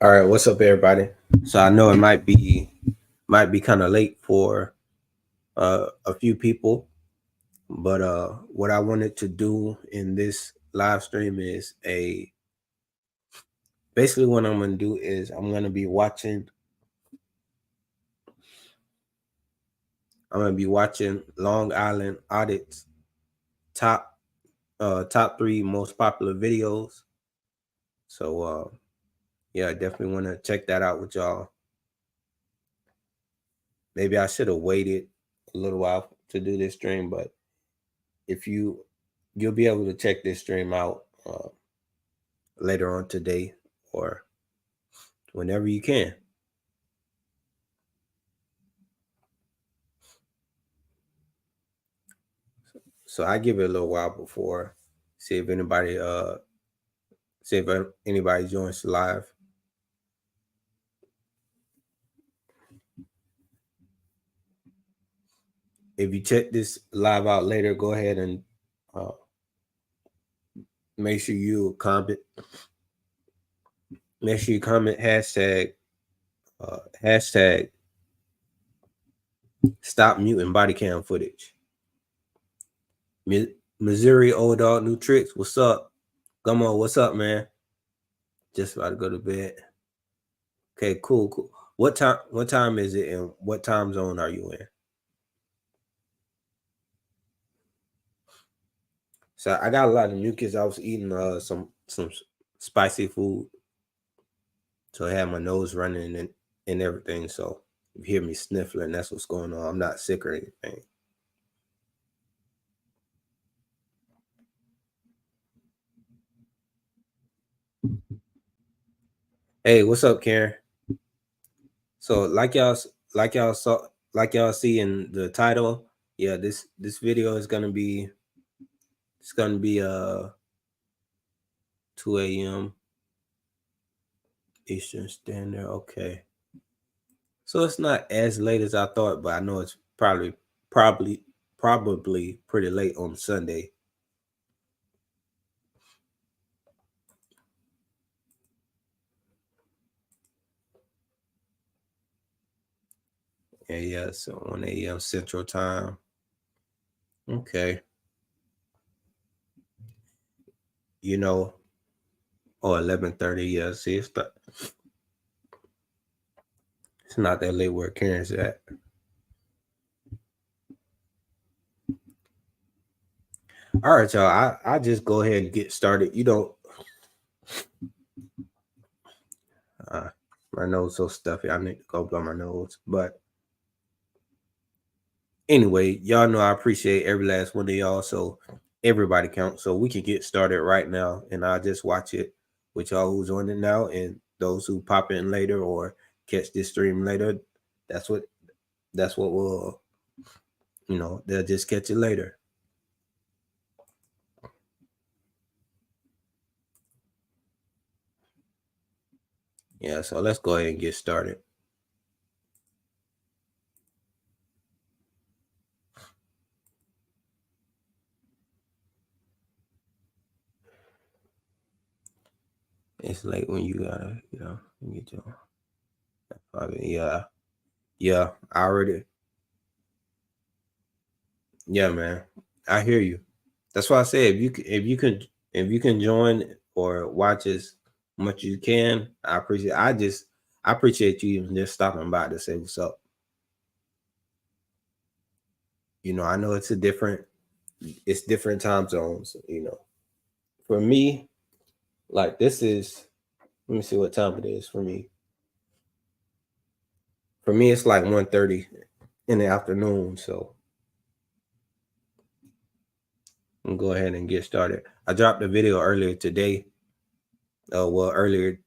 All right, what's up, everybody? So I know it might be kind of late for a few people, but what I wanted to do in this live stream is a basically what I'm gonna do is I'm gonna be watching Long Island Audit's top top three most popular videos. So yeah, I definitely want to check that out with y'all. Maybe I should have waited a little while to do this stream, but if you'll be able to check this stream out later on today or whenever you can. So I give it a little while before see if anybody joins live. If you check this live out later, go ahead and uh, make sure you comment. Make sure you comment hashtag stop muting body cam footage. Missouri old dog new tricks. What's up? Come on, what's up, man? Just about to go to bed. Okay, cool. What time is it and what time zone are you in? So I got a lot of mucus. I was eating some spicy food. So I had my nose running and everything. So if you hear me sniffling, that's what's going on. I'm not sick or anything. Hey, what's up, Karen? So like y'all see in the title, yeah, this video is gonna be 2 a.m. Eastern Standard. Okay. So it's not as late as I thought, but I know it's probably pretty late on Sunday. Yeah, so 1 a.m. Central Time. Okay. You know, or 11:30. Yeah, see, it's not that late where Karen's at. All right, y'all. I just go ahead and get started. Uh, my nose so stuffy. I need to go blow my nose. But anyway, y'all know I appreciate every last one of y'all. So everybody counts. So we can get started right now, and I'll just watch it with y'all who's on it now, and those who pop in later or catch this stream later. That's what we'll they'll just catch it later. Yeah, so let's go ahead and get started. It's late when you gotta, get your. Yeah. I already. Yeah, man. I hear you. That's why I say if you can join or watch as much as you can, I appreciate. I appreciate you even just stopping by to say what's up. I know it's different time zones. For me, like this is. Let me see what time it is for me. For me, it's like 1:30 in the afternoon. So I'm gonna go ahead and get started. I dropped a video earlier today. Earlier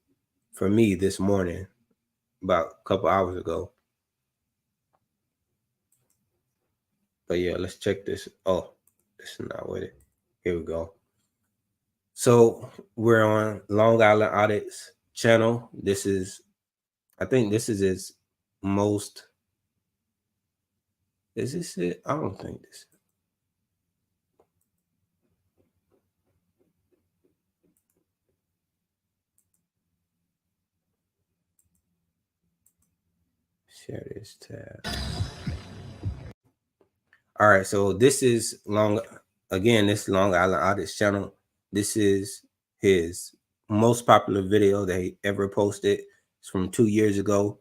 for me this morning, about a couple hours ago. But yeah, let's check this. Oh, this is not with it. Here we go. So we're on Long Island Audit's channel. I think this is its most. Is this it? I don't think this. Share this tab. All right, so this is Long Island Audit's channel. This is his most popular video that he ever posted. It's from 2 years ago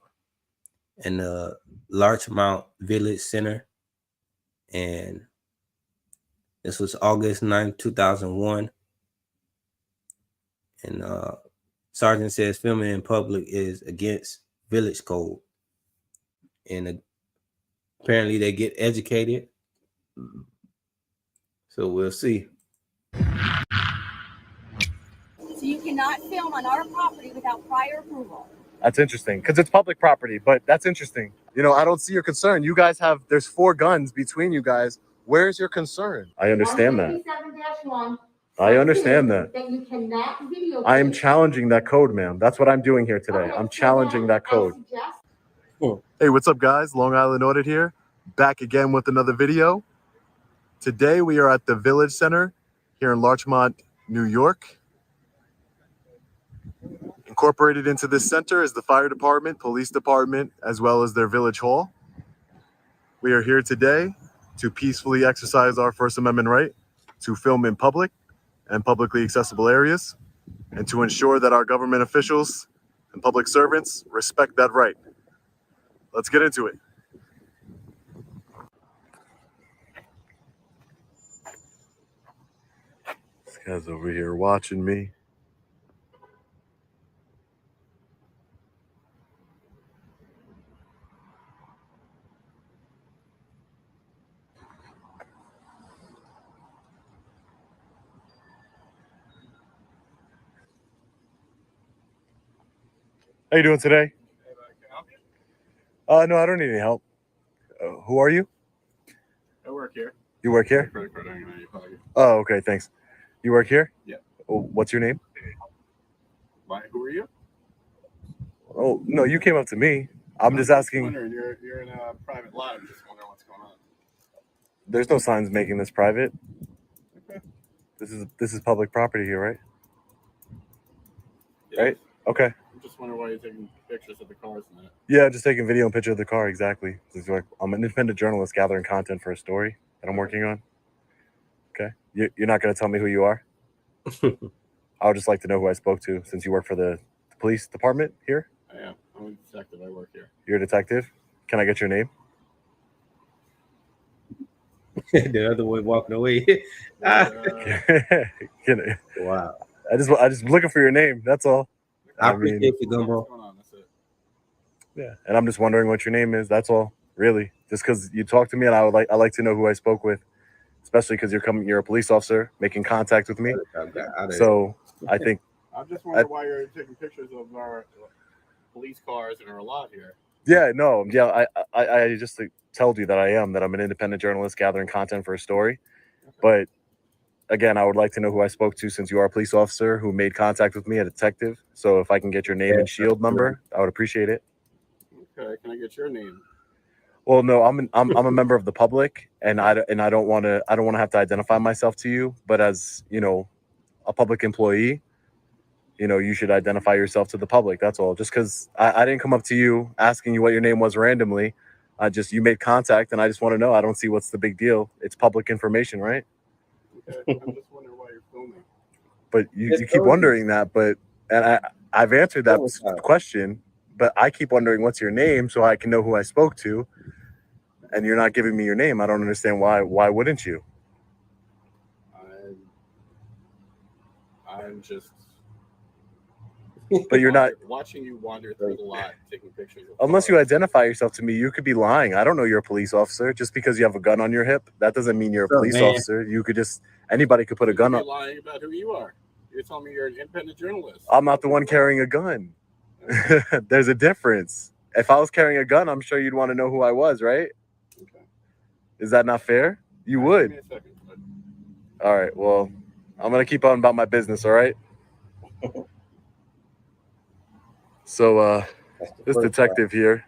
in the Larchmont Village Center. And this was August 9th, 2001. And Sergeant says filming in public is against village code. And apparently they get educated. So we'll see. So you cannot film on our property without prior approval. That's interesting because it's public property, but that's interesting. You know, I don't see your concern. You guys there's 4 guns between you guys. Where's your concern? I understand that. 157-1. I understand that. That you cannot videotape. I am challenging that code, ma'am. That's what I'm doing here today. I'm challenging that code. Hey, what's up, guys? Long Island Audit here. Back again with another video. Today we are at the Village Center here in Larchmont, New York. Incorporated into this center is the fire department, police department, as well as their village hall. We are here today to peacefully exercise our First Amendment right to film in public and publicly accessible areas, and to ensure that our government officials and public servants respect that right. Let's get into it. This guy's over here watching me. How you doing today? No, I don't need any help. Who are you? I work here. You work here? Credit card hanging out of your pocket. Oh, okay, thanks. You work here? Yeah. Oh, what's your name? Why? Who are you? Oh, no, you came up to me. I'm just asking. Wondering, you're in a private lot. I'm just wondering what's going on. There's no signs making this private. Okay. This is public property here, right? Yeah. Right? Okay. I'm just wondering why you're taking pictures of the cars and that. Yeah, just taking video and picture of the car, exactly. I'm an independent journalist gathering content for a story that I'm working on. Okay. You're not going to tell me who you are? I would just like to know who I spoke to, since you work for the police department here. I am. I'm a detective. I work here. You're a detective? Can I get your name? The other one walking away. Wow. I just looking for your name. That's all. I appreciate you, Gumbo. That's it. Yeah, and I'm just wondering what your name is. That's all, really. Just because you talked to me, and I like to know who I spoke with, especially because you're a police officer making contact with me. So I think I'm just wondering why you're taking pictures of our police cars in our lot here. Yeah, no, yeah. I just told you that I'm an independent journalist gathering content for a story, Okay. but. Again, I would like to know who I spoke to, since you are a police officer who made contact with me, a detective. So if I can get your name and shield number, I would appreciate it. Okay, can I get your name? Well, no, I'm a member of the public, and I don't want to have to identify myself to you. But as you know, a public employee, you know, you should identify yourself to the public. That's all. Just because I didn't come up to you asking you what your name was randomly. You made contact, and I just want to know. I don't see what's the big deal. It's public information, right? Okay, I'm just wondering why you're filming. But you keep wondering that, and I've answered that question, but I keep wondering what's your name so I can know who I spoke to, and you're not giving me your name. I don't understand why. Why wouldn't you? I'm just. But you're not watching you wander through the lot, taking pictures. Unless you identify yourself to me, you could be lying. I don't know you're a police officer. Just because you have a gun on your hip, that doesn't mean you're a police officer. You could anybody could put a gun on. You're lying about who you are. You're telling me you're an independent journalist. I'm not the one carrying a gun. There's a difference. If I was carrying a gun, I'm sure you'd want to know who I was, right? Okay. Is that not fair? You would. Give me a second. All right. Well, I'm gonna keep on about my business. All right. So this detective here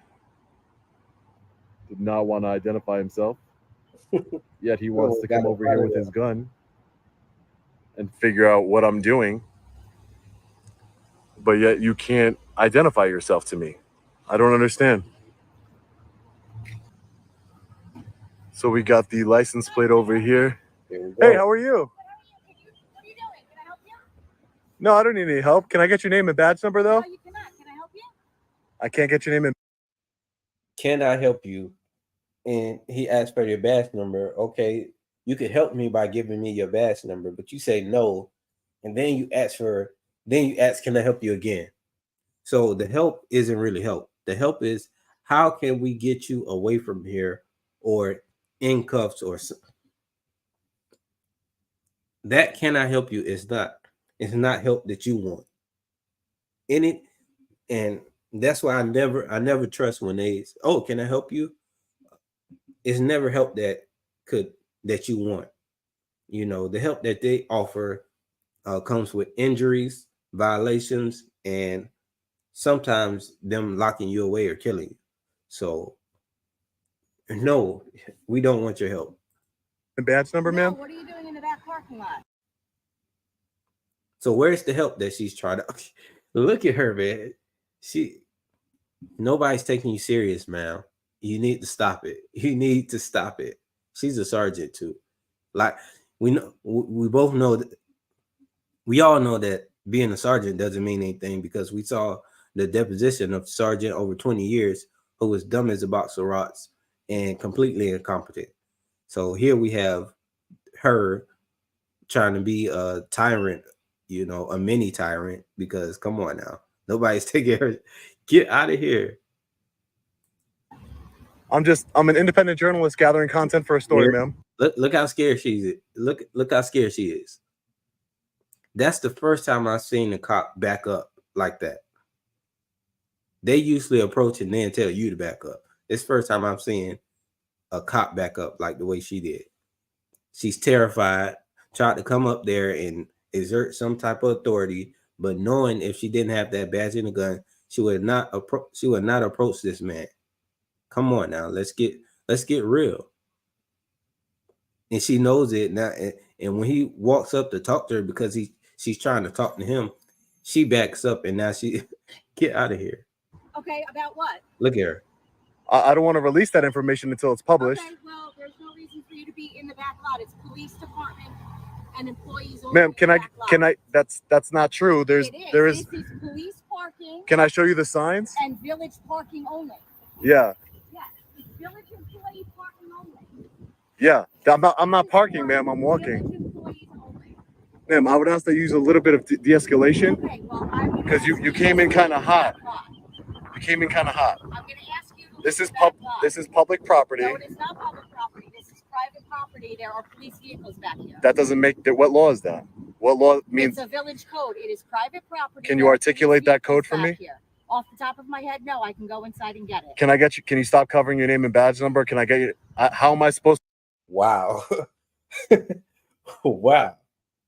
did not want to identify himself, yet he wants to come over here with his gun and figure out what I'm doing, but yet you can't identify yourself to me. I don't understand. So we got the license plate over here. Here we Hey, go. how are you? What are you doing? Can I help you? No, I don't need any help. Can I get your name and badge number though? No, you cannot. Can I help you? I can't get your name and Can I help you? And he asked for your badge number. Okay, you could help me by giving me your badge number, but you say no, and then you ask, can I help you again? So the help isn't really help. The help is, how can we get you away from here, or in cuffs, or that can I help you is not. It's not help that you want in it, and that's why I never trust when they, oh, can I help you? It's never help that you want. You know, the help that they offer comes with injuries, violations, and sometimes them locking you away or killing you. So no, we don't want your help. badge number, No, ma'am? what are you doing in the back parking lot? So where's the help that she's trying to look at her, man? Nobody's taking you serious, man. You need to stop it. You need to stop it. She's a sergeant too. Like, we both know that, we all know that being a sergeant doesn't mean anything, because we saw the deposition of sergeant over 20 years who was dumb as a box of rocks and completely incompetent. So here we have her trying to be a tyrant, a mini tyrant, because come on now, nobody's taking her. Get out of here. I'm an independent journalist gathering content for a story, ma'am. Look how scared she is. Look how scared she is. That's the first time I've seen a cop back up like that. They usually approach and then tell you to back up. It's the first time I'm seeing a cop back up like the way she did. She's terrified, tried to come up there and exert some type of authority, but knowing if she didn't have that badge and a gun, she would not approach this man. Come on now, let's get real. And she knows it now. And when he walks up to talk to her, because she's trying to talk to him, she backs up, and now she get out of here. Okay, about what? Look at her. I don't want to release that information until it's published. Okay, well, there's no reason for you to be in the back lot. It's police department and employees only. Ma'am, can I that's not true. There is This is police parking. Can I show you the signs? And village parking only. Yeah. Yes, it's village employee parking only. Yeah. I'm not parking, ma'am. I'm walking. Village employees only. Ma'am, I would ask that you use a little bit of de-escalation. Okay, well, I'm gonna Because you ask came in to kind of leave the hot. back lot. You came in kind of hot. I'm gonna ask you to This leave is the back lot. this is public property. No, it is not public property. This is private property. There are police vehicles back here. That doesn't make that. What law is that? What law means? It's a village code. It is private property. Can you There are articulate police that code vehicles for me? back here. Off the top of my head, no. I can go inside and get it. Can I get you? Can you stop covering your name and badge number? Can I get you? How am I supposed? Wow. Wow.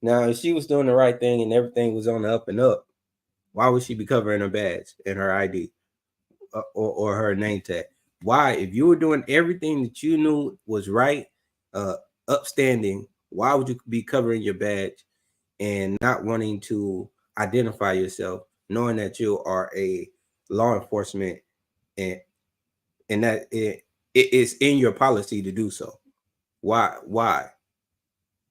Now, if she was doing the right thing and everything was on the up and up, why would she be covering her badge and her ID or her name tag? Why, if you were doing everything that you knew was right, upstanding, why would you be covering your badge and not wanting to identify yourself, knowing that you are a law enforcement and that it is in your policy to do so? Why?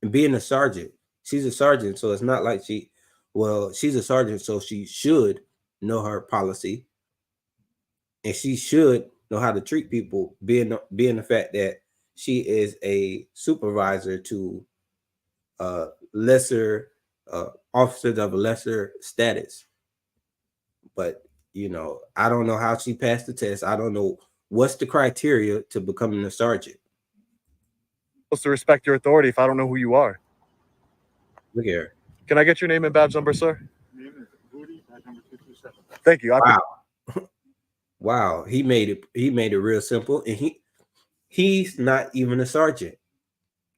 And being a sergeant, she's a sergeant, so it's not like she's a sergeant, so she should know her policy, and she should know how to treat people, being the fact that she is a supervisor to lesser officers of a lesser status. But I don't know how she passed the test. I don't know what's the criteria to becoming a sergeant. Supposed to respect your authority if I don't know who you are. Look at her. Can I get your name and badge number, sir? Name is Audit, number 227. Thank you. Wow. He made it real simple, and he's not even a sergeant,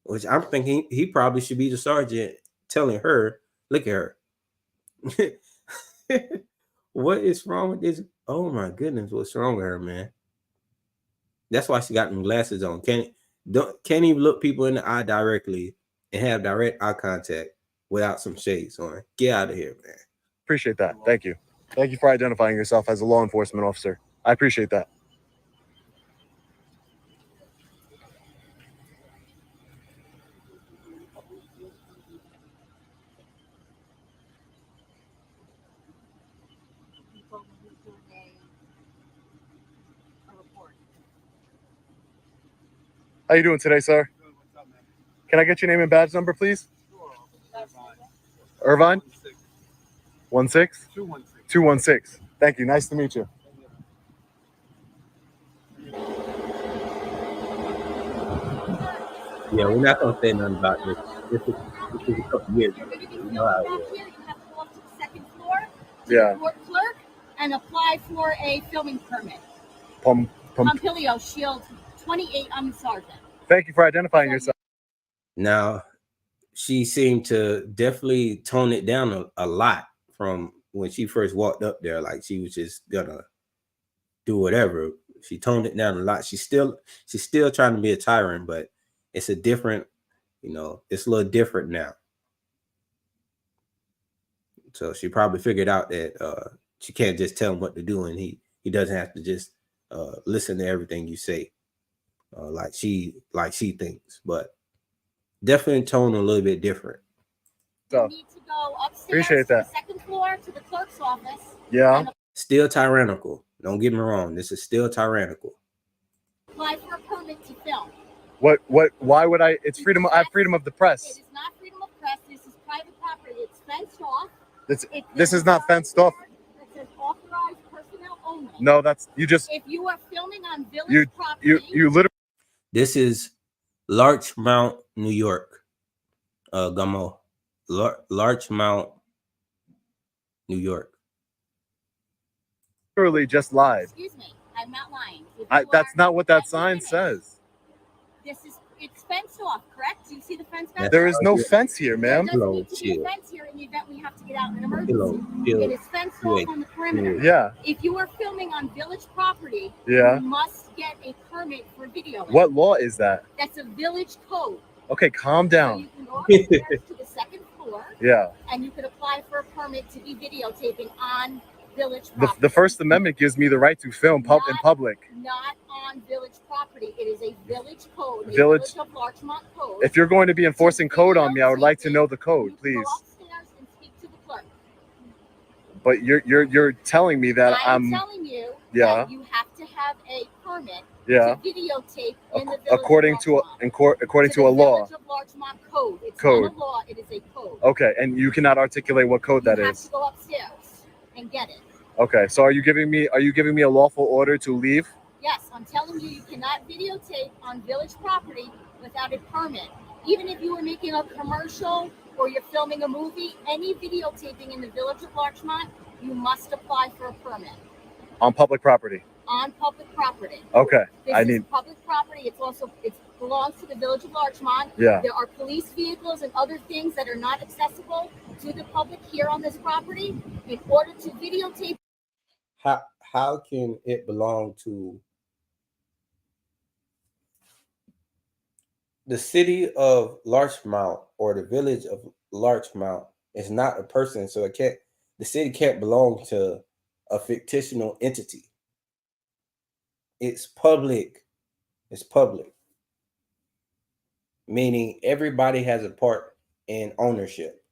which I'm thinking he probably should be the sergeant telling her, look at her. What is wrong with this? Oh my goodness, what's wrong with her, man? That's why she got them glasses on. Can't even look people in the eye directly and have direct eye contact without some shades on. Get out of here, man. Appreciate that. Thank you. Thank you for identifying yourself as a law enforcement officer. I appreciate that. told me he's doing a report. How you doing today, sir? What's up, man? Can I get your name and badge number, please? Sure. Irvine? 16? 216. 216. Thank you. Nice to meet you. Yeah, we're not gonna say nothing about this. This is a couple years You're ago. going to be You filming know how it back is. here. You have to go up to the second floor to Yeah. the court clerk and apply for a filming permit. Pum. Pompilio Shield 28. I'm Sergeant. Thank you for identifying yourself. Now, she seemed to definitely tone it down a lot from when she first walked up there. Like she was just gonna do whatever. She toned it down a lot. She's still trying to be a tyrant, but it's a different, it's a little different now. So she probably figured out that she can't just tell him what to do, and he doesn't have to just listen to everything you say, like she thinks. But definitely tone a little bit different. You need to go upstairs Appreciate to that. the second floor to the clerk's office. Yeah. And Still tyrannical. Don't get me wrong. This is still tyrannical. apply for a permit to film. Why would I? It's freedom. I have freedom of the It press. is not freedom of press. This is private property. It's fenced off. This is not fenced off. It says authorized personnel only. No, that's you just If you are filming on village property, you literally. This is Larchmont, New York. Gummo. Larchmont, New York. Literally just lied. excuse me, I'm not lying. If That's you not are what that at the sign finish, says. It's fenced off, correct? Do you see the fence back There there? is no fence here, There ma'am. doesn't need to be Chill. a fence here in the event we have to get out in an Hello. emergency. It is fenced off on the perimeter. Yeah, If you are filming on village property, yeah. you must get a permit for video. What law is that? That's a village code. Okay, calm So down. you can go upstairs to the second floor Yeah. and you can apply for a permit to be videotaping on village The property. First Amendment gives me the right to film in public. Not on village property. It is a village code. A Village- village of Larchmont code. If you're going to be enforcing code on me, I would like to know the code, You please. Go upstairs and speak to the clerk. But you're telling me that I'm telling you yeah. that you have to have a permit Yeah. to videotape in the village according of to Larchmont. according to the a law. Village of Larchmont code. It's Code. not a law. It is a code. Okay, and you cannot articulate what code that You have is. to go upstairs and get it. Okay, so are you giving me a lawful order to leave? Yes, I'm telling you, you cannot videotape on village property without a permit. Even if you were making a commercial or you're filming a movie, any videotaping in the village of Larchmont, you must apply for a permit On public property. on public property. Okay. This I is need public property. It belongs to the village of Larchmont. yeah. There are police vehicles and other things that are not accessible to the public here on this property. In order to videotape, How can it belong to the city of Larchmont or the village of Larchmont? Is not a person, so the city can't belong to a fictional entity. It's public. It's public. Meaning everybody has a part in ownership.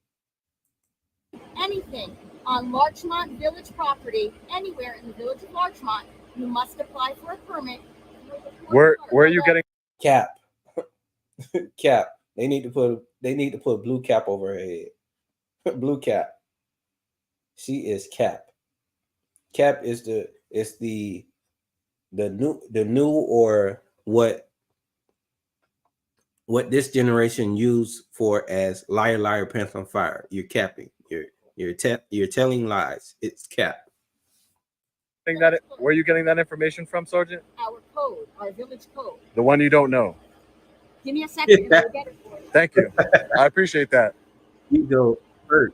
anything on Larchmont village property, anywhere in the village of Larchmont, you must apply for a permit. Where are you getting Cap. Cap. They need to put a blue cap over her head. Blue cap. She is Cap. Cap is the new or what this generation use for as liar, liar, pants on fire. You're capping. You're telling lies. It's cap. that? Where are you getting that information from, Sergeant? Our code, our village code. The one you don't know. Give me a second and I'll get it for you. Thank you. I appreciate that. You go first.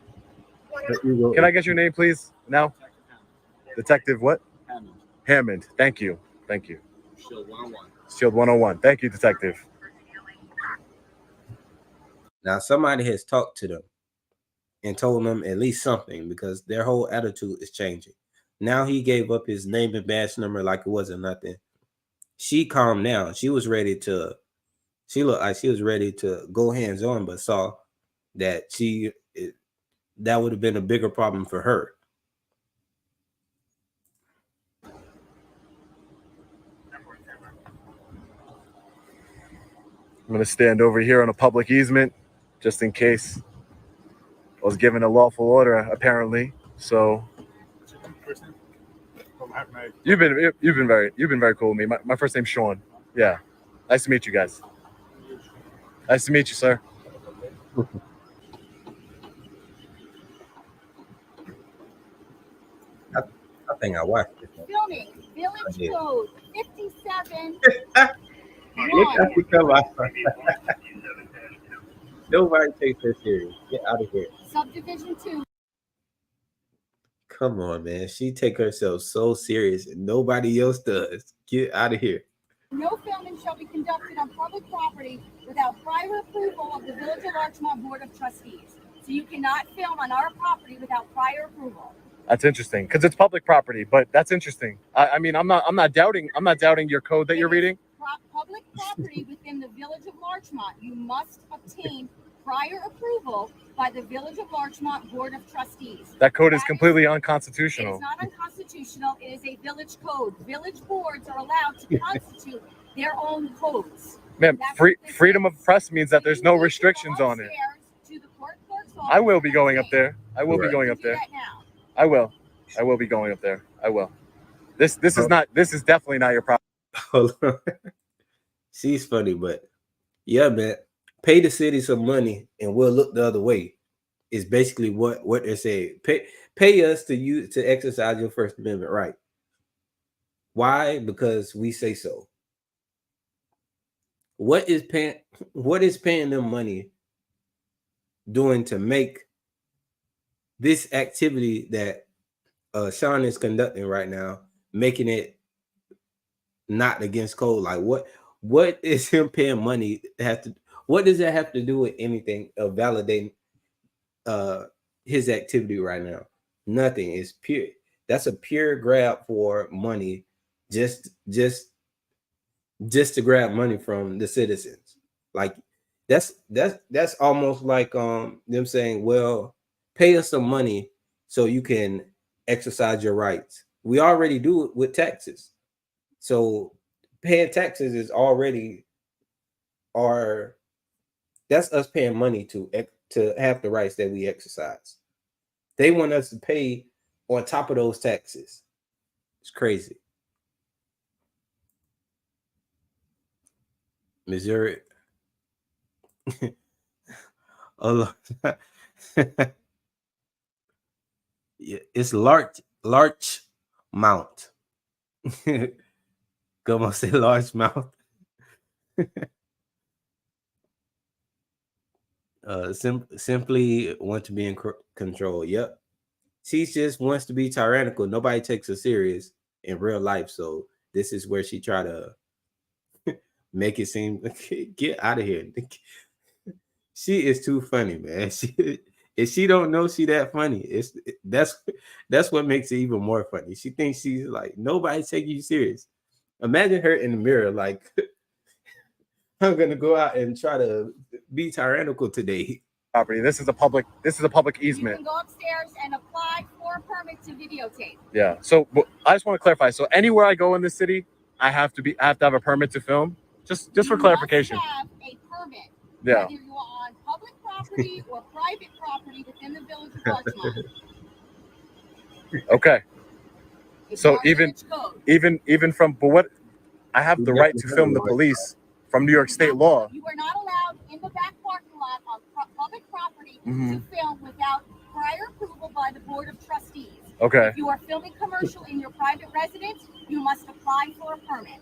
Can I get your name, please? Now, Detective what? Hammond. Thank you. Thank you. Shield 101. Shield 101. Thank you, Detective. Now somebody has talked to them and told them at least something, because their whole attitude is changing. Now he gave up his name and badge number like it wasn't nothing. She calmed down. She looked like she was ready to go hands on, but saw that that would have been a bigger problem for her. going to stand over here on a public easement just in case I was given a lawful order, apparently. So you've been very cool with me. My first name's Sean. Yeah. Nice to meet you guys. Nice to meet you, sir. I think I watched it. Filming, Village Code 57. Look at the cover. Nobody takes her serious. Get out of here. Subdivision 2. Come on, man. She take herself so serious and nobody else does. Get out of here. No filming shall be conducted on public property without prior approval of the Village of Larchmont Board of Trustees. So you cannot film on our property without prior approval. That's interesting because it's public property, but that's interesting. I mean, I'm not doubting your code that you're reading. Public property within the Village of Larchmont, you must obtain prior approval by the Village of Larchmont Board of Trustees. That code is completely unconstitutional. It is not unconstitutional. It is a village code. Village boards are allowed to constitute their own codes. Ma'am, freedom of press means that there's no restrictions on it. To the court clerk's office. I will be going up there. I will be going up there. I will be going up there. I will. This is definitely not your problem. Hold on. She's funny, but yeah, man. Pay the city some money and we'll look the other way. Is basically what they're saying. Pay us to exercise your First Amendment right. Why? Because we say so. What is paying them money doing to make this activity that Sean is conducting right now, making it not against code? Like what is him paying money what does that have to do with anything of validating his activity right now? Nothing. Is pure. That's a pure grab for money, just to grab money from the citizens. Like that's almost like them saying, well, pay us some money so you can exercise your rights. We already do it with taxes. So paying taxes is already that's us paying money to have the rights that we exercise. They want us to pay on top of those taxes. It's crazy. Missouri. Oh, yeah, it's Larchmont. Come on, say Larchmont. Simply want to be in control. Yep. She just wants to be tyrannical. Nobody takes her serious in real life. So this is where she try to make it seem, get out of here. She is too funny, man. If she don't know she that funny, that's what makes it even more funny. She thinks she's like, nobody take you serious. Imagine her in the mirror, like, I'm gonna go out and try to be tyrannical today. Property. This is a public easement. You can go upstairs and apply for a permit to videotape. Yeah. So I just want to clarify. So anywhere I go in the city, I have to have a permit to film. Just for clarification. You have a permit. Yeah. Whether you're on public property or private property within the Village of Larchmont. Okay. It's So our village code. even from, but what, I have the right to film the police from New York State law. You are not allowed in the back parking lot on public property to film without prior approval by the Board of Trustees. Okay. If you are filming commercial in your private residence, you must apply for a permit.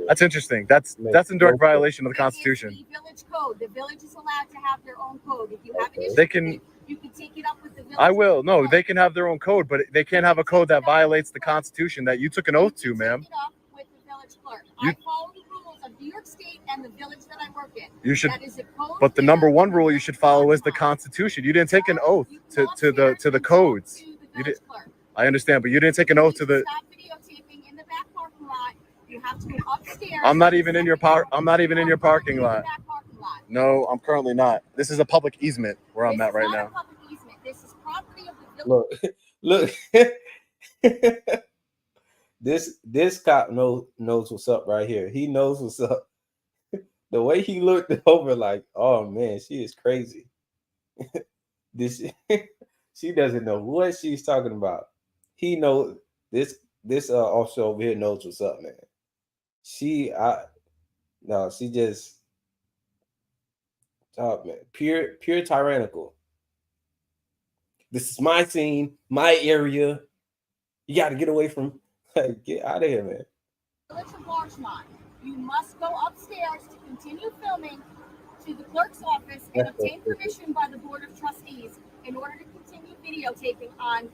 That's interesting. That's in direct violation of the Constitution. It's the village code. The village is allowed to have their own code. If you have an issue, They can. you can take it up with the village. I will. No, they can have their own code, but they can't have a code that violates the Constitution that you took an oath to, ma'am. Take it up with the village clerk. I follow the rules of New York State and the village that I work in. You should. That is a code But the there number one for rule you should follow is the Larchmont. Constitution. You didn't take an oath You to come the upstairs codes. and talk to the You village did. clerk. I understand, but you didn't take an oath to the. Stop videotaping in the back parking lot. You have to go upstairs. I'm not even in your I'm not even in your parking lot. Back parking lot. No, I'm currently not. This is a public easement where I'm at right now. This is not a public easement. This is property of the village. Look. This cop knows what's up right here. He knows what's up. The way he looked over, like, oh man, she is crazy. This she doesn't know what she's talking about. He knows this officer over here knows what's up, man. She no, she just oh man, pure tyrannical. This is my scene, my area. You got to get away from. Like, get out of here, man. Village of Larchmont. You must go upstairs to continue filming to the clerk's office and obtain permission by the Board of Trustees in order to continue videotaping on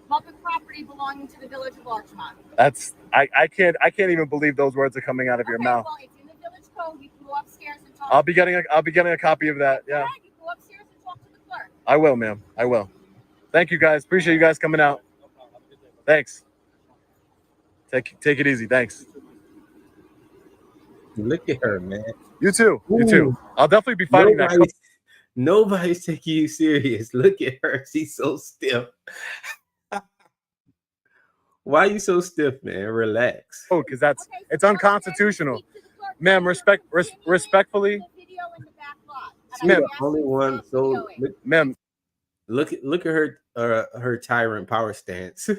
public property belonging to the Village of Larchmont. That's I can't even believe those words are coming out of your mouth. Well, it's in the village code. You can go upstairs and talk. I'll be getting a copy of that. Yeah. You go upstairs and talk to the clerk. I will, ma'am. I will. Thank you guys. Appreciate you guys coming out. Thanks. Take it easy. Thanks. Look at her, man. You too. You too. I'll definitely be fighting that. Nobody's taking you serious. Look at her. She's so stiff. Why are you so stiff, man? Relax. Oh, because it's unconstitutional. Ma'am, respectfully. Ma'am, only one. So, ma'am, look at her tyrant power stance.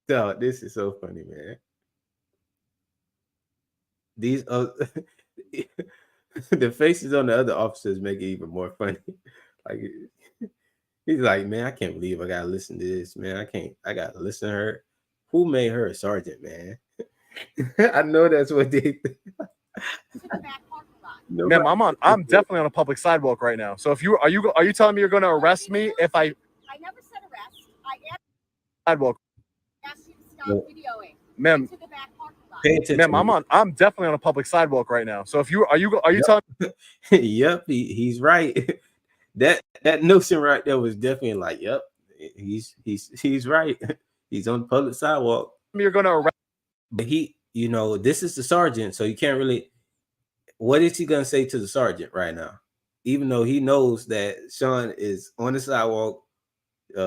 No, this is so funny, man. These the faces on the other officers make it even more funny. Like, he's like, man, I can't believe I gotta listen to this, man. I gotta listen to her. Who made her a sergeant, man? I know that's what they think. Ma'am, I'm definitely on a public sidewalk right now. So if are you telling me you're going to arrest me if I never said arrest. I asked sidewalk. You to stop videoing. Ma'am, To the back parking lot. ma'am, I'm definitely on a public sidewalk right now. So if are you telling me? Yep, he's right. That notion right there was definitely like, yep, he's right. He's on the public sidewalk. You're going to arrest. But this is the sergeant, so you can't really. What is he gonna say to the sergeant right now? Even though he knows that Sean is on the sidewalk,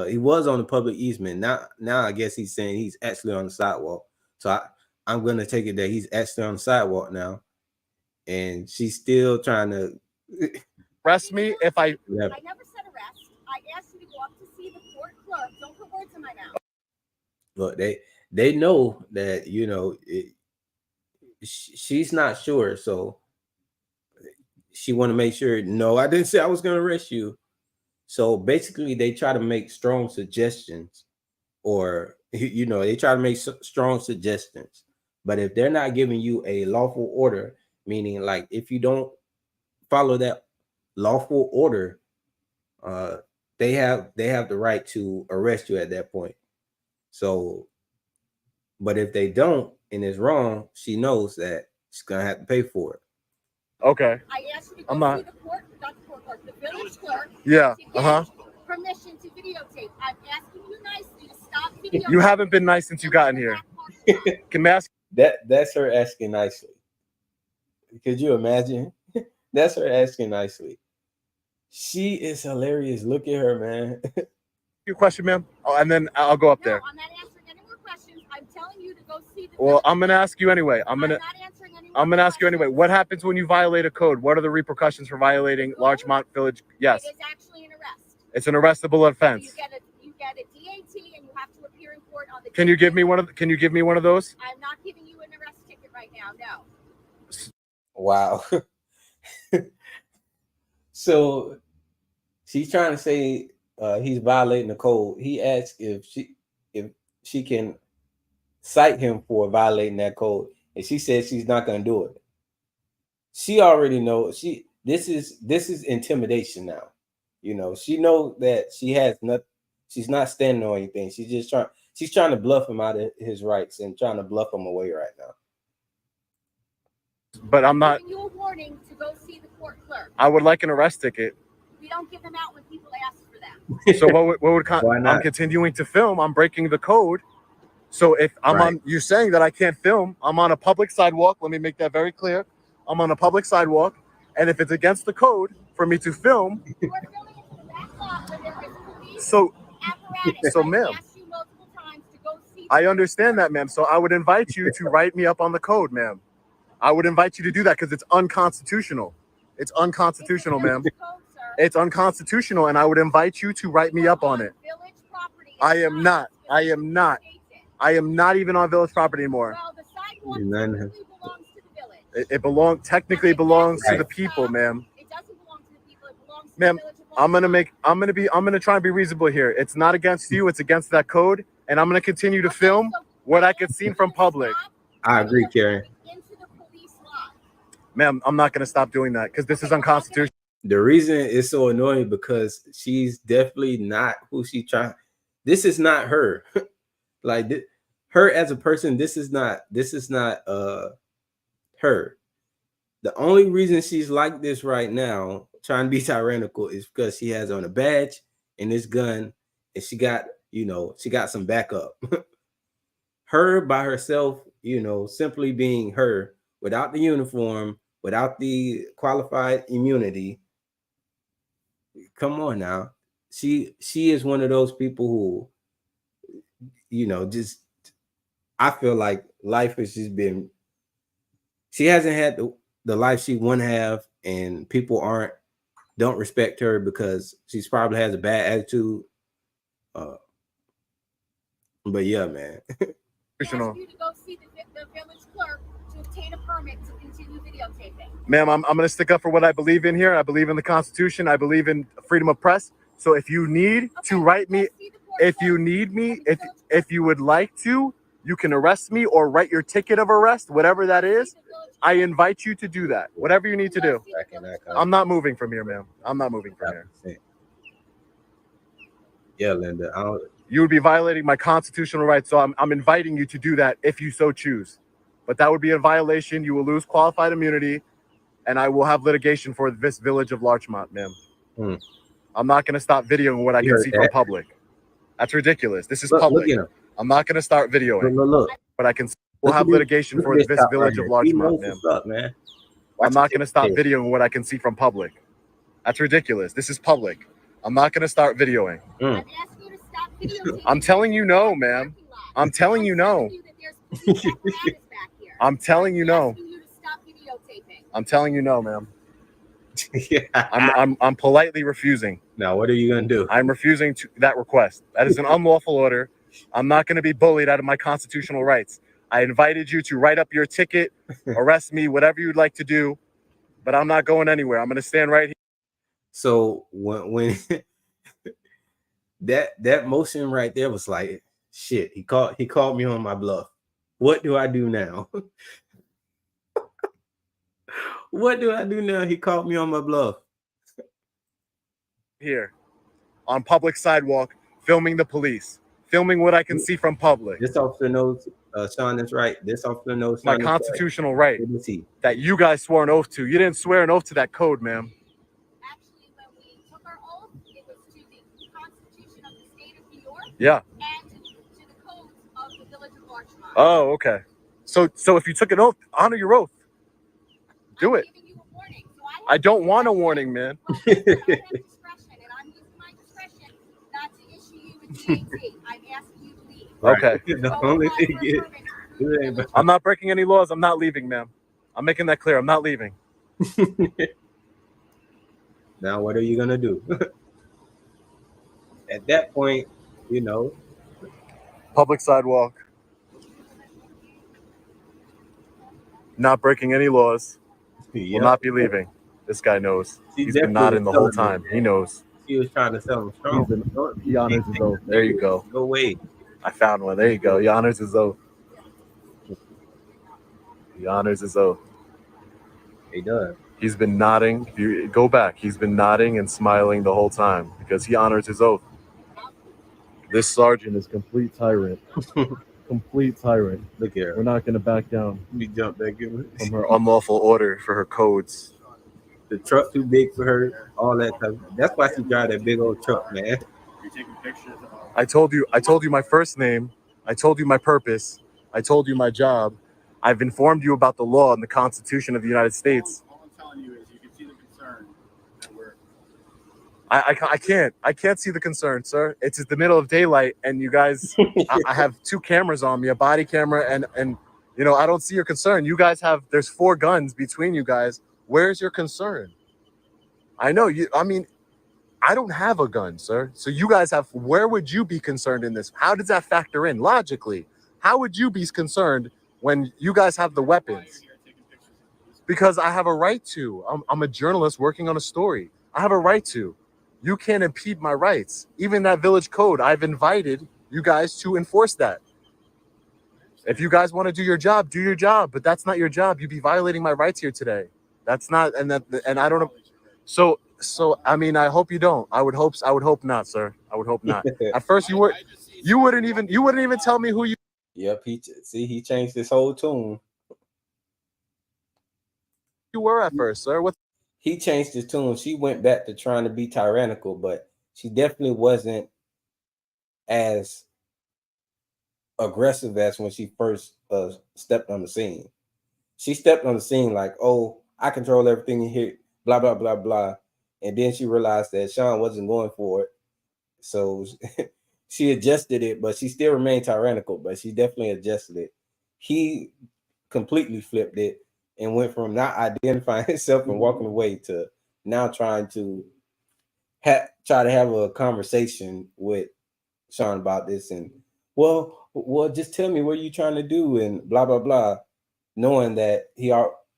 he was on the public easement. Now I guess he's saying he's actually on the sidewalk. So I'm gonna take it that he's actually on the sidewalk now, and she's still trying to arrest me if I. I never said arrest. I asked you to go up to see the court clerk. Don't put words in my mouth. Look, they know that she's not sure, so she want to make sure. No, I didn't say I was going to arrest you. So basically, they try to make strong suggestions, or they try to make strong suggestions. But if they're not giving you a lawful order, meaning like if you don't follow that lawful order, they have the right to arrest you at that point. So, but if they don't and it's wrong, she knows that she's gonna have to pay for it. Okay. I asked you to go see the village clerk. Yeah. Permission to videotape. I'm asking you nicely to stop videotaping. You haven't been nice since you got in here. Can I ask? That's her asking nicely. Could you imagine? That's her asking nicely. She is hilarious. Look at her, man. Your question, ma'am. Oh, and then I'll go up there. I'm not answering any more questions. I'm telling you to go see the. Well, I'm gonna ask you anyway. I'm gonna ask you anyway. What happens when you violate a code? What are the repercussions for violating Larchmont Village? Yes. It is actually an arrest. It's an arrestable offense. So you get a DAT and you have to appear in court on the. Can you give me one of those? I'm not giving you an arrest ticket right now. No. Wow. So she's trying to say he's violating the code. He asked if she can cite him for violating that code, and she said she's not going to do it. She already knows. This is intimidation now. She knows that she has nothing. She's not standing on anything. She's trying to bluff him out of his rights and trying to bluff him away right now. But I'm not giving you a warning to go see the court clerk. I would like an arrest ticket. We don't give them out when people ask for them. So what would I'm continuing to film. I'm breaking the code. So if I'm on, you're saying that I can't film. I'm on a public sidewalk. Let me make that very clear. I'm on a public sidewalk, and if it's against the code for me to film, you are filming into the back lot where there is police so apparatus. so ma'am. I asked you multiple times to go see I understand that, ma'am. So I would invite you to write me up on the code, ma'am. I would invite you to do that because it's unconstitutional. It's unconstitutional, ma'am. It's unconstitutional, and I would invite you to write me up on it. I am not. I am not. I am not even on village property anymore. Well, the sidewalk technically belongs to the village. It technically belongs to the people, ma'am. It doesn't belong to the people. It belongs to Ma'am, the village. I'm gonna try and be reasonable here. It's not against you, it's against that code, and I'm gonna continue to film what I can see from public. I agree, Karen. Into the police lot. Ma'am, I'm not gonna stop doing that because this is unconstitutional. The reason it's so annoying because she's definitely not who she trying. This is not her. Like her as a person, this is not her. The only reason she's like this right now, trying to be tyrannical, is because she has on a badge and this gun, and she got some backup. Her by herself, simply being her without the uniform, without the qualified immunity. Come on now. She is one of those people who, just, I feel like life has just been, she hasn't had the life she want to have, and people don't respect her because she's probably has a bad attitude. But yeah, man. Ask you to go see the village clerk to obtain a permit to continue videotaping. Ma'am, I'm gonna stick up for what I believe in here. I believe in the Constitution. I believe in freedom of press. So if you need to write me, if you need me, if you would like to, you can arrest me or write your ticket of arrest, whatever that is. I invite you to do that. Whatever you need to do. I'm not moving from here, ma'am. I'm not moving from here. Yeah, Linda. You would be violating my constitutional rights. So I'm inviting you to do that if you so choose. But that would be a violation. You will lose qualified immunity, and I will have litigation for this village of Larchmont, ma'am. I'm not going to stop videoing what I can see from public. That's ridiculous. This is public. I'm not going to start videoing. Look. But I can. We'll have litigation for this village of Larchmont, ma'am. I'm not going to stop videoing what I can see from public. That's ridiculous. This is public. I'm not going to start videoing. I'm asking you to stop videotaping. I'm telling you no, ma'am. I'm telling you no. I'm telling you no. I'm telling you no, ma'am. Yeah. I'm politely refusing. Now, what are you gonna do? I'm refusing that request. That is an unlawful order. I'm not going to be bullied out of my constitutional rights. I invited you to write up your ticket, arrest me, whatever you'd like to do, but I'm not going anywhere. I'm going to stand right here. So when that motion right there was like, shit, he called me on my bluff. What do I do now? What do I do now? He called me on my bluff. Here on public sidewalk, filming the police, filming what I can see from public. This officer knows Sean is right. This officer knows my constitutional right that you guys swore an oath to. You didn't swear an oath to that code, ma'am. Actually, when we took our oath, it was to the Constitution of the state of New York. Yeah. And to the codes of the village of Larchmont. Oh, okay. So if you took an oath, honor your oath. Do it. Giving you a warning, so I don't want a warning, man. I have discretion, and I'm using my discretion not to issue you a DAT. I'm asking you to leave. Okay. The only thing is, I'm not breaking any laws. I'm not leaving, ma'am. I'm making that clear. I'm not leaving. now what are you gonna do? At that point, Public sidewalk. Not breaking any laws. Will not be leaving. This guy knows. He's been nodding the whole time. He knows. He was trying to sell him strong. He honors his oath. There you go. No way. I found one. There you go. He honors his oath. He honors his oath. He does. He's been nodding. If you go back, he's been nodding and smiling the whole time because he honors his oath. This sergeant is complete tyrant. Complete tyrant. Look here. We're not going to back down. Let me jump back in. From her unlawful order for her codes. The truck too big for her. All that stuff. That's why she drive that big old truck, man. You're taking pictures of I told you my first name. I told you my purpose. I told you my job. I've informed you about the law and the Constitution of the United States. All I'm telling you is you can see the concern that we're I can't see the concern, sir. It's the middle of daylight, and you guys, I have 2 cameras on me, a body camera, and you know, I don't see your concern. You guys there's 4 guns between you guys. Where's your concern? I know you. I mean, I don't have a gun, sir. So you guys have. Where would you be concerned in this? How does that factor in logically? How would you be concerned when you guys have the weapons? Because I have a right to. I'm a journalist working on a story. I have a right to. You can't impede my rights. Even that village code, I've invited you guys to enforce that. If you guys want to do your job, do your job. But that's not your job. You'd be violating my rights here today. That's not, and I don't know. So I mean, I hope you don't. I would hope not, sir. I would hope not. At first, you wouldn't even tell me who you. Yep, he changed his whole tune. You were at first, sir. What? He changed his tune. She went back to trying to be tyrannical, but she definitely wasn't as aggressive as when she first stepped on the scene. She stepped on the scene like, oh, I control everything in here, blah, blah, blah, blah. And then she realized that Sean wasn't going for it. So she adjusted it, but she still remained tyrannical, but she definitely adjusted it. He completely flipped it and went from not identifying himself and walking away to now trying to try to have a conversation with Sean about this. And well, just tell me what you're trying to do and blah, blah, blah, knowing that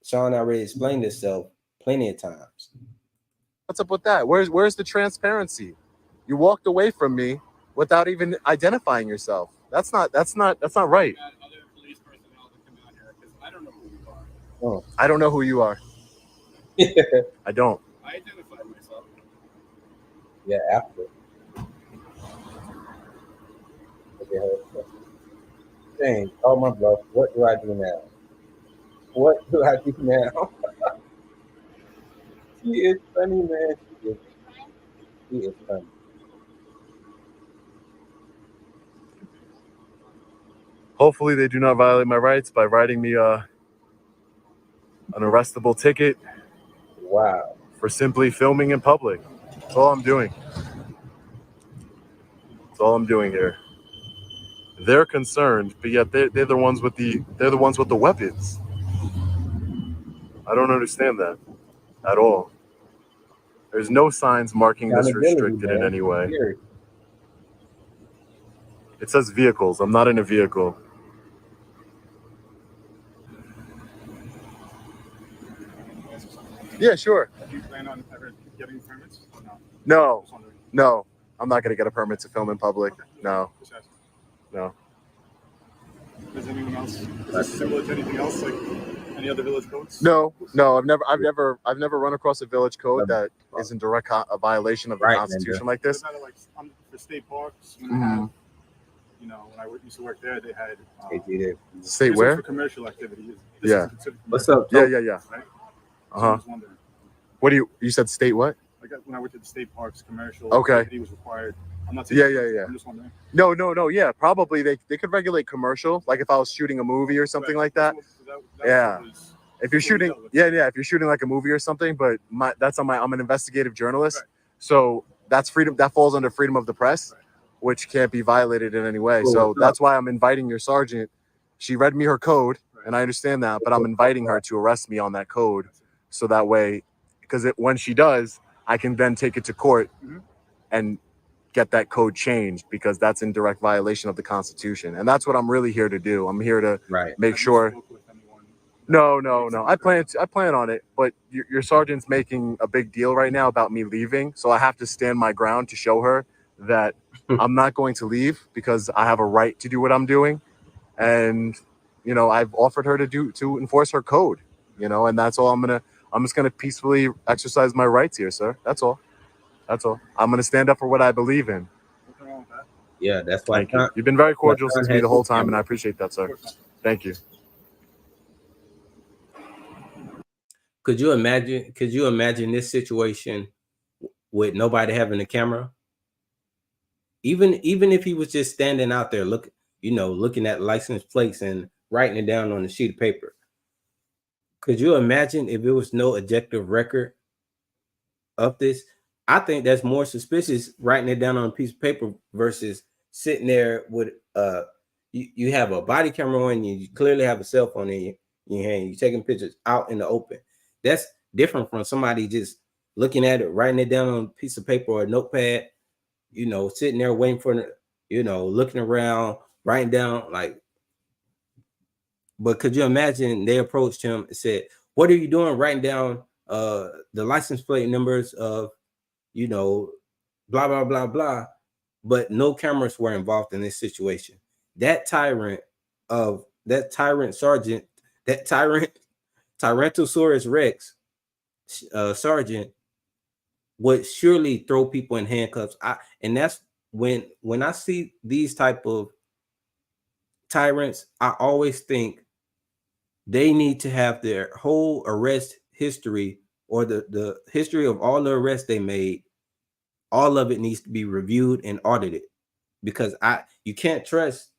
Sean already explained himself plenty of times. What's up with that? Where's the transparency? You walked away from me without even identifying yourself. That's not right. Other police personnel that come out here because I don't know who you are. Oh. I don't know who you are. I don't. I identified myself. Yeah, after. Dang, oh my bluff. What do I do now? What do I do now? She is funny, man. She is funny. Hopefully they do not violate my rights by writing me an arrestable ticket. Wow. For simply filming in public. That's all I'm doing. That's all I'm doing here. They're concerned, but yet they're the ones with the weapons. I don't understand that at all. There's no signs marking this restricted in any way. It says vehicles. I'm not in a vehicle. Yeah, sure. Do you plan on ever getting permits? No. No. I'm not going to get a permit to film in public. No. No. Does anyone else? Is this similar to anything else, like any other village codes? No. I've never run across a village code that is in direct a violation of the Constitution like this. Like for state parks, when they have, you know, when I used to work there, they had state where for commercial activities. What's up? Yeah. Right. What do you said state what? Like when I worked at the state parks, commercial activity was required. I'm not saying I'm just wondering. No. Yeah, probably they could regulate commercial, like if I was shooting a movie or something like that. If you're shooting, if you're shooting like a movie or something, but I'm an investigative journalist, so that's freedom. That falls under freedom of the press, which can't be violated in any way. So that's why I'm inviting your sergeant. She read me her code, and I understand that, but I'm inviting her to arrest me on that code, so that way, because when she does, I can then take it to court and get that code changed, because that's in direct violation of the Constitution. And that's what I'm really here to do. I'm here to make sure. No. I plan on it, but your sergeant's making a big deal right now about me leaving. So I have to stand my ground to show her that I'm not going to leave, because I have a right to do what I'm doing. And, you know, I've offered her to enforce her code, you know, and that's all I'm just going to peacefully exercise my rights here, sir. That's all. I'm going to stand up for what I believe in. Yeah, that's why. Thank you. You've been very cordial since me the whole time, and I appreciate that, sir. Thank you. Could you imagine this situation with nobody having a camera? Even if he was just standing out there looking at license plates and writing it down on a sheet of paper. Could you imagine if it was no objective record of this? I think that's more suspicious writing it down on a piece of paper versus sitting there with you have a body camera on you clearly have a cell phone in your hand, you're taking pictures out in the open. That's different from somebody just looking at it, writing it down on a piece of paper or a notepad, sitting there waiting for, looking around, writing down like. But could you imagine they approached him and said, "What are you doing? Writing down the license plate numbers of, blah blah blah blah." But no cameras were involved in this situation. That tyrant sergeant, that Tyrannosaurus Rex sergeant would surely throw people in handcuffs. And that's when I see these type of tyrants, I always think they need to have their whole arrest history or the history of all the arrests they made. All of it needs to be reviewed and audited, because you can't trust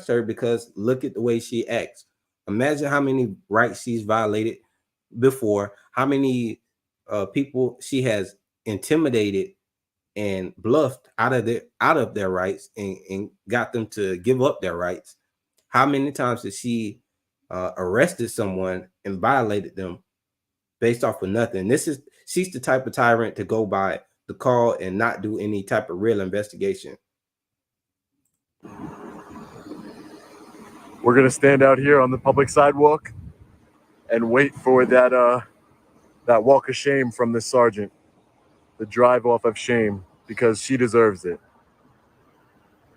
her, because look at the way she acts. Imagine how many rights she's violated before, how many people she has intimidated and bluffed out of their rights and got them to give up their rights. How many times did she arrested someone and violated them based off of nothing? She's the type of tyrant to go by the call and not do any type of real investigation. We're gonna stand out here on the public sidewalk and wait for that walk of shame from the sergeant, the drive off of shame, because she deserves it.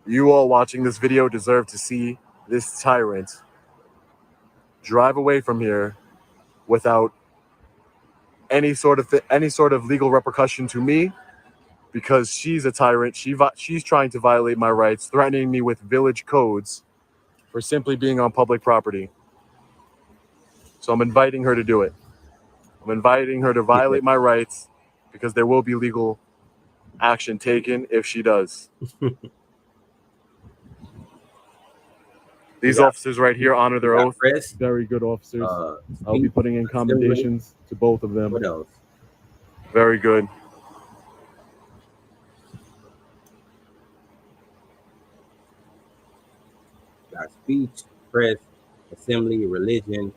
You all watching this video deserve to see this tyrant drive away from here without any sort of legal repercussion to me, because she's a tyrant. She's trying to violate my rights, threatening me with village codes for simply being on public property. So I'm inviting her to do it. I'm inviting her to violate my rights, because there will be legal action taken if she does. These officers right here honor their oath. Very good officers. I'll be putting in commendations to both of them. What else? Very good. Got speech, press, assembly, religion,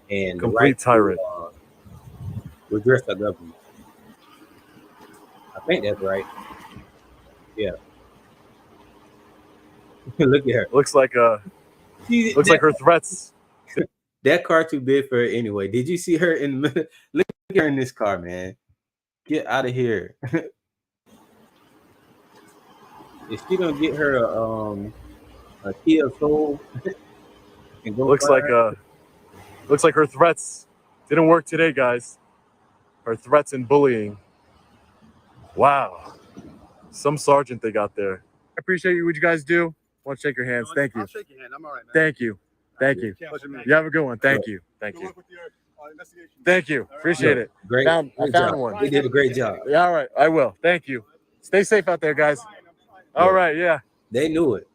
and Complete right tyrant. to redress our government. I think that's right. Yeah. Look at her. Looks like her threats. That car too big for her anyway. Did you see her in the middle? Look at her in this car, man. Get out of here. If she don't get her a Kia Soul and go, looks like her threats didn't work today, guys. Her threats and bullying. Wow. Some sergeant they got there. I appreciate you. What you guys do? I want to shake your hands. Thank you. I'll shake your hand. I'm all right, man. Thank you. Thank you. You have a good one. Thank you. Thank Good you. luck with your investigation. Thank you. Appreciate it. Great. I Good found job. one. You did a great job. Yeah, all right. I will. Thank you. Stay safe out there, guys. All right. Yeah. They knew it.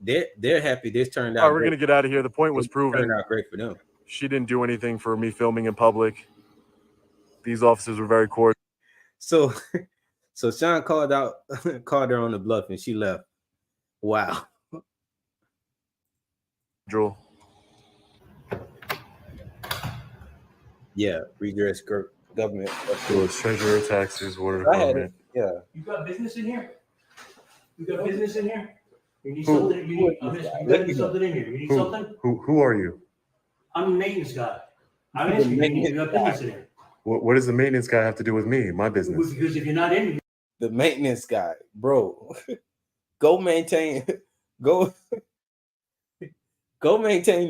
They're happy this turned out. All right, we're going to get out of here. The point was proven. Turned out great for them. She didn't do anything for me filming in public. These officers were very cordial. So Sean called her on the bluff and she left. Wow. Yeah, redress government. Treasurer, taxes, water I had department. it. Yeah. You got business in here? You got business in here? You need something? You got something in here? You need something? Who are you? I'm the maintenance guy. I'm asking you, you got business in here? What does the maintenance guy have to do with me? My business. Because if you're not in, The maintenance guy, bro. Go maintain the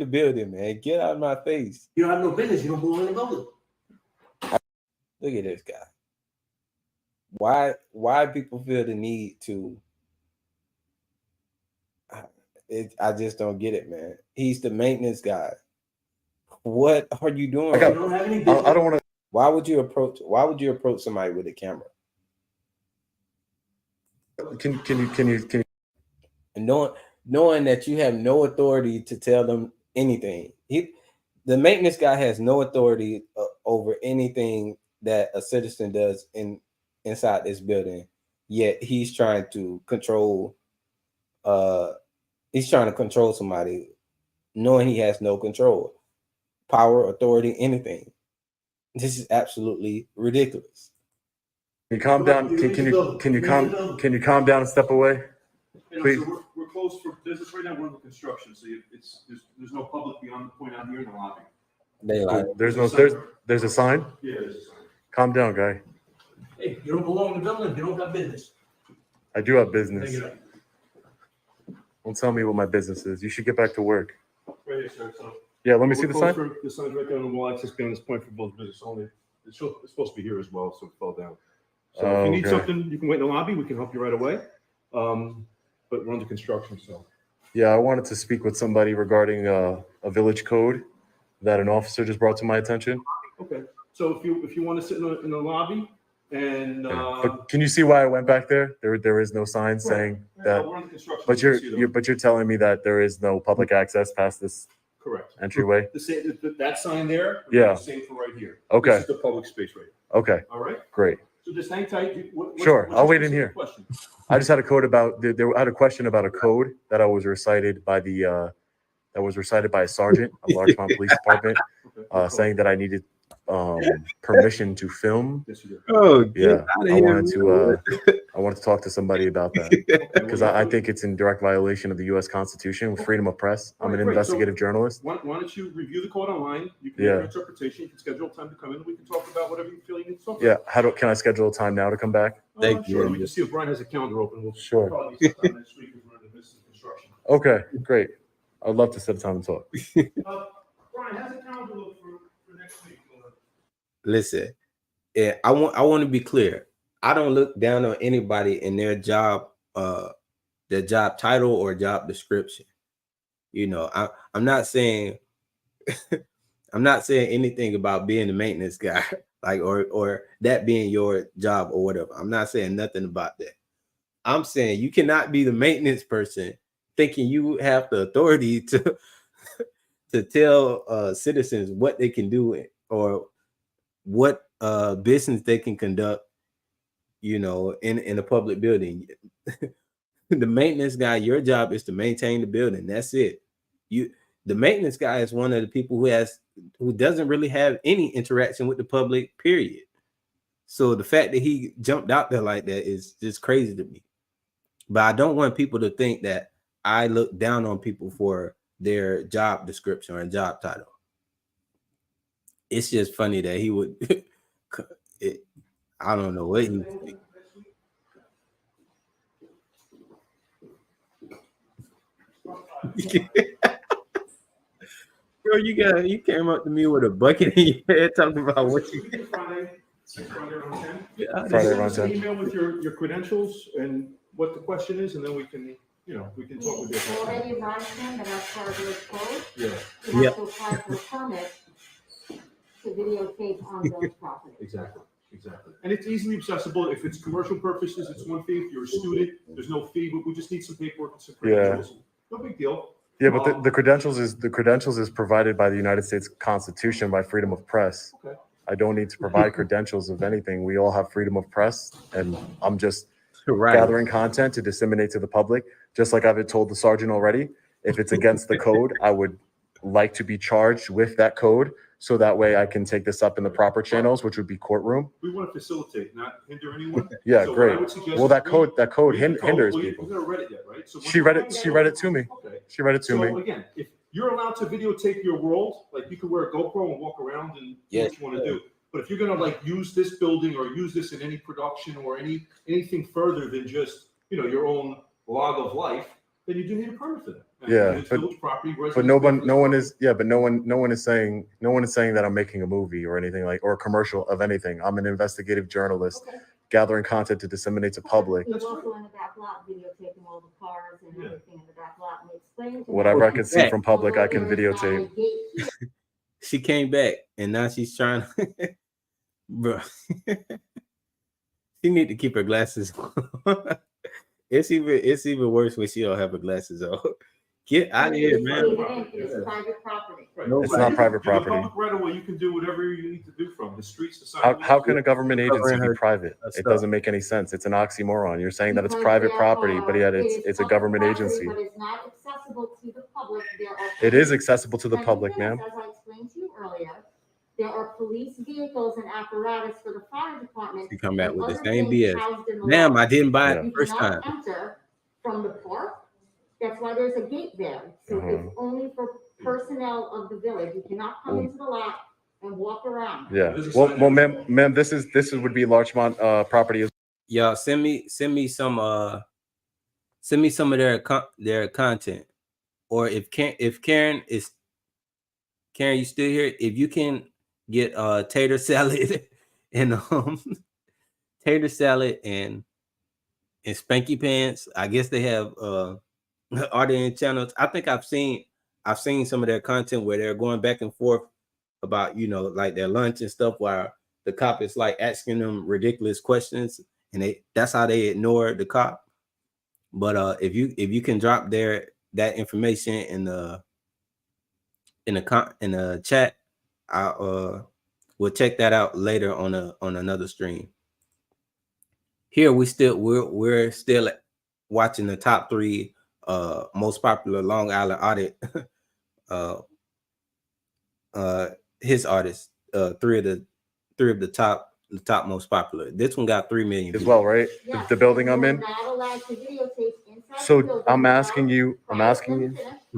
building, man. Get out of my face. you don't have no business. You don't belong in the building. Look at this guy. Why people feel the need to? I just don't get it, man. He's the maintenance guy. What are you doing? You don't have any business. I don't want to. Why would you approach somebody with a camera? Can you? And knowing that you have no authority to tell them anything. The maintenance guy has no authority over anything that a citizen does inside this building, yet he's trying to control somebody knowing he has no control, power, authority, anything. This is absolutely ridiculous. Can you calm down? Can you calm down and step away? Please. So we're closed for business right now. We're under construction, so there's no public beyond the point out here in the lobby. There's a sign. Yeah, there's a sign. Calm down, guy. Hey, you don't belong in the building. You don't got business. I do have business. Take it up. Don't tell me what my business is. You should get back to work. Right here, sir. So Yeah, let me see the sign. The sign's right there on the wall. Access beyond this point for both business only. It's supposed to be here as well, so it fell down. So if you need something, you can wait in the lobby. We can help you right away. But we're under construction, so. Yeah, I wanted to speak with somebody regarding a village code that an officer just brought to my attention. Okay. So if you want to sit in the lobby and. But can you see why I went back there? There is no sign saying that. We're under construction. But you're telling me that there is no public access past this correct entryway. That sign there. Yeah. The same for right here. Okay. This is the public space right here. Okay. All right. Great. So just hang tight. Sure, I'll wait in here. Question? I just had a code about. I had a question about a code that I was recited by a sergeant of Larchmont Police Department, saying that I needed permission to film. Yes, you do. Oh, Yeah, I wanted to talk to somebody about that because I think it's in direct violation of the U.S. Constitution with freedom of press. I'm an investigative journalist. Why don't you review the code online? You can Yeah. get your interpretation. You can schedule time to come in. We can talk about whatever you feel you need to talk about. Yeah, can I schedule a time now to come back? Thank you. Sure. We can see if Brian has a calendar open. We'll Sure. probably be sometime next week as we're in the midst of construction. Okay, great. I'd love to set a time to talk. Brian, how's the calendar look for next week? Listen, I want to be clear. I don't look down on anybody in their job title or job description. You know, I'm not saying I'm not saying anything about being the maintenance guy, like or that being your job or whatever. I'm not saying nothing about that. I'm saying you cannot be the maintenance person thinking you have the authority to tell citizens what they can do or what business they can conduct, you know, in a public building. The maintenance guy, your job is to maintain the building. That's it. The maintenance guy is one of the people who doesn't really have any interaction with the public, period. So the fact that he jumped out there like that is just crazy to me. But I don't want people to think that I look down on people for their job description or job title. It's just funny that he would. I don't know what he would think. Bro, you came up to me with a bucket in your head talking about what you. Friday around 10. Yeah, Friday around 10. Email with your credentials and what the question is, and then we can talk with you. Already advised them that as far as the code, Yeah, you Yeah. have to apply for a permit to videotape on village property. exactly. And it's easily accessible. If it's commercial purposes, it's one fee. If you're a student, there's no fee. But we just need some paperwork and some credentials. No big deal. Yeah, but the credentials is provided by the United States Constitution by freedom of press. Okay. I don't need to provide credentials of anything. We all have freedom of press, and I'm just gathering content to disseminate to the public. Just like I've told the sergeant already, if it's against the code, I would like to be charged with that code, so that way I can take this up in the proper channels, which would be courtroom. We want to facilitate, not hinder anyone. Yeah, So what I great. would suggest Well, that is code read the hinders Well, people. You've never read it yet, right? So She read it to me. Okay. She read it to So me. again, if you're allowed to videotape your world, like you could wear a GoPro and walk around and do what you want to do. But if you're gonna like use this building or use this in any production or anything further than just your own log of life, then you do need a permit for that. And Yeah, it's village property. But no one is saying that I'm making a movie or anything or a commercial of anything. I'm an investigative journalist gathering content to disseminate to public. He's also in the back lot videotaping all the cars and everything in the back lot, and explaining to Whatever I them, can see from public, I can "Oh, there is not a videotape. gate here." She came back and now she's trying to, bro. She need to keep her glasses on. It's even worse when she don't have her glasses on. Get out of here, man. It's private property. Right. No, It's not private You're the property. public right away. You can do whatever you need to do from the streets to How can a sidewalks. government agency Covering be her private? It stuff. doesn't make any sense. It's an oxymoron. You're saying that it's Because private there property, but yet it is it's a public government property, agency. But it's not accessible to the public. There are It is police accessible to the and public, yes, ma'am. As I explained to you earlier, there are police vehicles and apparatus for the fire department. She come back and with the other same things BS. housed in the Ma'am, lot. I didn't buy Yeah. it You the first cannot time. enter from the park. That's why there's a gate there. So it's only for personnel of the village. You cannot come into the lot and walk around. Yeah. Well, ma'am, this would be Larchmont property. Y'all send me some of their content, or if Karen, you still here, if you can get tater salad and tater salad and Spanky Pants. I guess they have Audit channels. I think I've seen some of their content where they're going back and forth about, like their lunch and stuff, while the cop is like asking them ridiculous questions, and that's how they ignore the cop. But if you can drop that information in the chat, we'll check that out later on another stream. Here we're still watching the top 3 most popular Long Island audit his artists, 3 of the top most popular. This one got 3 million as well, right? Yes, The building I'm in. you're not allowed to videotape inside So the building I'm asking you.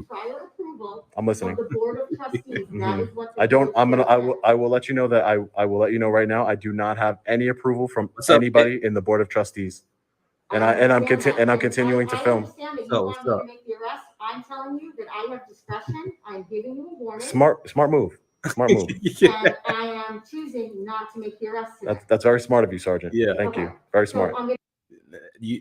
prior approval I'm listening. of the board of trustees. That is what the I don't. village code I will let you know that I will let you know right now. I do not have any approval from What's up, anybody in the board of trustees, and I'm continuing to film. I understand that you So, want me to make the arrest. I'm telling you that I have discretion. I'm giving you a warning. Smart move. Smart move. And I am choosing not to make the arrest today. That's very smart of you, Sergeant. Yeah. Thank Okay. you. Very So smart. I'm gonna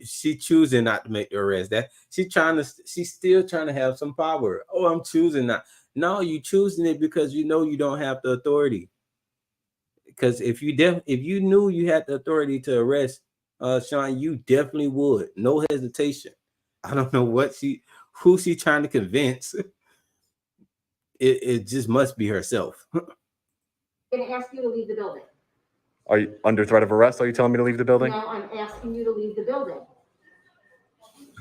She choosing not to make the arrest. That she's still trying to have some power. Oh, I'm choosing not. No, you choosing it because you know you don't have the authority. Because if you knew you had the authority to arrest Sean, you definitely would. No hesitation. I don't know who she trying to convince. It just must be herself. gonna ask you to leave the building. Are you under threat of arrest? Are you telling me to leave the building? No, I'm asking you to leave the building.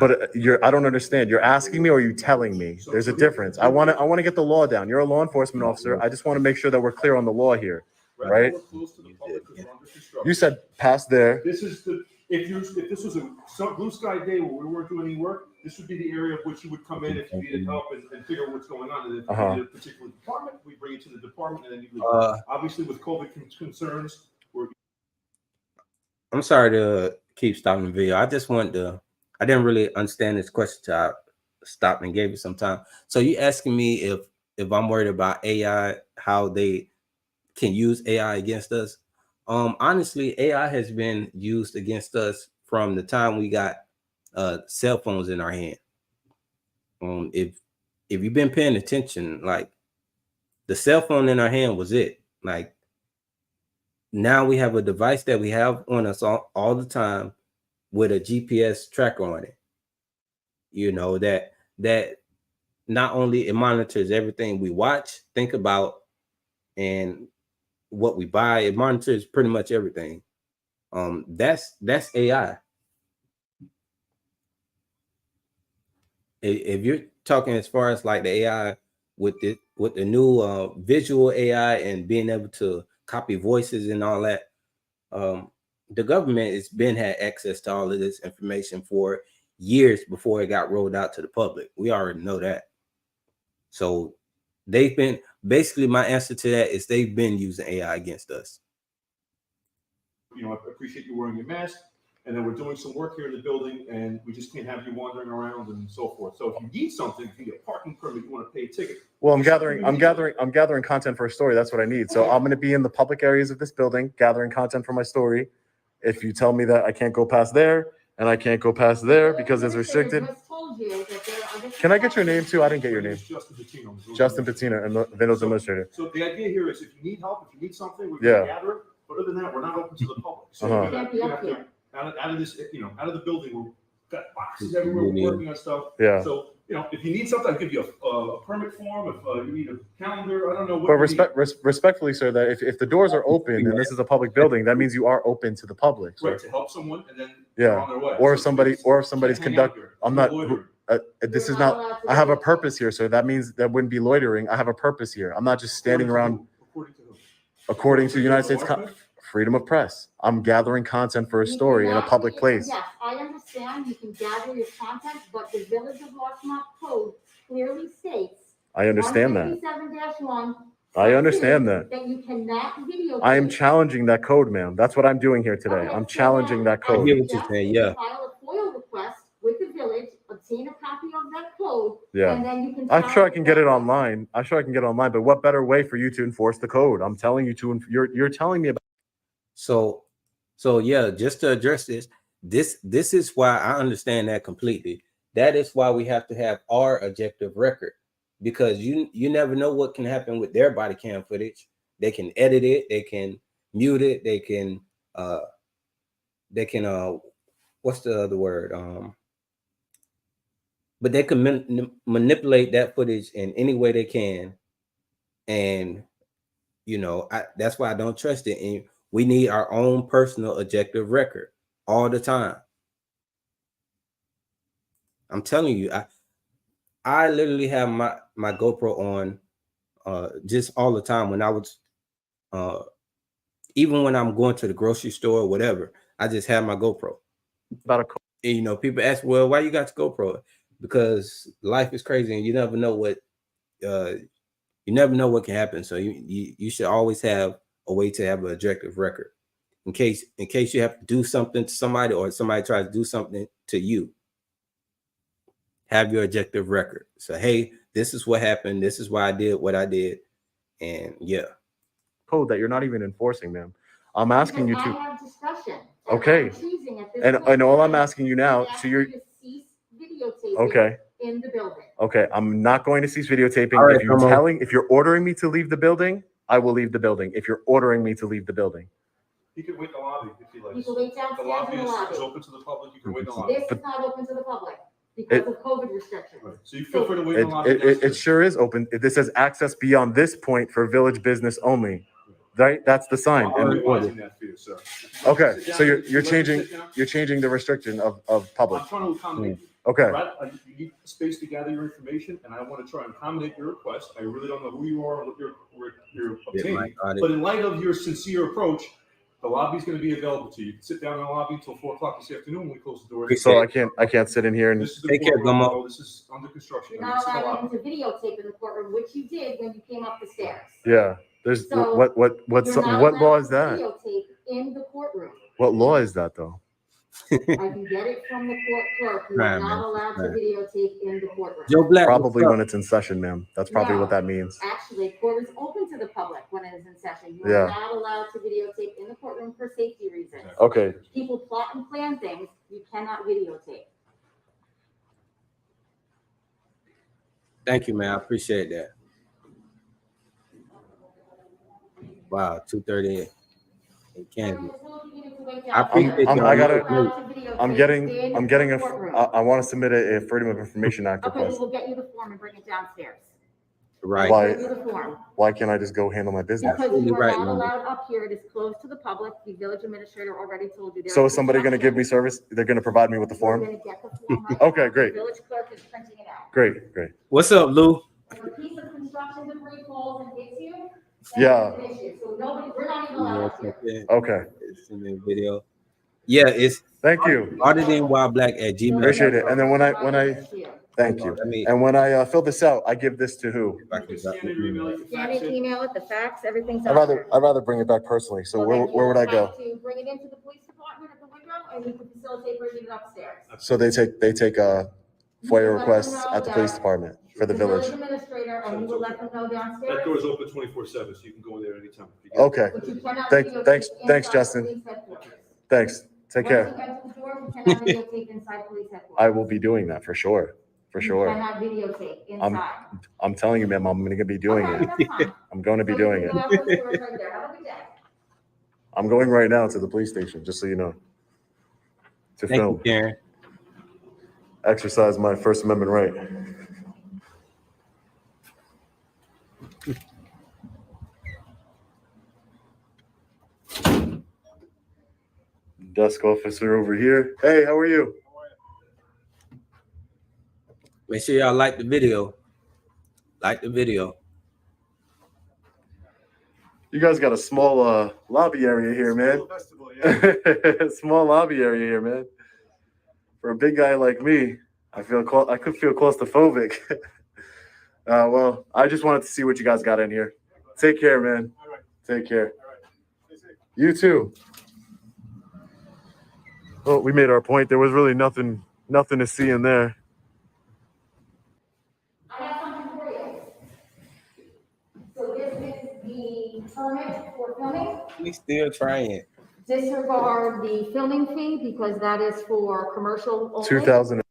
But I don't understand. You're asking me or are you telling me? There's a difference. I want to get the law down. You're a law enforcement officer. I just want to make sure that we're clear on the law here, right? We're close to the public 'cause we're under construction. You said past there. This is if this was some blue sky day where we weren't doing any work, this would be the area of which you would come in if you needed help and figure out what's going on. And if you needed a particular department, we bring you to the department, and then you leave. Obviously, with COVID concerns, I'm sorry to keep stopping the video. I didn't really understand this question till I stopped and gave it some time. So you asking me if I'm worried about AI, how they can use AI against us? Honestly, AI has been used against us from the time we got cell phones in our hand. If you've been paying attention, like the cell phone in our hand was it. Like now we have a device that we have on us all the time with a GPS tracker on it. That not only it monitors everything we watch, think about, and what we buy. It monitors pretty much everything. That's AI. If you're talking as far as like the AI with the new visual AI and being able to copy voices and all that, the government has been had access to all of this information for years before it got rolled out to the public. We already know that. So they've been, basically my answer to that is they've been using AI against us. I appreciate you wearing your mask, and then we're doing some work here in the building, and we just can't have you wandering around and so forth. So if you need something, if you need a parking permit, you want to pay a ticket. Well, I'm gathering content for a story. That's what I need. So I'm going to be in the public areas of this building, gathering content for my story. If you tell me that I can't go past there and I can't go past there because it's restricted. Can I get your name too? I didn't get your name. Justin Patina, and the Windows administrator. So the idea here is if you need help, if you need something, we're going to gather it. But other than that, we're not open to the public. So you're gonna have to, out of this, out of the building, we've got boxes everywhere, we're working on stuff. Yeah. So if you need something, I'll give you a permit form. If you need a calendar, I don't know what. But respectfully, sir, that if the doors are open and this is a public building, that means you are open to the public. Right, to help someone, and then they're on their way. Or So if somebody's conducting. I'm not. loitering. This is not. I have a purpose here, sir. That means that wouldn't be loitering. I have a purpose here. I'm not just standing around. According to who? According to United States freedom of press, I'm gathering content for a story in a public place. Yes, I understand you can gather your content, but the Village of Larchmont code clearly states. I understand that. 157-1. I understand that. That you cannot videotape. I am challenging that code, ma'am. That's what I'm doing here today. Okay, I'm so challenging that I code. hear what you're saying, yeah. File a FOIL request with the village, obtain a copy of that code. Yeah. And then you can. I'm sure I can get it online. I'm sure I can get it online, but what better way for you to enforce the code? I'm telling you to, you're telling me about. So yeah, just to address this is why I understand that completely. That is why we have to have our objective record, because you never know what can happen with their body cam footage. They can edit it, they can mute it, they can what's the other word? But they can manipulate that footage in any way they can, and that's why I don't trust it. And we need our own personal objective record all the time. I'm telling you, I literally have my GoPro on just all the time. When I was even when I'm going to the grocery store or whatever, I just have my GoPro. About a code. And, people ask, well, why you got the GoPro? Because life is crazy and you never know what can happen. So you should always have a way to have an objective record in case you have to do something to somebody or somebody tries to do something to you. Have your objective record. So, hey, this is what happened. This is why I did what I did. And yeah. Code that you're not even enforcing, ma'am. I'm asking you to. I have discussion. Okay. And all I'm asking you now, so you're. Okay. In the building. Okay, I'm not going to cease videotaping. Right, if you're ordering me to leave the building, I will leave the building. If you're ordering me to leave the building. You can wait in the lobby if you like. You can wait downstairs The lobby in the lobby. is open to the public. You can wait in the lobby. This is not open to the public because of COVID restrictions. Right. So you feel free to wait in the lobby. It sure is open. This says access beyond this point for village business only. Right? That's the sign. I'm revising that for you, sir. Okay, so you're Would you like to changing sit down? you're changing the restriction of public. I'm trying to accommodate you. Okay. Brad, you need space to gather your information, and I want to try and accommodate your request. I really don't know who you are and what you're obtaining. But in light of your sincere approach, the lobby's going to be available to you. You can sit down in the lobby until 4:00 this afternoon when we close the doors. So I can't sit in here and This is the Take care, courtroom, Gummo. though. This is under construction. You're not allowed to videotape in the courtroom, which you did when you came up the stairs. yeah. There's So, what You're not law allowed is to that? Videotape in the courtroom. What law is that though? I can get it from the court clerk. You're Right, not man. allowed to Right. videotape in the courtroom. Joe Black. Probably what's when up? it's in session, ma'am. That's probably No. what that means. Actually, court is open to the public when it is in session. You Yeah. are not allowed to videotape in the courtroom for safety reasons. Okay. People plot and plan things, you cannot videotape. Thank you, man. I appreciate that. Wow, 2:30 in Kansas. I appreciate I'm getting I want to submit a Freedom of Information Act Okay, we request. will get you the form and bring it downstairs. Right. Why- Get you the form. Why can't I just go handle my business? Because you are right, not Linda. allowed up here. It is closed to the public. The village administrator already told you. there So is somebody going to give me instructions. service? They're going to provide me with the You're form? gonna get the form right Okay, now. great. The village clerk is printing it out. Great, great. What's up, Lou? If a piece of construction debris falls and hits you, Yeah. that's an issue. So nobody, we're not even allowed up here. Okay. It's in the video. Yeah, it's Thank you. auditingwhileblack@gmail.com. Appreciate it. And then when I thank you. Let me And when I fill this out, I give this to who? if I You can can drop scan it it, in email there. it, you Scan fax it, it. email it, the fax, everything's I'd out there. rather bring it back personally. So Well, where then you would I go? have to bring it into the police department at the window, and we can facilitate bringing it upstairs. So they take FOIA You let them requests know at the police that department for the village. Administrator, and you will let them know downstairs. That door is open 24/7, so you can go in there anytime. if you get- Okay. But you cannot Thanks- videotape thanks- thanks, inside Justin. police headquarters. Thanks. Take care. Once you enter the door, you cannot videotape inside police headquarters. I will be doing that for sure. For You sure. cannot videotape inside. I'm telling you, ma'am, I'm going to be doing Okay, it. that's fine. I'm going to be So you doing can it. go out those doors right there. Have a good day. I'm going right now to the police station, just so you know. To Thank you, film. Karen. exercise my First Amendment right. Desk officer over here. Hey, how are you? Make sure y'all like the video. Like the video. You guys got a small lobby area here, man. Festival, yeah. Small lobby area here, man. For a big guy like me, I could feel claustrophobic. Well, I just wanted to see what you guys got in here. Take care, man. All right. Take care. All right. Stay safe. You too. Well, we made our point. There was really nothing to see in there. I have something for you. So this is the permit for filming. We still trying. Disregard the filming fee because that is for commercial only. 2000.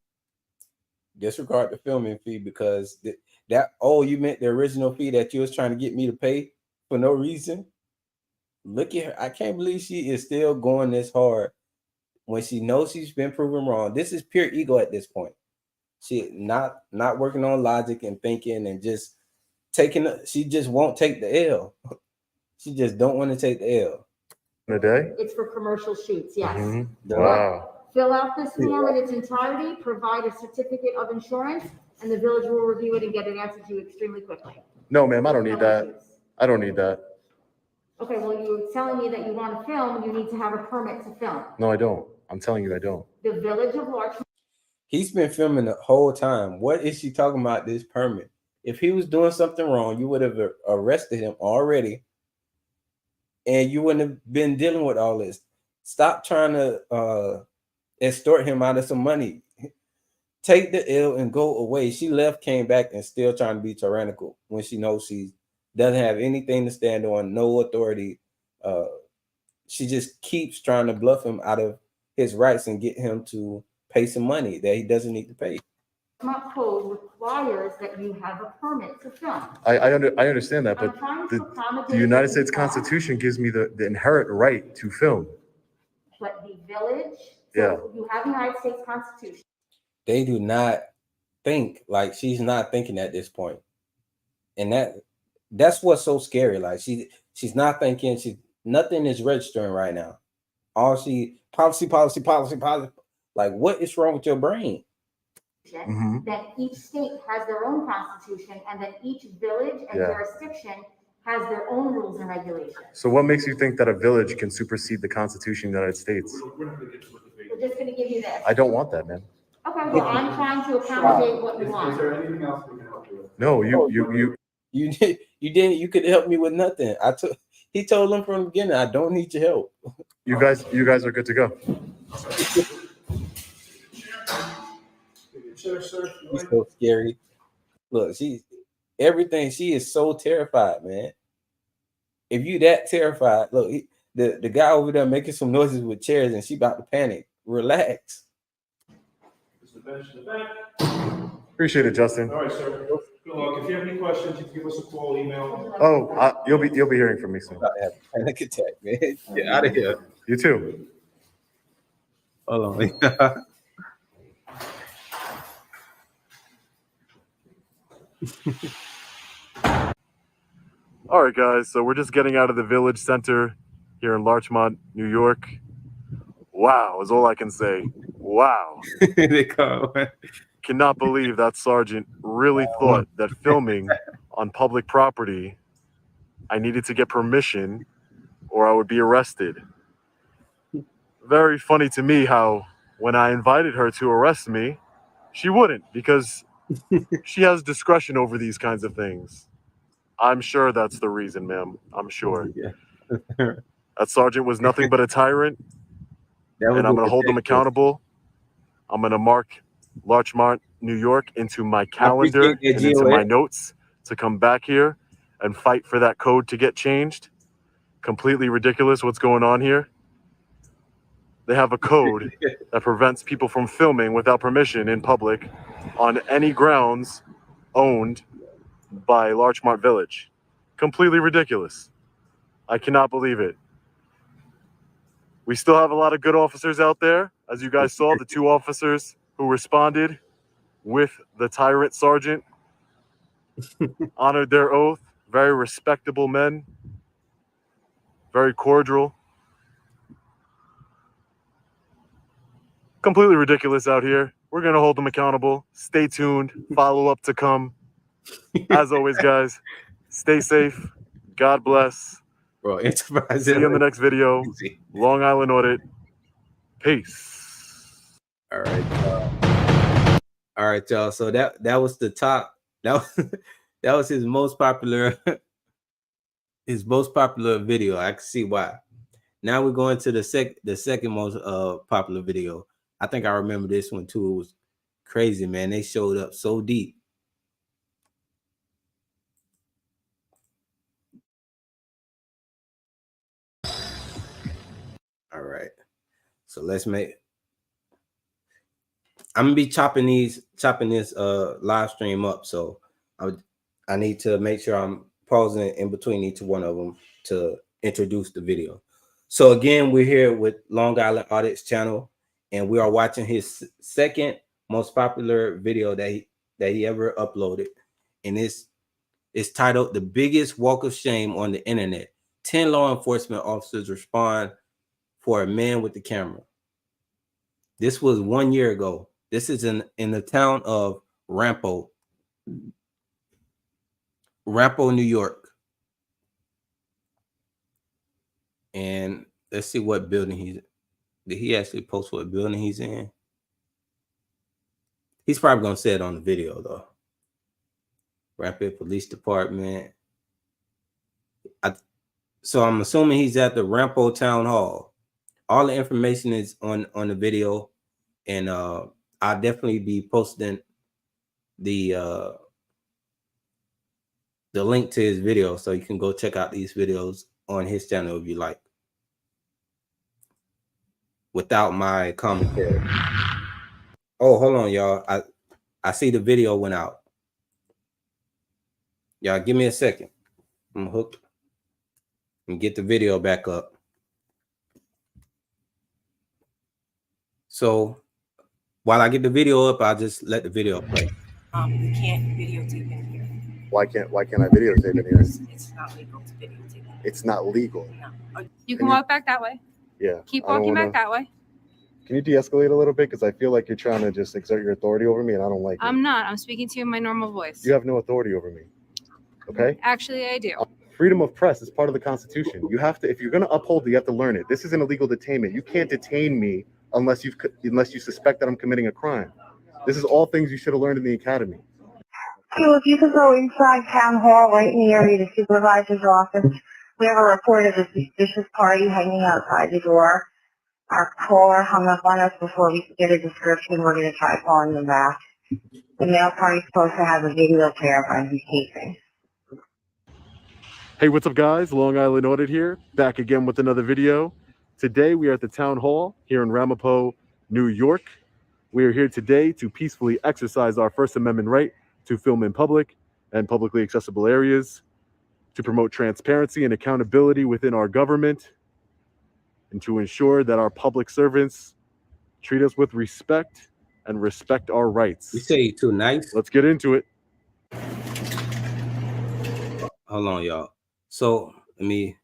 Disregard the filming fee because you meant the original fee that you was trying to get me to pay for no reason. Look at her. I can't believe she is still going this hard when she knows she's been proven wrong. This is pure ego at this point. She not working on logic and thinking and just she just won't take the L. She just don't want to take the L. A day? It's for commercial shoots, yes. Mm-hmm. Wow. Fill out this form in its entirety, provide a certificate of insurance, and the village will review it and get it answered to you extremely quickly. No, ma'am, I don't need that. I don't need that. Okay, well, you're telling me that you want to film, you need to have a permit to film. No, I don't. I'm telling you I don't. The village of Larchmont. He's been filming the whole time. What is she talking about this permit? If he was doing something wrong, you would have arrested him already. And you wouldn't have been dealing with all this. Stop trying to extort him out of some money. Take the L and go away. She left, came back, and still trying to be tyrannical when she knows she doesn't have anything to stand on, no authority. She just keeps trying to bluff him out of his rights and get him to pay some money that he doesn't need to pay. Larchmont code requires that you have a permit to film. I understand that, but the United States Constitution gives me the inherent right to film. But the village, Yeah. You have the United States Constitution. They do not think like she's not thinking at this point. And that's what's so scary. Like she's not thinking, nothing is registering right now. All policy. Like, what is wrong with your brain? Mm-hmm. That each state has their own constitution, and that each village and jurisdiction has their own rules and regulations. So what makes you think that a village can supersede the Constitution of the United States? We're just going to give you this. I don't want that, man. Okay, well, I'm trying to accommodate what you want. Is there anything else we can help you with? No, You didn't. You could help me with nothing. He told them from the beginning, I don't need your help. you guys are good to go. He's so scary. Look, she is so terrified, man. If you that terrified, look, the guy over there making some noises with chairs and she about to panic. Relax. Appreciate it, Justin. All right, sir. Good luck. If you have any questions, you can give us a call, email. Oh, you'll be hearing from me soon. About to have a panic attack, man. Get out of here. You too. Hold on. All right, guys. So we're just getting out of the village center here in Larchmont, New York. Wow, is all I can say. Wow. They call it. Cannot believe that sergeant really thought that filming on public property, I needed to get permission or I would be arrested. Very funny to me how when I invited her to arrest me, she wouldn't because she has discretion over these kinds of things. I'm sure that's the reason, ma'am. I'm sure. Yeah. That sergeant was nothing but a tyrant, and I'm going to hold him accountable. I'm going to mark Larchmont, New York into my calendar and into my notes to come back here and fight for that code to get changed. Completely ridiculous what's going on here. They have a code that prevents people from filming without permission in public on any grounds owned by Larchmont Village. Completely ridiculous. I cannot believe it. We still have a lot of good officers out there. As you guys saw, the 2 officers who responded with the tyrant sergeant, honored their oath. Very respectable men, very cordial. Completely ridiculous out here. We're going to hold them accountable. Stay tuned. Follow up to come. As always, guys, stay safe. God bless. Bro, Enterprise. See you in the next video. Long Island Audit. Peace. All right, y'all. So that was the top. That was his most popular video. I can see why. Now we're going to the second most popular video. I think I remember this one too. It was crazy, man. They showed up so deep. All right. So let's make. I'm gonna be chopping this live stream up. So I need to make sure I'm pausing in between each one of them to introduce the video. So again, we're here with Long Island Audit's channel, and we are watching his second most popular video that he ever uploaded, and it's titled "The Biggest Walk of Shame on the Internet: 10 Law Enforcement Officers Respond for a Man with the Camera." This was 1 year ago. This is in the town of Ramapo, New York. And let's see what building did he actually post what building he's in? He's probably gonna say it on the video though. Ramapo Police Department. So I'm assuming he's at the Ramapo Town Hall. All the information is on the video, and I'll definitely be posting the link to his video, so you can go check out these videos on his channel if you like, without my commentary. Oh, hold on, y'all. I see the video went out. Y'all give me a second. I'm hooked. And get the video back up. So while I get the video up, I'll just let the video play. You can't videotape in here. Why can't I videotape in here? It's not legal to videotape. It's not legal. No. You can walk back that way. Yeah. Keep walking back that way. Can you de-escalate a little bit? Because I feel like you're trying to just exert your authority over me, and I don't like it. I'm not. I'm speaking to you in my normal voice. You have no authority over me. Okay? Actually, I do. Freedom of press is part of the Constitution. You have to, if you're going to uphold it, you have to learn it. This is an illegal detainment. You can't detain me unless you suspect that I'm committing a crime. This is all things you should have learned in the academy. So if you could go inside Town Hall, right in the area, the supervisor's office, we have a report of a suspicious party hanging outside the door. Our caller hung up on us before we could get a description. We're going to try calling them back. The male party's supposed to have a video camera and he's taping. Hey, what's up, guys? Long Island Audit here, back again with another video. Today we are at the Town Hall here in Ramapo, New York. We are here today to peacefully exercise our First Amendment right to film in public and publicly accessible areas, to promote transparency and accountability within our government, and to ensure that our public servants treat us with respect and respect our rights. You say you're too nice? Let's get into it. Hold on, y'all. So let me,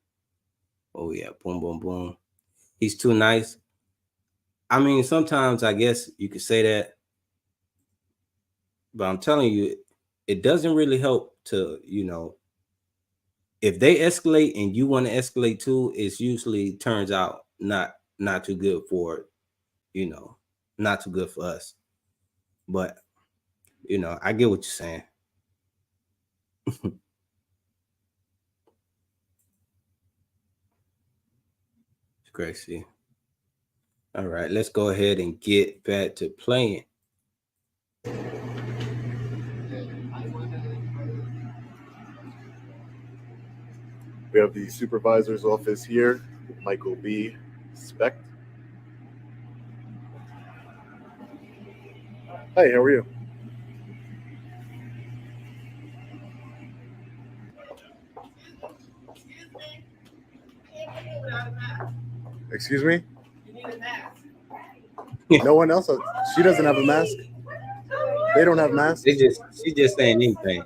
oh yeah, boom, boom, boom. He's too nice. I mean, sometimes I guess you could say that, but I'm telling you, it doesn't really help to, if they escalate and you want to escalate too, it's usually turns out not too good for, not too good for us. But, I get what you're saying. Gracie. All right, let's go ahead and get back to playing. We have the supervisor's office here, Michael B. Specht. Hey, how are you? Excuse me? You need a mask. No one else? She doesn't have a mask? They don't have masks. She's just saying anything.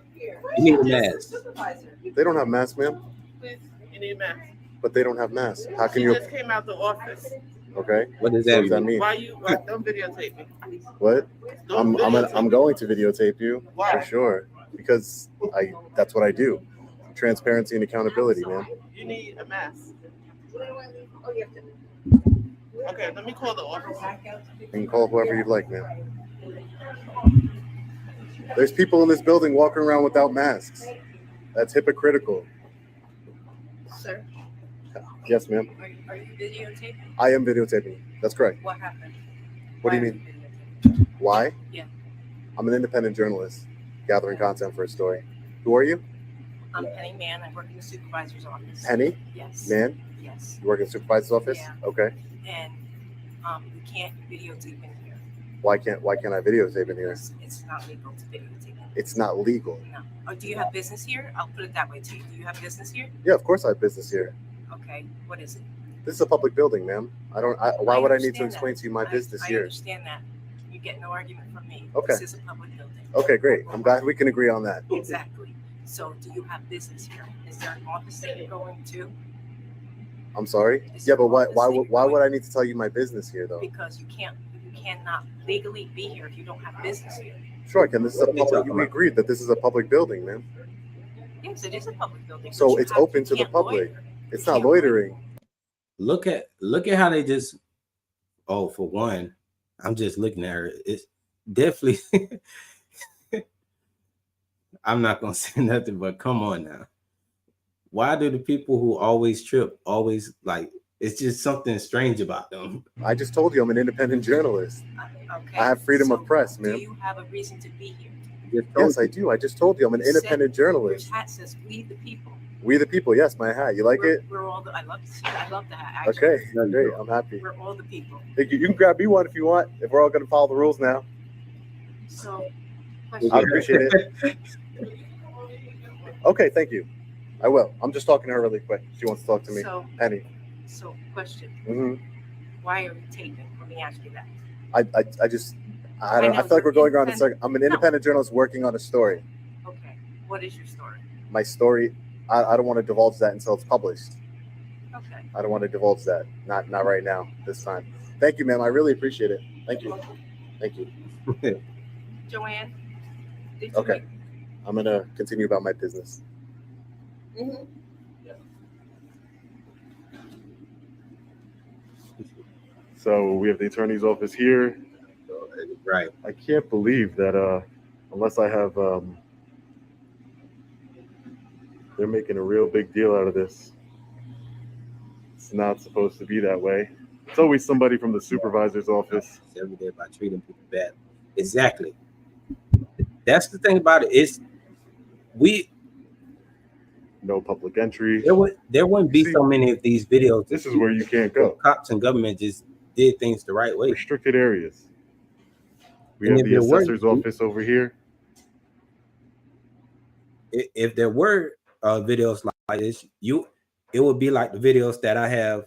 You need a mask. They don't have masks, ma'am. Please, you need a mask. But they don't have masks. How can She you? just came out the office. Okay. What does So that mean? Why don't videotape me? What? Don't videotape I'm me. going to videotape you Why? for sure because that's what I do. Transparency and accountability, man. You need a mask. Okay, let me call the office. You can call whoever you'd like, man. There's people in this building walking around without masks. That's hypocritical. Sir, Yes, ma'am. are you videotaping? I am videotaping. That's correct. What happened? What do you Why mean? are you videotaping? Why? Yeah. I'm an independent journalist gathering content for a story. Who are you? I'm Penny Mann. I work in the supervisor's office. Penny? Yes. Man? Yes. You work in the supervisor's office? Yeah. Okay. And we can't videotape in here. Why can't I videotape in here? It's not legal to videotape. It's not legal. No. Oh, do you have business here? I'll put it that way to you. Do you have business here? Yeah, of course I have business here. Okay. What is it? This is a public building, ma'am. Why would I need to understand explain that. to you my business I here? understand that. You get no argument from me. Okay. This is a public building. Okay, great. I'm glad we can agree on that. Exactly. So do you have business here? Is there an office that you're going to? I'm sorry. Is Yeah, there but why an office that why you're would I going need to tell you my business here though? Because you cannot legally be here if you don't have business here. Sure, I can. This is a public. We agreed that this is a public building, man. Yes, it is a public building. So but you it's have- open you to the can't public. loiter. It's You not can't loiter. loitering. Look at how they just. Oh, for one, I'm just looking at her. It's definitely. I'm not gonna say nothing, but come on now. Why do the people who always trip always like? It's just something strange about them. I just told you I'm an independent journalist. Okay. I have freedom of press, Do man. you have a reason to be here? Yes, I do. I just told you I'm an You said independent journalist. Your hat says "We the People." We the people. Yes, my hat. You like it? We're all the. I love the hat. Actually. Okay, great. I'm happy. We're all the people. Thank you. You can grab me one if you want. If we're all going to follow the rules now, So, I question. appreciate it. Okay, thank you. I will. I'm just talking to her really quick. She wants to talk to me. So, Penny. question. hmm Why are you taping? Let me ask you that. I just I don't know. I know, feel like we're you're going around in circles. I'm an independent journalist working on a story. Okay. What is your story? My story. I don't want to divulge that until it's published. Okay. I don't want to divulge that. Not right now. This time. Thank you, ma'am. I really appreciate it. Thank you. Thank you. Joanne. Did you Okay. I'm gonna continue about my business. Mm-hmm. So we have the attorney's office here. Right. I can't believe that unless I have they're making a real big deal out of this. It's not supposed to be that way. It's always somebody from the supervisor's office. Every day by treating people bad. Exactly. That's the thing about it. Is No public entry. there wouldn't be so many of these videos. This is where you can't go. Cops and government just did things the right way. Restricted areas. We And have if the there were- assessor's office over here. If there were videos like this, it would be like the videos that I have.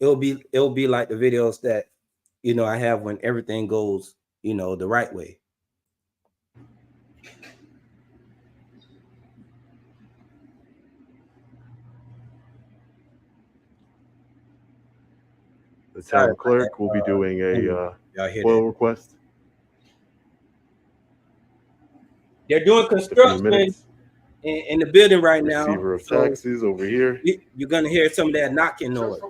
It'll be like the videos that I have when everything goes the right way. The town clerk will be doing a Y'all hear FOIL that? request. They're doing A few construction minutes. in the building right now. Receiver of so taxes over here. you're gonna hear some of that knocking noise.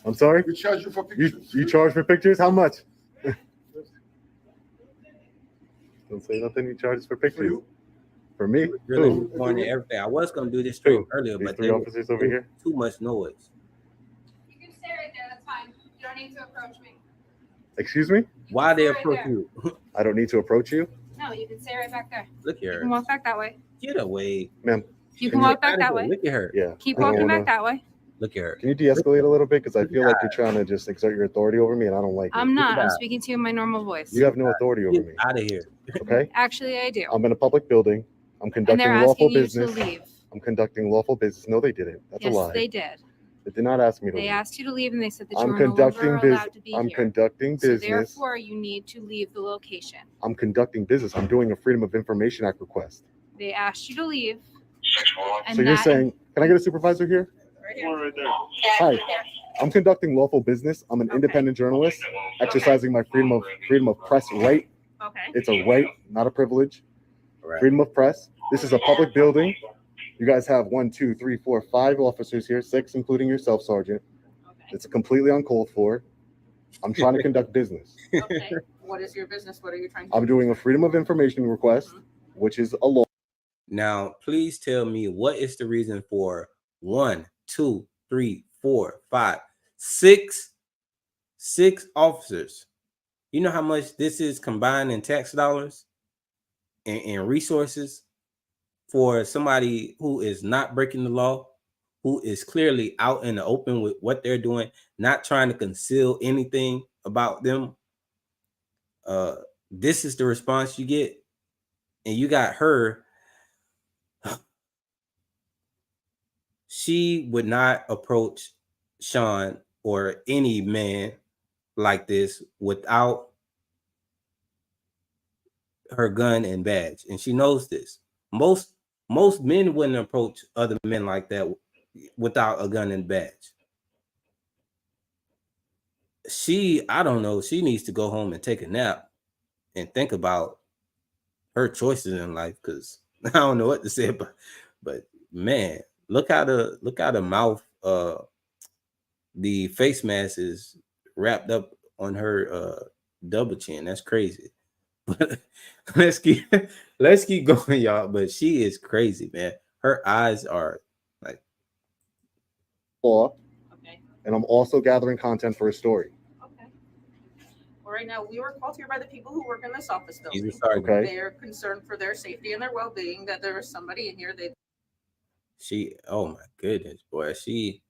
I'm sorry? We charge you for pictures. You charge for pictures? How much? Don't say nothing. You charge for pictures. For me? Really Who? recording everything. I was gonna do this stream Who? earlier, These but three there officers over here? too much noise. You can stay right there. That's fine. You don't need to approach me. Excuse me? Why they Right approach there. you? I don't need to approach you? No, you can stay right back there. Look You at can her. walk back that way. Get away. Ma'am, You can walk back that way. Look at her. yeah. Keep I don't walking wanna- back that way. Look at her. Can you de-escalate a little bit? Because I feel like you're trying to just exert your authority over me and I don't like it. I'm not. I'm that. speaking to you in my normal voice. You have no authority over me, Out of here. okay? Actually, I do. I'm in a public building. I'm And conducting they're lawful asking you to business. leave. I'm conducting lawful business. No, they didn't. That's a Yes, lie. they did. It did not ask me to They leave. asked you to leave and they said that you I'm were no conducting longer allowed to be I'm here. conducting So business. therefore, you need to leave the location. I'm conducting business. I'm doing a Freedom of Information Act request. They asked you to leave. So you're saying, can I get a supervisor here? One right there. Hi, I'm conducting lawful business. I'm an independent journalist, exercising my freedom of press right. Okay. It's a right, not a privilege. Right. Freedom of press. This is a public building. You guys have 1, 2, 3, 4, 5 officers here, 6 including yourself, Sergeant. Okay. It's completely uncalled for. I'm trying to conduct business. Okay. What is your business? What are you trying to do? I'm doing a Freedom of Information request, which is a law. Now, please tell me what is the reason for 1, 2, 3, 4, 5, 6 officers. You know how much this is combined in tax dollars and resources for somebody who is not breaking the law, who is clearly out in the open with what they're doing, not trying to conceal anything about them. This is the response you get. And you got her. She would not approach Sean or any man like this without her gun and badge, and she knows this. Most men wouldn't approach other men like that without a gun and badge. I don't know, she needs to go home and take a nap and think about her choices in life, because I don't know what to say, but man, look how the mouth, the face mask is wrapped up on her double chin. That's crazy. But let's keep going, y'all. But she is crazy, man. Her eyes are like Law. Okay. And I'm also gathering content for a story. Okay. Well, right now we were called here by the people who work in this office building. Okay. They are concerned for their safety and their well-being that there is somebody in here. Oh my goodness, boy. She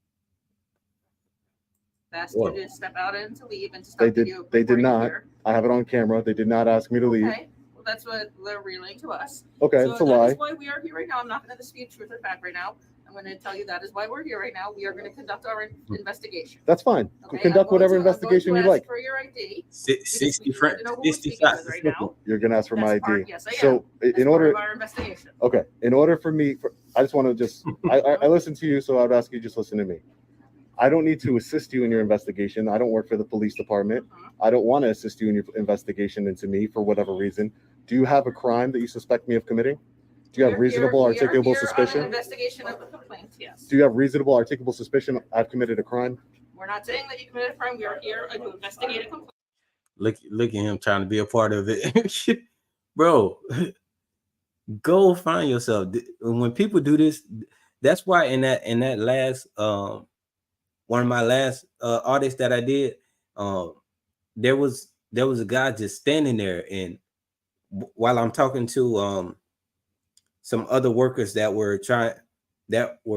asked you to step out and to leave and to stop They did. video They did recording not. here. I have it on camera. They did not ask me to leave. Okay. Well, that's what they're relaying to us. Okay, So it's a that lie. is why we are here right now. I'm not going to dispute truth or fact right now. I'm going to tell you that is why we're here right now. We are going to conduct our investigation. That's fine. Okay, Conduct whatever investigation you like. For your ID. 60 friends, 65. Right now. You're gonna ask for my That's part- ID. yes, I am. So That's in part order, of our investigation. okay, in order for me, I just want to just, I listen to you, so I would ask you just listen to me. I don't need to assist you in your investigation. I don't work for the police department. I don't want to assist you in your investigation into me for whatever reason. Do you have a crime that you suspect me of committing? Do you have reasonable, articulable suspicion? Investigation of the complaint, yes. Do you have reasonable, articulable suspicion I've committed a crime? We're not saying that you committed a crime. We are here to investigate a complaint. Look at him trying to be a part of it. Bro, go find yourself. When people do this, that's why in that last one of my last audits that I did, there was a guy just standing there, and while I'm talking to some other workers that were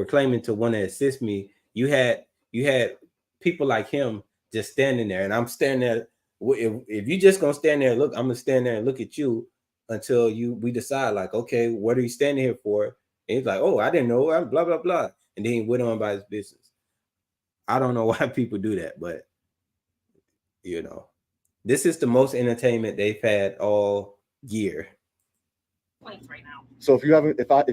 claiming to want to assist me, you had people like him just standing there, and I'm standing there. If you just gonna stand there and look, I'm gonna stand there and look at you until we decide, like, okay, what are you standing here for? And he's like, oh, I didn't know, I'm blah blah blah, and then he went on by his business. I don't know why people do that, but this is the most entertainment they've had all year. Right now. So if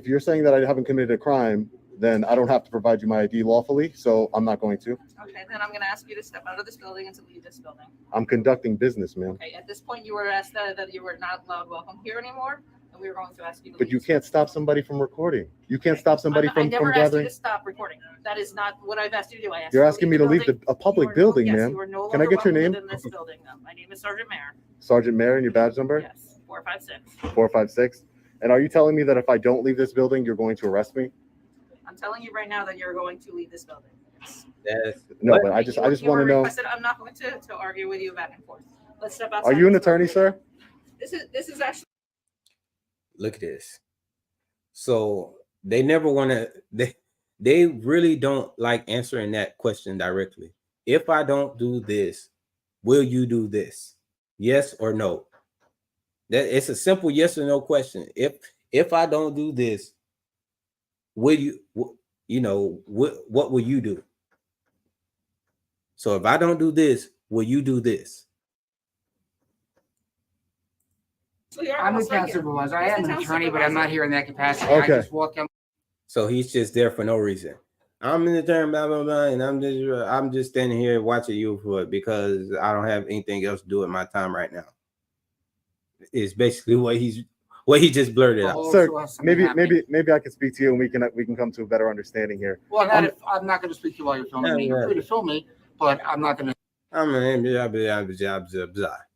you're saying that I haven't committed a crime, then I don't have to provide you my ID lawfully. So I'm not going to. Okay, then I'm going to ask you to step out of this building and to leave this building. I'm conducting business, ma'am. Okay, at this point, you were asked that you were not allowed welcome here anymore, and we were going to ask you to But leave. you can't stop somebody from recording. You can't stop somebody I from never asked you gathering. to stop recording. That is not what I've asked you to do. You're asking me to leave a public building, yes, ma'am. You are no Can I longer get your welcome name? within this building. My name is Sergeant Mayer. Sergeant Mayer, and your badge number? Yes, 456. 456. And are you telling me that if I don't leave this building, you're going to arrest me? I'm telling you right now that you're going to leave this building. No, but I just want to know. I'm not going to argue with you back and forth. Let's step outside. Are you an attorney, sir? This is actually. Look at this. So they never want to. They really don't like answering that question directly. If I don't do this, will you do this? Yes or no? That it's a simple yes or no question. If I don't do this, will you? What will you do? So if I don't do this, will you do this? I'm the town supervisor. I am an attorney, but I'm not here in that capacity. Okay. I just walked down. So he's just there for no reason. I'm in the term, blah blah blah, and I'm just standing here watching you for it because I don't have anything else to do with my time right now. It's basically what he just blurted out. Sir, maybe I can speak to you and we can come to a better understanding here. Well, I'm not going to speak to you while you're filming me. You're free to film me, but I'm not going to.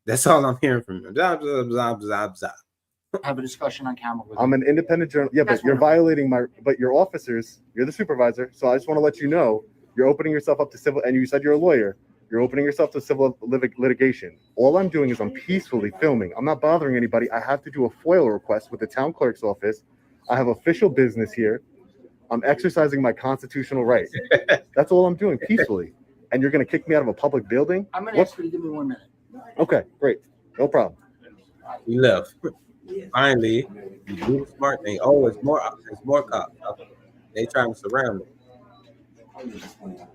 That's all I'm hearing from you. Have a discussion on camera with I'm an independent journalist. Yeah, but you're violating your officers, you're the supervisor. So I just want to let you know, you're opening yourself up to civil, and you said you're a lawyer. You're opening yourself to civil litigation. All I'm doing is I'm peacefully filming. I'm not bothering anybody. I have to do a FOIL request with the town clerk's office. I have official business here. I'm exercising my constitutional right. That's all I'm doing peacefully. And you're going to kick me out of a public building? I'm going to ask you to give me 1 minute. Okay, great. No problem. He left. Finally, you do the smart thing. Oh, it's more cops. They trying to surround me.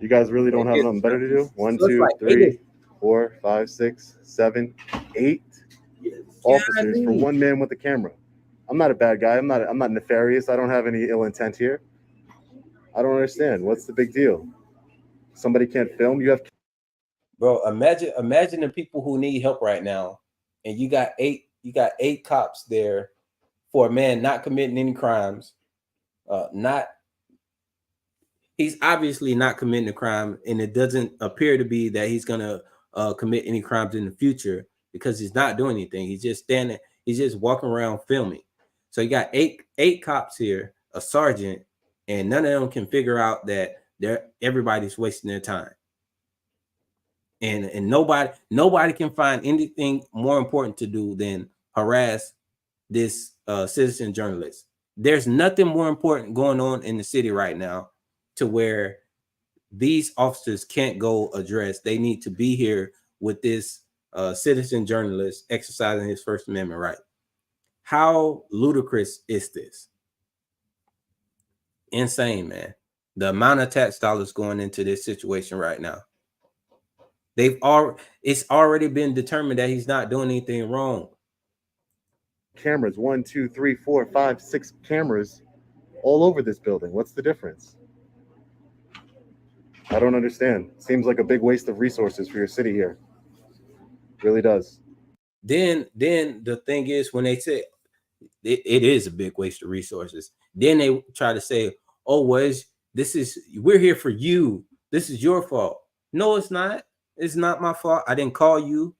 You guys really don't have nothing better to do? 1, 2, 3, 4, 5, 6, 7, 8 officers for one man with a camera. I'm not a bad guy. I'm not nefarious. I don't have any ill intent here. I don't understand. What's the big deal? Somebody can't film. You have. Bro, imagine the people who need help right now, and you got eight cops there for a man not committing any crimes. He's obviously not committing a crime, and it doesn't appear to be that he's gonna commit any crimes in the future because he's not doing anything. He's just standing. He's just walking around filming. So you got eight cops here, a sergeant, and none of them can figure out that everybody's wasting their time. And nobody can find anything more important to do than harass this citizen journalist. There's nothing more important going on in the city right now to where these officers can't go address. They need to be here with this citizen journalist exercising his First Amendment right. How ludicrous is this? Insane, man. The amount of tax dollars going into this situation right now. It's already been determined that he's not doing anything wrong. Cameras, 1, 2, 3, 4, 5, 6 cameras all over this building. What's the difference? I don't understand. Seems like a big waste of resources for your city here. Really does. Then the thing is, when they say it is a big waste of resources, then they try to say, oh, we're here for you. This is your fault. No, it's not. It's not my fault. I didn't call you.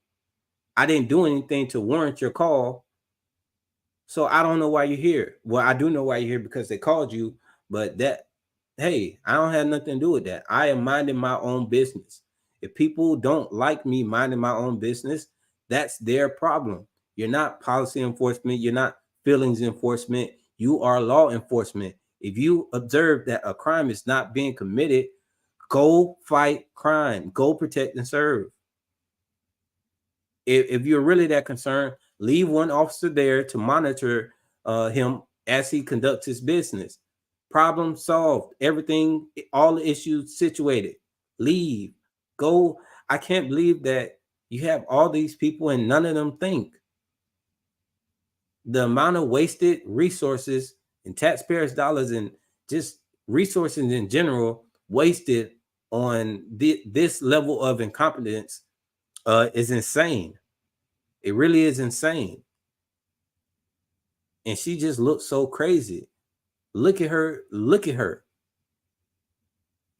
I didn't do anything to warrant your call. So I don't know why you're here. Well, I do know why you're here because they called you, but hey, I don't have nothing to do with that. I am minding my own business. If people don't like me minding my own business, that's their problem. You're not policy enforcement. You're not feelings enforcement. You are law enforcement. If you observe that a crime is not being committed, go fight crime. Go protect and serve. If you're really that concerned, leave one officer there to monitor him as he conducts his business. Problem solved. Everything, all the issues situated. Leave. Go. I can't believe that you have all these people and none of them think. The amount of wasted resources and taxpayers' dollars and just resources in general wasted on this level of incompetence is insane. It really is insane. And she just looks so crazy. Look at her. Look at her.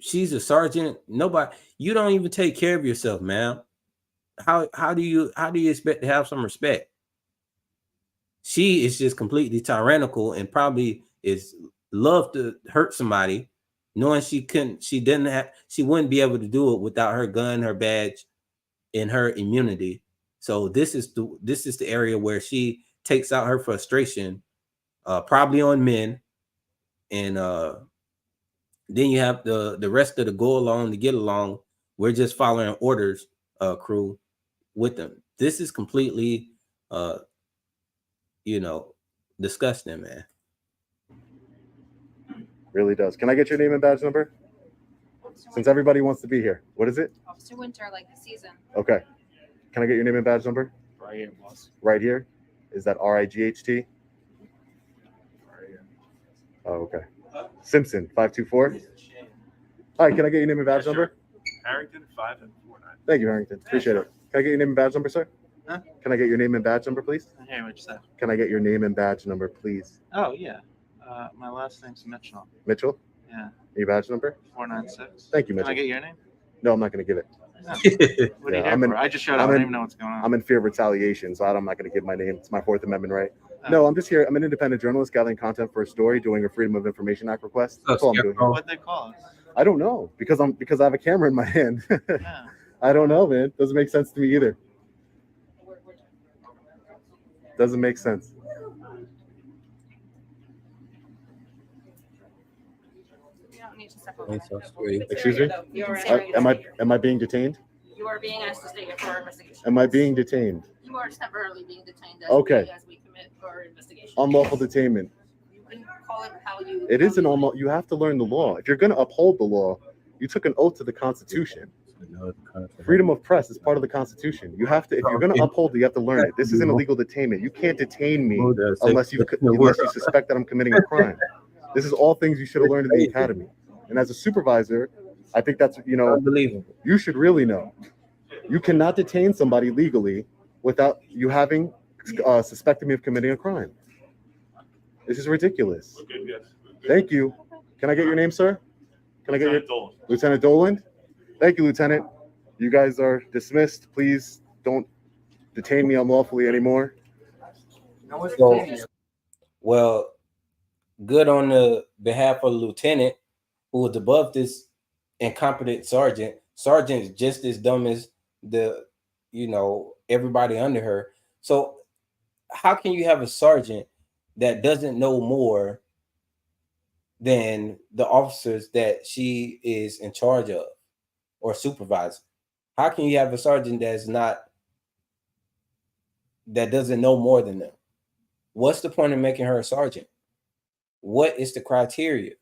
She's a sergeant. Nobody, you don't even take care of yourself, ma'am. How do you expect to have some respect? She is just completely tyrannical and probably is love to hurt somebody, knowing she wouldn't be able to do it without her gun, her badge, and her immunity. So this is the area where she takes out her frustration, probably on men, and then you have the rest of the go along to get along. We're just following orders, crew, with them. This is completely, disgusting, man. Really does. Can I get your name and badge number? Since everybody wants to be here, what is it? Officer Winter, like the season. Okay. Can I get your name and badge number? Right here, boss. Right here. Is that RIGHT? Right here. Oh, okay. Simpson 524. All right. Can I get your name and badge number? Harrington 549. Thank you, Harrington. Appreciate it. Can I get your name and badge number, sir? Huh? Can I get your name and badge number, please? Hey, what you said? Can I get your name and badge number, please? Oh yeah, my last name's Mitchell. Mitchell? Yeah. Your badge number? 496. Thank you, Can Mitchell. I get your name? No, I'm not going to give it. No. What are you Yeah, here for? I just showed up. I don't even know what's going on. I'm in fear of retaliation, so I'm not going to give my name. It's my Fourth Amendment right. Oh. No, I'm just here. I'm an independent journalist gathering content for a story, doing a Freedom of Information Act request. That's all I'm doing. What'd they call us? I don't know because I have a camera in my hand. Yeah. I don't know, man. Doesn't make sense to me either. Doesn't make sense. You don't need to step over. Excuse me? You can stay right Am here. I being detained? You are being asked to stay here for our investigation. Am I being detained? You are temporarily being detained Okay. as we commit our investigation. Unlawful detainment. You can call it how you. It is an unlawful. You have to learn the law. If you're going to uphold the law, you took an oath to the Constitution. Freedom of press is part of the Constitution. You have to, if you're going to uphold it, you have to learn it. This is an illegal detainment. You can't detain me unless you suspect that I'm committing a crime. This is all things you should have learned in the academy. And as a supervisor, I think that's, unbelievable. You should really know. You cannot detain somebody legally without you having suspected me of committing a crime. This is ridiculous. Okay, yes. Thank you. Can I get your name, sir? Can I get your Lieutenant Dolan? Thank you, Lieutenant. You guys are dismissed. Please don't detain me unlawfully anymore. So, well, good on the behalf of the lieutenant who was above this incompetent sergeant. Sergeant is just as dumb as everybody under her. So how can you have a sergeant that doesn't know more than the officers that she is in charge of or supervising? How can you have a sergeant that doesn't know more than them? What's the point of making her a sergeant? What is the criteria?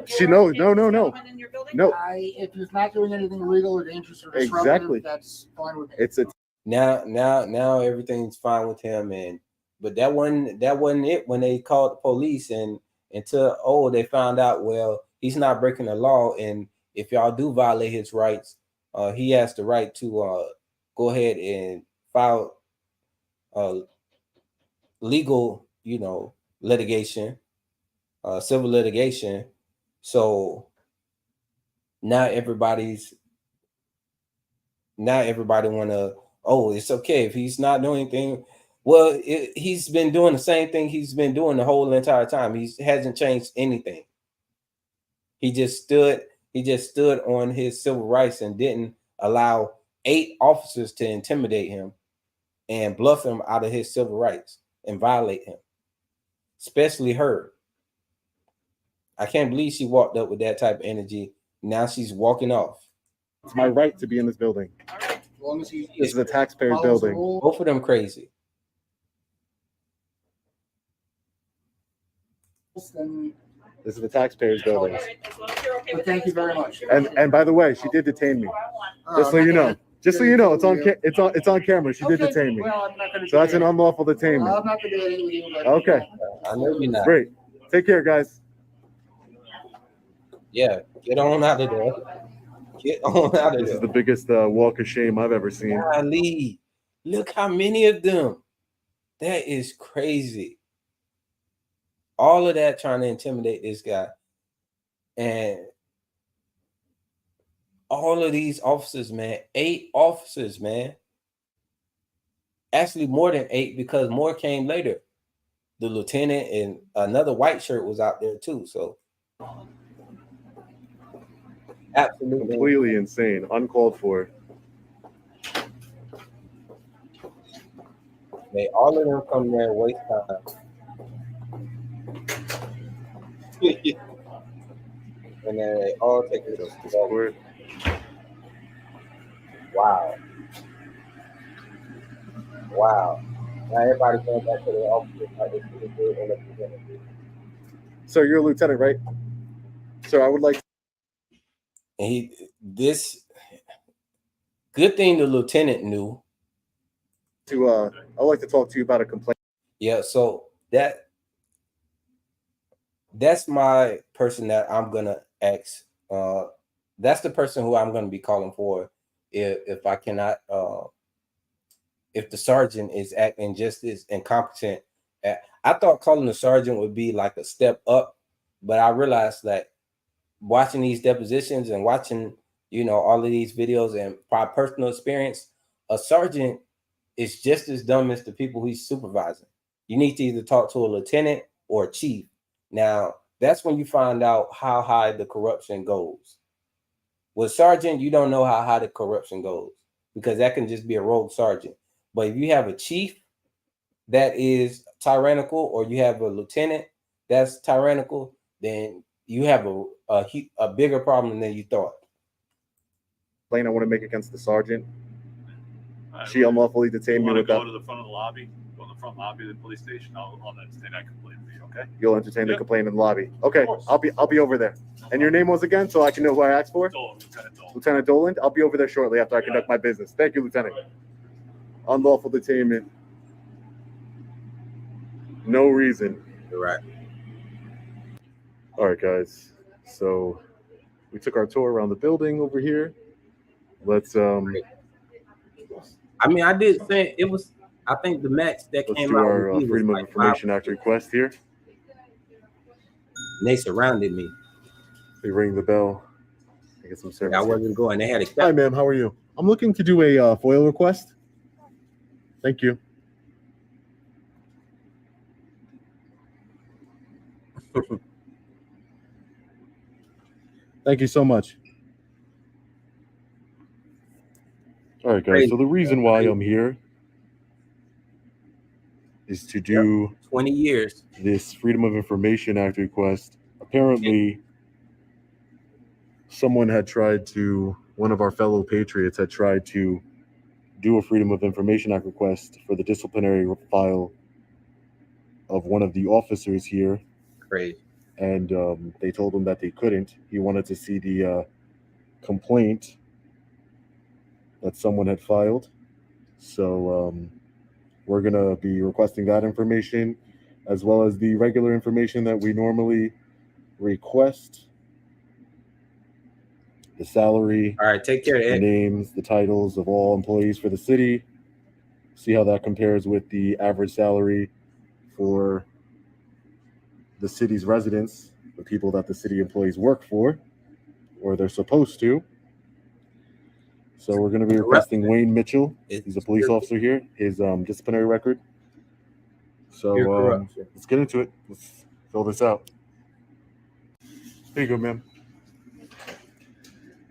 She knows. No. No. If he's not doing anything illegal or dangerous or disruptive, Exactly. that's fine with me. It's now everything's fine with him, but that wasn't it when they called the police until they found out, well, he's not breaking the law, and if y'all do violate his rights, he has the right to go ahead and file legal, litigation, civil litigation. So now everybody want to, it's okay if he's not doing anything. Well, he's been doing the same thing he's been doing the whole entire time. He hasn't changed anything. He just stood on his civil rights and didn't allow 8 officers to intimidate him and bluff him out of his civil rights and violate him, especially her. I can't believe she walked up with that type of energy. Now she's walking off. It's my right to be in this building. As long as he This is a taxpayer follows the building. rules. Both of them crazy. Then, This is the taxpayers building. but thank you very much. And by the way, she did detain me. Just so you know. Just so you know, it's on camera. She did detain me. Well, I'm not going to. So that's an unlawful detainment. I'm not going to do anything with you. But Okay. I know you're not. Great. Take care, guys. Yeah, get on out of there. Get on out of This there. is the biggest walk of shame I've ever seen. Golly, look how many of them. That is crazy. All of that trying to intimidate this guy. And all of these officers, man, 8 officers, man. Actually, more than 8 because more came later. The lieutenant and another white shirt was out there too. So absolutely Completely insane. Uncalled for. May all of them come there and waste time. And then they all take it together. Wow. Now everybody's going back to their offices like they did in the beginning. Sir, you're a lieutenant, right? Sir, I would like And good thing the lieutenant knew. I'd like to talk to you about a complaint. Yeah, so that's my person that I'm gonna ask. That's the person who I'm gonna be calling for if I cannot if the sergeant is acting just as incompetent. I thought calling the sergeant would be like a step up, but I realized that watching these depositions and watching, all of these videos and by personal experience, a sergeant is just as dumb as the people he's supervising. You need to either talk to a lieutenant or a chief. Now, that's when you find out how high the corruption goes. With sergeant, you don't know how high the corruption goes because that can just be a rogue sergeant. But if you have a chief that is tyrannical, or you have a lieutenant that's tyrannical, then you have a bigger problem than you thought. I want to make against the sergeant. She unlawfully detained me with that. Go to the front of the lobby, go to the front lobby of the police station. I'll entertain that complaint for you, okay? You'll entertain the complaint in the lobby. Okay, I'll be over there. And your name was again, so I can know who I asked for? Lieutenant Dolan. Lieutenant Dolan. I'll be over there shortly after I conduct my business. Thank you, Lieutenant. Unlawful detainment. No reason. You're right. All right, guys. So we took our tour around the building over here. Let's I did say it was. I think the max that let's came do out our with me Freedom was of like Information Act request here. And they surrounded me. They ring the bell. I get some service. I wasn't going. They had a. Hi, ma'am. How are you? I'm looking to do a FOIL request. Thank you. Thank you so much. All right, guys. So the reason why I'm here is to do 20 years this Freedom of Information Act request. Apparently, one of our fellow patriots had tried to do a Freedom of Information Act request for the disciplinary file of one of the officers here. Crazy. And they told him that they couldn't. He wanted to see the complaint that someone had filed. So we're going to be requesting that information, as well as the regular information that we normally request. The salary. All right, take care, Ed. The names, the titles of all employees for the city. See how that compares with the average salary for the city's residents, the people that the city employees work for, or they're supposed to. So we're going to be requesting Wayne Mitchell. He's a police officer here. His disciplinary record. So let's get into it. Let's fill this out. There you go, ma'am.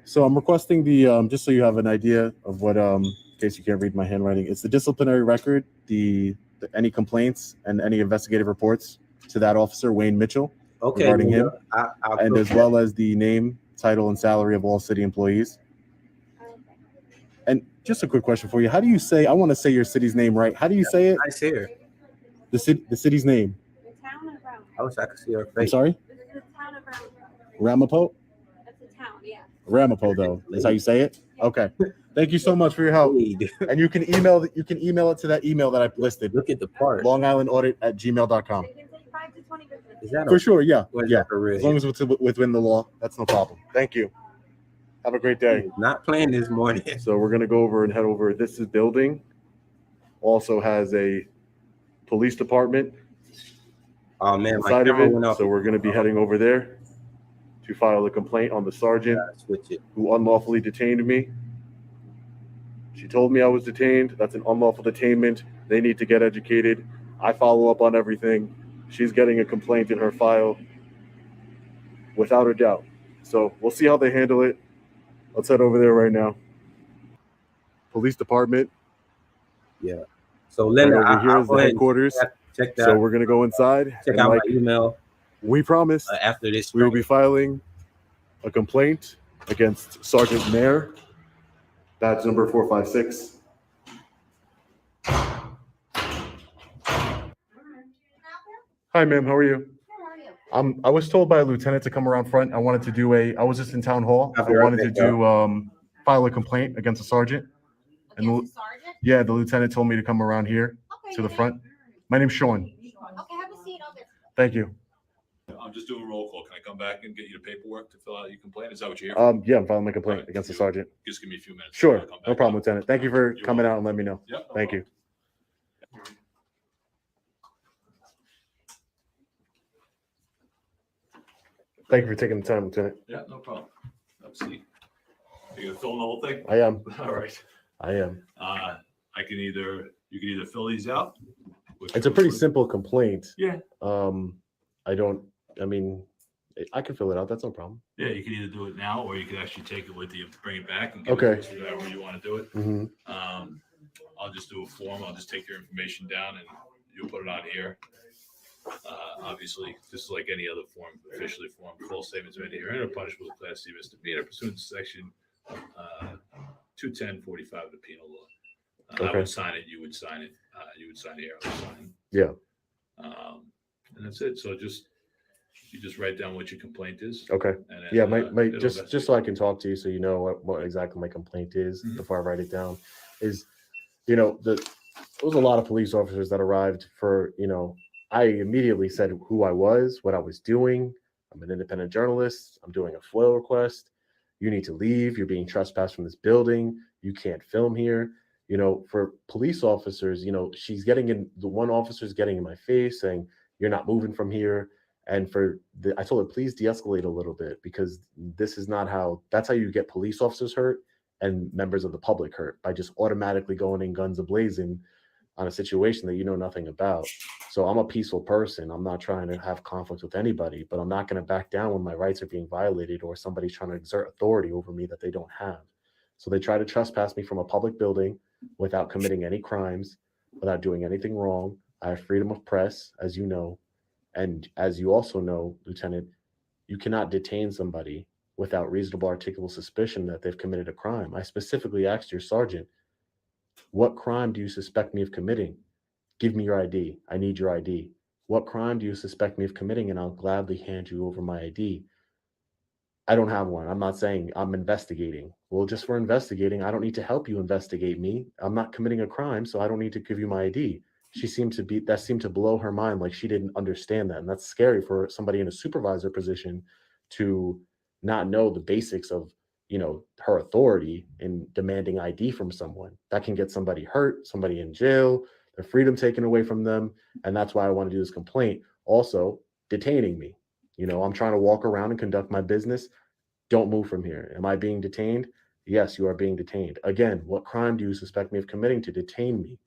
So I'm requesting the, just so you have an idea of what, in case you can't read my handwriting, it's the disciplinary record, any complaints and any investigative reports to that officer, Wayne Mitchell, regarding him, and as well as the name, title, and salary of all city employees. And just a quick question for you. How do you say, I want to say your city's name right. How do you say it? I see her. The city's name. The town of Ramapo. I wish I could see her face. I'm sorry? This is the town of Ramapo. Ramapo? That's the town, yeah. Ramapo, though. That's how you say it? Okay. Thank you so much for your help. And you can email it to that email that I listed. Look at the part. LongIslandAudit@gmail.com. It can take 5 to 20 business days. Is that For sure, yeah. Yeah. As long as it's within the law, that's no problem. Thank you. Have a great day. Not playing this morning. So we're going to go over and head over. This building also has a police department Oh man, inside of it. So we're going to be heading over there to file a complaint on the sergeant who unlawfully detained me. She told me I was detained. That's an unlawful detainment. They need to get educated. I follow up on everything. She's getting a complaint in her file without a doubt. So we'll see how they handle it. Let's head over there right now. Police department. Yeah. So Leonard, right over here is the headquarters. Check that. So we're going to go inside. Check out my email. We promise after this, we will be filing a complaint against Sergeant Mayer. Badge number 456. Hi, ma'am. How are you? I was told by a lieutenant to come around front. I wanted to do I was just in town hall. I'll I be right wanted to back, y'all. do file a complaint against a sergeant. And Against the sergeant? yeah, the lieutenant told me to come around here to the front. My name's Sean. Okay, have a seat. I'll get. Thank you. I'm just doing a roll call. Can I come back and get you the paperwork to fill out your complaint? Is that what you're here for? Yeah, I'm filing my complaint against the sergeant. Just give me a few minutes. Sure, I'll come no back problem, up. Lieutenant. Thank you for You're coming welcome. out and letting me know. Yep, no Thank problem. you. Thank you for taking the time, Lieutenant. Yeah, no problem. Let's see. You gonna film the whole thing? I am. All right. I am. You can either fill these out. It's a pretty simple complaint. Yeah. I can fill it out. That's no problem. Yeah, you can either do it now, or you can actually take it with you, bring it back, and Okay. it to us, whatever you want to do it. Mm-hmm. I'll just do a form. I'll just take your information down, and you'll put it on here. Obviously, this is like any other form, officially formed. Full statements made here and are punishable with Class C misdemeanor pursuant to Section 210-45 of the Penal Law. I Okay. would sign it. You would sign it. You would sign here. I would sign. Yeah. And that's it. So you just write down what your complaint is. Okay. And then, Yeah, it'll just so I can talk to you, so you know what exactly my complaint is Mhm. before I write it down. Is, there was a lot of police officers that arrived for, I immediately said who I was, what I was doing. I'm an independent journalist. I'm doing a FOIL request. You need to leave. You're being trespassed from this building. You can't film here. For police officers, the one officer's getting in my face saying, you're not moving from here. And I told her, please de-escalate a little bit, because this is not that's how you get police officers hurt and members of the public hurt, by just automatically going in guns a-blazing on a situation that you know nothing about. So I'm a peaceful person. I'm not trying to have conflict with anybody, but I'm not going to back down when my rights are being violated or somebody's trying to exert authority over me that they don't have. So they try to trespass me from a public building without committing any crimes, without doing anything wrong. I have freedom of press, as you know. And as you also know, Lieutenant, you cannot detain somebody without reasonable articulable suspicion that they've committed a crime. I specifically asked your sergeant, what crime do you suspect me of committing? Give me your ID. I need your ID. What crime do you suspect me of committing? And I'll gladly hand you over my ID. I don't have one. I'm not saying I'm investigating. Well, just for investigating, I don't need to help you investigate me. I'm not committing a crime, so I don't need to give you my ID. That seemed to blow her mind, like she didn't understand that. And that's scary for somebody in a supervisor position to not know the basics of, her authority in demanding ID from someone. That can get somebody hurt, somebody in jail, their freedom taken away from them. And that's why I want to do this complaint. Also, detaining me. I'm trying to walk around and conduct my business. Don't move from here. Am I being detained? Yes, you are being detained. Again, what crime do you suspect me of committing to detain me?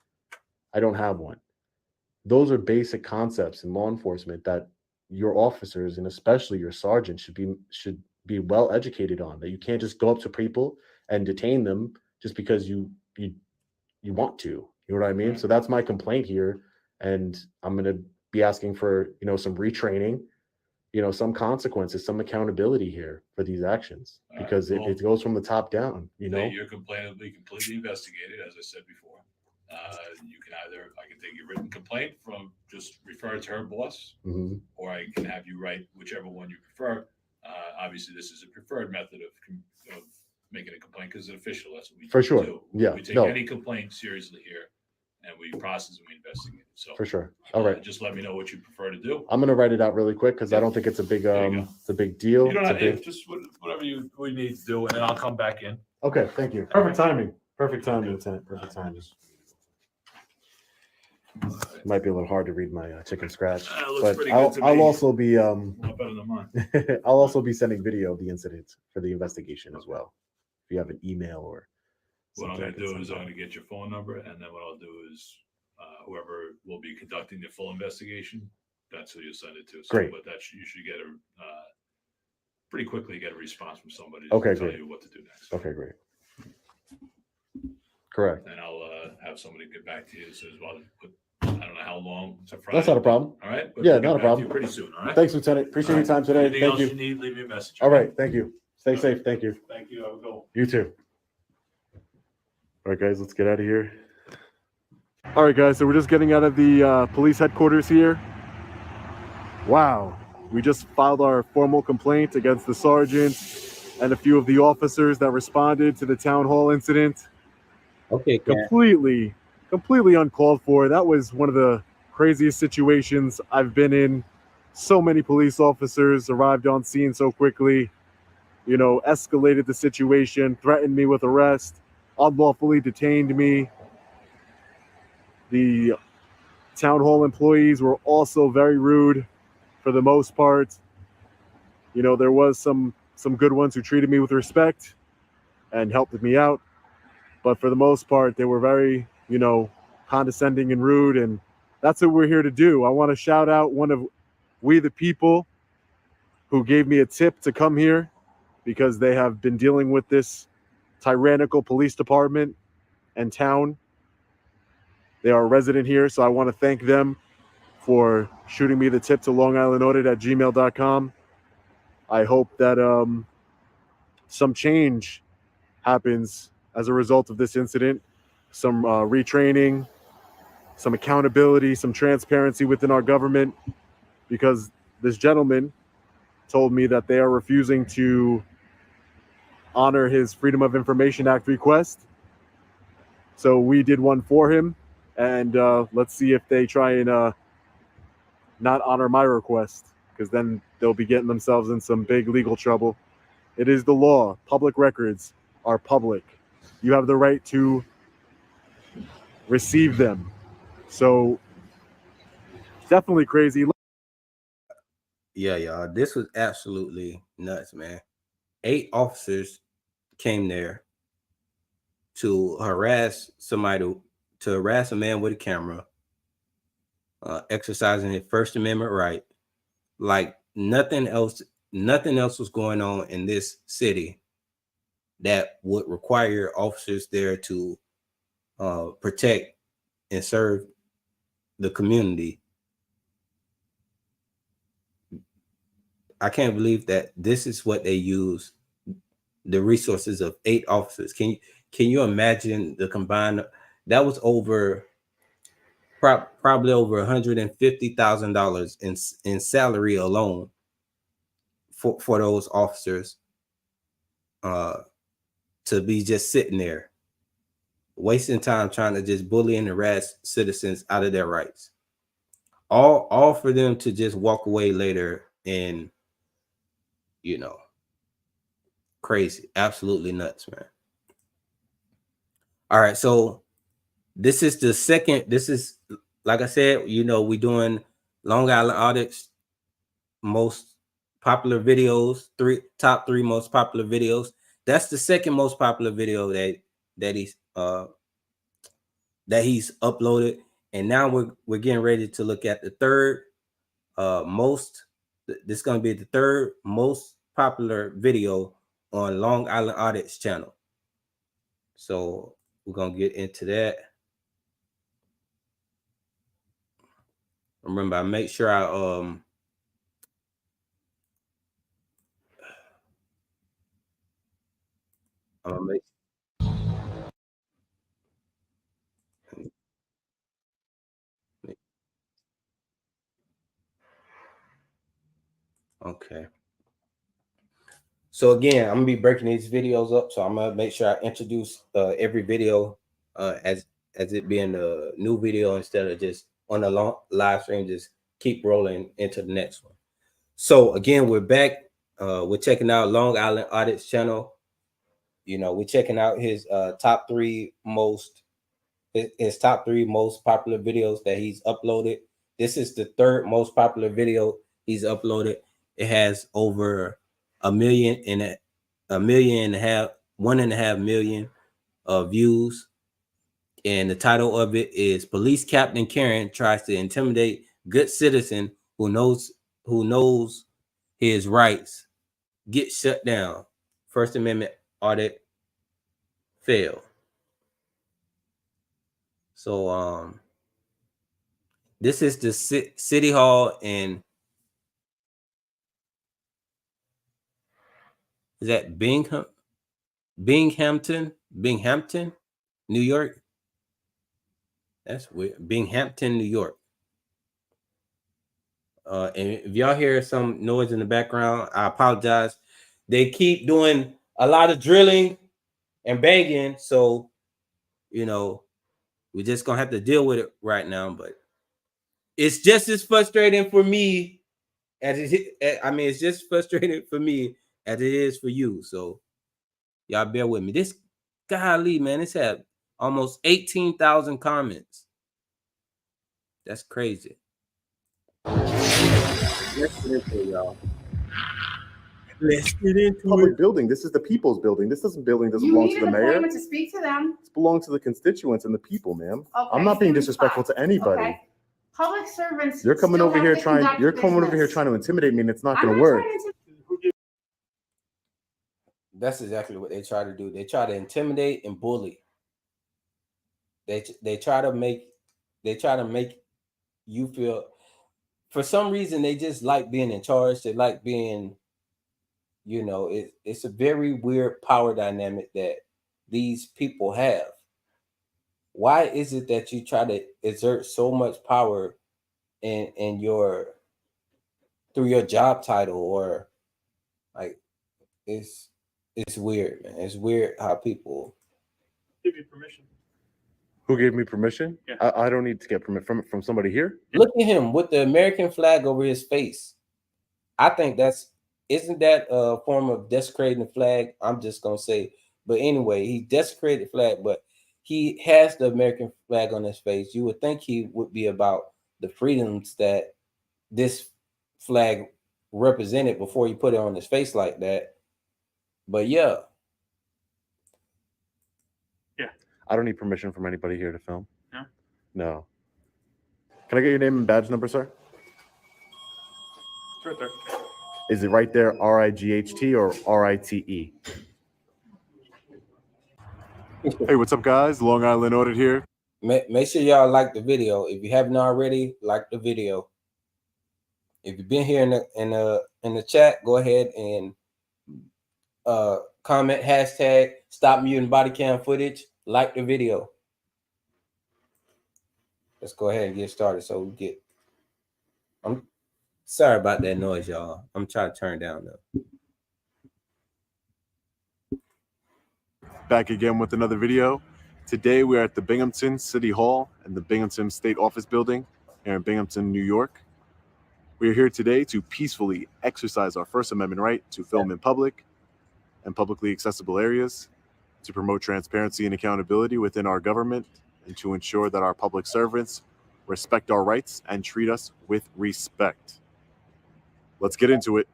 I don't have one. Those are basic concepts in law enforcement that your officers, and especially your sergeant, should be well educated on. That you can't just go up to people and detain them just because you want to. You know what I mean? So that's my complaint here, and I'm going to be asking for some retraining, some consequences, some accountability here for these actions, because it goes from the top down. Your complaint will be completely investigated, as I said before. I can take your written complaint from, just refer it to her boss, Mm-hmm. or I can have you write whichever one you prefer. Obviously, this is a preferred method of making a complaint, because it's official. That's what we For sure. do. Yeah. We take any complaint seriously here, and we process and we investigate it. So For sure. All right. just let me know what you prefer to do. I'm going to write it out really quick, because I don't think it's a big it's a big deal. You don't It's a have big- just whatever we need to do, and then I'll come back in. Okay, thank you. Perfect timing. Perfect timing, Lieutenant. Perfect timing. It might be a little hard to read my chicken scratch, It looks but pretty good to I'll me. also be Not better than mine. I'll also be sending video of the incident for the investigation as well. If you have an email or What I'm something, I going to can do send is I'm out. going to get your phone number, and then what I'll do is whoever will be conducting the full investigation, that's who you'll send it to. So, Great. But you should get pretty quickly get a response from somebody Okay, to tell great. you what to do next. Okay, great. Correct. And I'll have somebody get back to you as soon as well. I don't know how long. It's a Friday. That's not a problem. All right. But Yeah, we'll get not a back to problem. you pretty soon. All right. Thanks, Lieutenant. Appreciate your time today. Anything Thank else you. you need, leave me a message. All right, thank you. Stay safe. Thank you. Thank you. Have a good one. You too. All right, guys, let's get out of here. All right, guys, so we're just getting out of the police headquarters here. Wow, We just filed our formal complaint against the sergeant and a few of the officers that responded to the town hall incident. Okay, completely uncalled for. That was one of the craziest situations I've been in. So many police officers arrived on scene so quickly, you know, escalated the situation, threatened me with arrest, unlawfully detained me. The town hall employees were also very rude for the most part. You know, there was some good ones who treated me with respect and helped me out, but for the most part they were very, you know, condescending and rude, and that's what we're here to do. I want to shout out one of We the People who gave me a tip to come here because they have been dealing with this tyrannical police department and town. They are a resident here, so I want to thank them for shooting me the tip to longislandaudit@gmail.com. I hope that some change happens as a result of this incident, some retraining, some accountability, some transparency within our government, because this gentleman told me that they are refusing to honor his Freedom of Information Act request. So we did one for him, and let's see if they try and not honor my request, because then they'll be getting themselves in some big legal trouble. It is the law. Public records are public. You have the right to receive them. So definitely crazy. Yeah, y'all. This was absolutely nuts, man. 8 officers came there to harass somebody, to harass a man with a camera, exercising his First Amendment right. Like nothing else was going on in this city that would require officers there to protect and serve the community. I can't believe that this is what they use the resources of 8 officers. Can you imagine the combined? That was over probably over $150,000 in salary alone for those officers to be just sitting there wasting time trying to just bully and harass citizens out of their rights, all for them to just walk away later. And you know, crazy, absolutely nuts, man. All right, so this is the second. This is, like I said, you know, we're doing Long Island Audit's most popular videos, top three most popular videos. That's the second most popular video that he's uploaded, and now we're getting ready to look at the third most. This is going to be the third most popular video on Long Island Audit's channel. So we're gonna get into that. Remember, I make sure I I'm gonna make okay. So again, I'm gonna be breaking these videos up. So I'm gonna make sure I introduce every video as it being a new video instead of just on a long live stream, just keep rolling into the next one. So again, we're back. We're checking out Long Island Audit's channel. You know, we're checking out his top three most popular videos that he's uploaded. This is the third most popular video he's uploaded. It has over 1.5 million views, and the title of it is "Police Captain Karen Tries to Intimidate Good Citizen Who Knows His Rights, Get Shut Down. First Amendment Audit Fail." So this is the city hall in, is that Binghamton, New York. That's weird. Binghamton, New York. And if y'all hear some noise in the background, I apologize. They keep doing a lot of drilling and banging, so you know we're just gonna have to deal with it right now. But it's just as frustrating for me as it's just frustrating for me as it is for you. So y'all bear with me. This golly, man, it's had almost 18,000 comments. That's crazy. Let's get into it, y'all. Let's get into Public building. This is the people's building. This doesn't belong to the mayor. To speak to them. It belongs to the constituents and the people, ma'am. Okay, I'm not being so disrespectful to anybody. Okay. Public servants. You're coming still over have here to trying. conduct You're coming over here business. trying to intimidate me, and it's not I'm going to not work. trying to That's exactly what they try to do. They try to intimidate and bully. They try to make you feel. For some reason, they just like being in charge. They like being, it's a very weird power dynamic that these people have. Why is it that you try to exert so much power in your through your job title, or like it's weird, man. It's weird how people Give you permission. Who gave me permission? Yeah. I don't need to get permission from somebody here. look at him with the American flag over his face. I think isn't that a form of desecrating the flag? I'm just gonna say, but anyway, he desecrated the flag, but he has the American flag on his face. You would think he would be about the freedoms that this flag represented before he put it on his face like that. But yeah. I don't need permission from anybody here to film. No? No. Can I get your name and badge number, sir? It's right there. Is it right there, RIGHT or RITE? Hey, what's up, guys? Long Island Audit here. Make sure y'all like the video. If you haven't already, like the video. If you've been here in the chat, go ahead and comment hashtag stop muting body cam footage. Like the video. Let's go ahead and get started. So we get. I'm sorry about that noise, y'all. I'm trying to turn down though. Back again with another video. Today we are at the Binghamton City Hall and the Binghamton State Office Building here in Binghamton, New York. We are here today to peacefully exercise our First Amendment right to film in public and publicly accessible areas, to promote transparency and accountability within our government, and to ensure that our public servants respect our rights and treat us with respect. Let's get into it.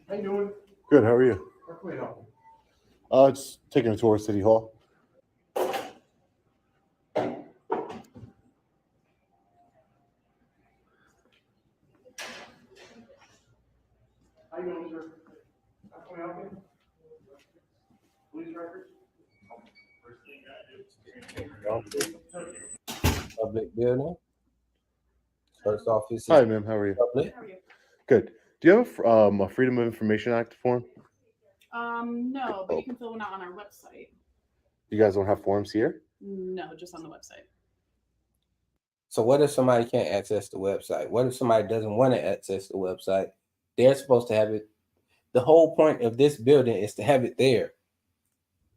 How you doing? Good, how are you? How can we help you? Just taking a tour of City Hall. How you doing, sir? How can we help you? Police records? Public building. First office. Hi, ma'am. How are you? Public. Good. Do you have a Freedom of Information Act form? No, but you can fill one out on our website. You guys don't have forms here? No, just on the website. So what if somebody can't access the website? What if somebody doesn't want to access the website? They're supposed to have it. The whole point of this building is to have it there.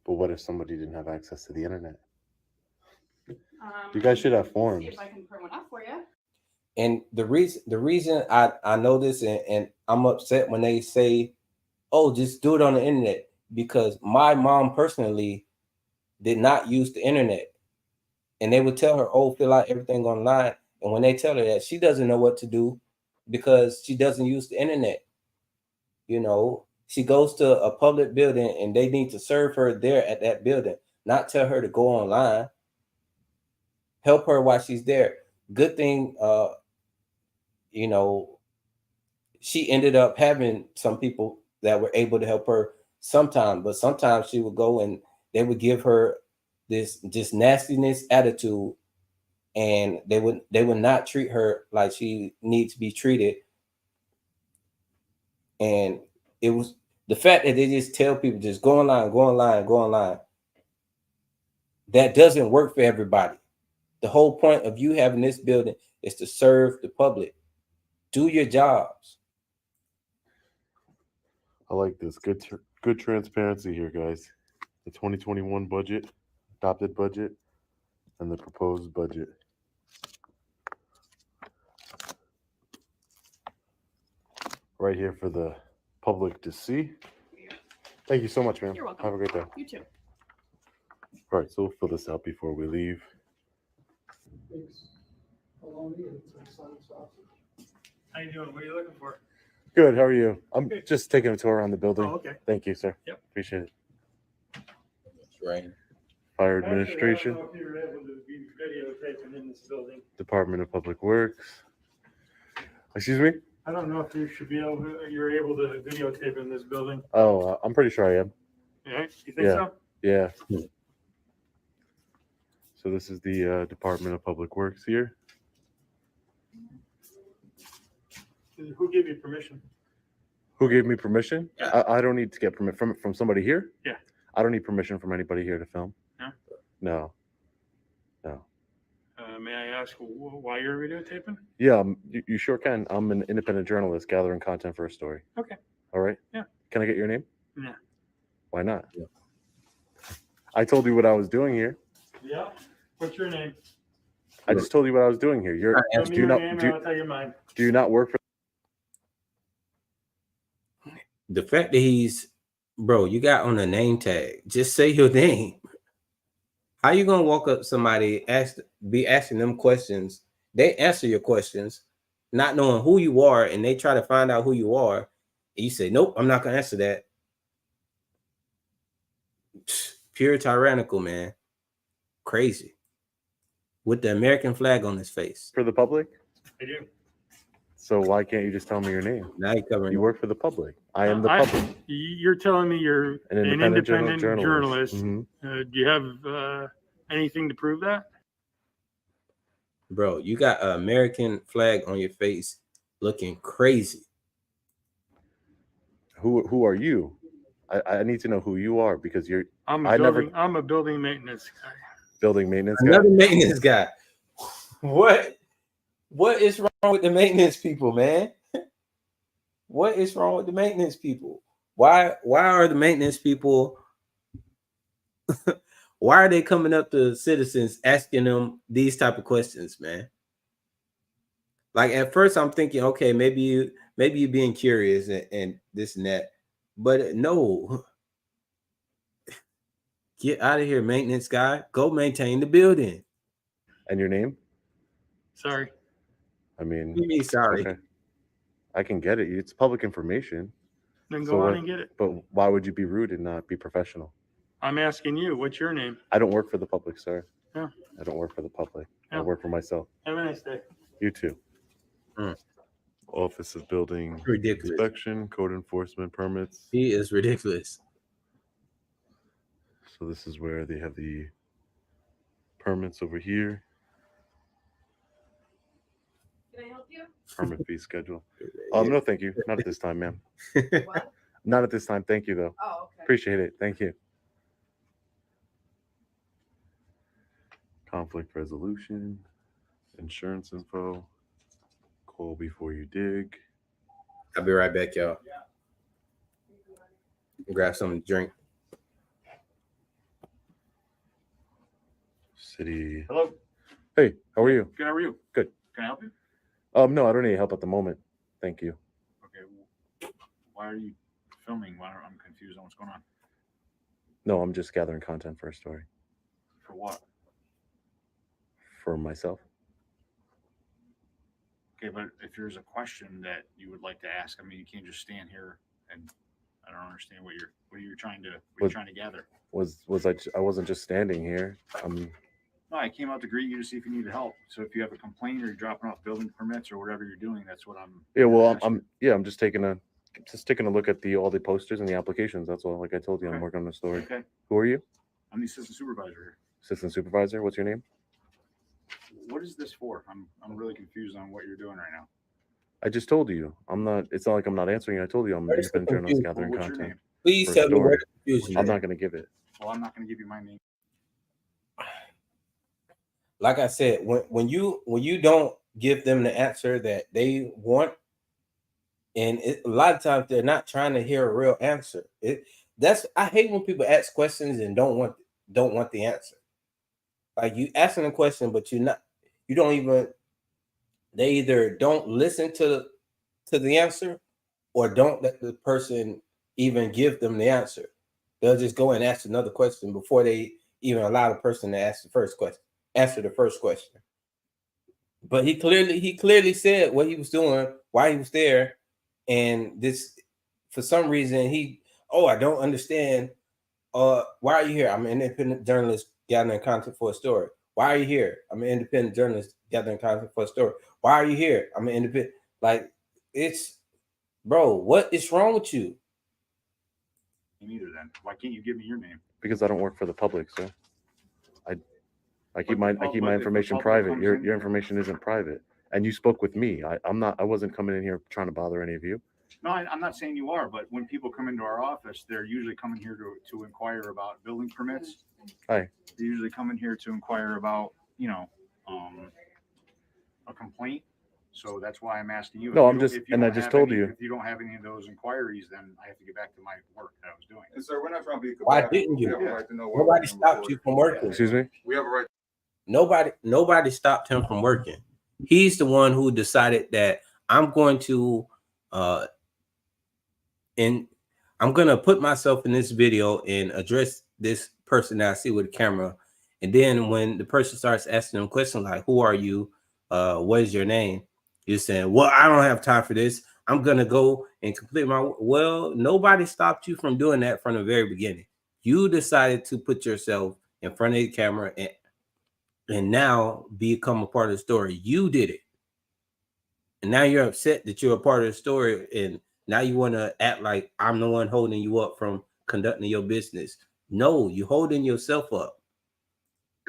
But what if somebody didn't have access to the internet? You guys should have forms. See if I can print one out for you. And the reason I know this and I'm upset when they say, oh, just do it on the internet, because my mom personally did not use the internet. And they would tell her, oh, fill out everything online. And when they tell her that, she doesn't know what to do because she doesn't use the internet. She goes to a public building and they need to serve her there at that building, not tell her to go online. Help her while she's there. Good thing, she ended up having some people that were able to help her sometimes, but sometimes she would go and they would give her this just nastiness attitude, and they would not treat her like she needs to be treated. And it was the fact that they just tell people just go online, go online, go online. That doesn't work for everybody. The whole point of you having this building is to serve the public. Do your jobs. I like this. Good transparency here, guys. The 2021 budget, adopted budget, and the proposed budget. Right here for the public to see. Thank you so much, ma'am. You're welcome. Have a great day. You too. All right, so we'll fill this out before we leave. How you doing? What are you looking for? Good. How are you? I'm just taking a tour around the building. Oh, okay. Thank you, sir. Yep. Appreciate it. It's raining. Fire Actually, I Administration, don't know if you were able to be videotaping in this building. Department of Public Works. Excuse me? I don't know if you should be able to, you're able to videotape in this building. Oh, I'm pretty sure I am. Yeah, you think Yeah. so? Yeah. So this is the Department of Public Works here. Who gave you permission? Who gave me permission? I don't need to get permit from somebody here. Yeah. I don't need permission from anybody here to film. No? No. May I ask why you're videotaping? Yeah, you sure can. I'm an independent journalist gathering content for a story. Okay. All right. Yeah. Can I get your name? Yeah. Why not? Yeah. I told you what I was doing here. Yeah. What's your name? I just told you what I was doing here. Tell me your name and I'll tell you mine. Do you not work for? The fact that bro, you got on a name tag. Just say your name. How you gonna walk up to somebody, be asking them questions? They answer your questions, not knowing who you are, and they try to find out who you are. And you say, "Nope, I'm not gonna answer that." Pure tyrannical, man. Crazy. With the American flag on his face. For the public? I do. So why can't you just tell me your name? Now you're covering. You work for the public. I am the public. You're telling me you're An an independent independent journalist. journalist. Mhm. Do you have anything to prove that? Bro, you got an American flag on your face looking crazy. Who are you? I need to know who you are because you're I'm I never I'm a building maintenance guy. building maintenance guy. Another maintenance guy. What is wrong with the maintenance people, man? What is wrong with the maintenance people? Why are the maintenance people why are they coming up to citizens asking them these type of questions, man? Like at first I'm thinking, okay, maybe you're being curious and this and that. But no. Get out of here, maintenance guy. Go maintain the building. And your name? Sorry. I mean, What do you mean sorry? okay. I can get it. It's public information. Then So go on what- and get it. But why would you be rude and not be professional? I'm asking you, what's your name? I don't work for the public, sir. Yeah. I don't work for the public. I Yeah. work for myself. Have a nice day. You too. Mm. Office of Building Ridiculous. Inspection, Code Enforcement Permits. He is ridiculous. So this is where they have the permits over here. Can I help you? Permit fee schedule. No, thank you. Not at this time, ma'am. What? Not at this time. Thank you, though. Oh, okay. Appreciate it. Thank you. Conflict resolution, insurance info, call before you dig. I'll be right back, y'all. Grab something to drink. City. Hello. Hey, how are you? Good. How are you? Good. Can I help you? No, I don't need help at the moment. Thank you. Okay. Why are you filming? I'm confused on what's going on. No, I'm just gathering content for a story For what? for myself. Okay, but if there's a question that you would like to ask, I mean, you can't just stand here and I don't understand what you're trying to gather. I wasn't just standing here. No, I came out to greet you to see if you needed help. So if you have a complaint or you're dropping off building permits or whatever you're doing, that's what I'm. Yeah, well, asking. I'm just taking a look at all the posters and the applications. That's all. Like I told you, I'm Okay. working on the story. Okay. Who are you? I'm the assistant supervisor here. Assistant supervisor. What's your name? What is this for? I'm really confused on what you're doing right now. I just told you. I'm not. It's not like I'm not answering you. I told you I'm an Where's the independent journalist computer? gathering What's your content. name? Please for a tell me story. where the confusion I'm is. not going to give it. Well, I'm not going to give you my name. Like I said, when you don't give them the answer that they want. And a lot of times they're not trying to hear a real answer. I hate when people ask questions and don't want the answer. Like you asking a question, but they either don't listen to the answer or don't let the person even give them the answer. They'll just go and ask another question before they even allow the person to answer the first question. But he clearly said what he was doing, why he was there, and this for some reason I don't understand. Why are you here? I'm an independent journalist gathering content for a story. Why are you here? I'm an independent journalist gathering content for a story. Why are you here? I'm an independent. Like, it's, bro, what is wrong with you? Neither then. Why can't you give me your name? Because I don't work for the public, sir. I keep my information public private. comes Your in- information isn't private. And you spoke with me. I wasn't coming in here trying to bother any of you. No, I'm not saying you are, but when people come into our office, they're usually coming here to inquire about building permits. Hi. They usually come in here to inquire about, a complaint. So that's why I'm asking you. No, If I just told you. If you don't have any of those inquiries, then I have to get back to my work that I was doing. And sir, we're not trying to be. Why didn't you? We have a right to know why Nobody we're being stopped recorded. you from working. Excuse me? We have a right. Nobody stopped him from working. He's the one who decided that I'm going to put myself in this video and address this person that I see with the camera. And then when the person starts asking them questions like, who are you? What is your name? You're saying, well, I don't have time for this. I'm going to go and complete well, nobody stopped you from doing that from the very beginning. You decided to put yourself in front of the camera and now become a part of the story. You did it. And now you're upset that you're a part of the story. And now you want to act like I'm the one holding you up from conducting your business. No, you're holding yourself up.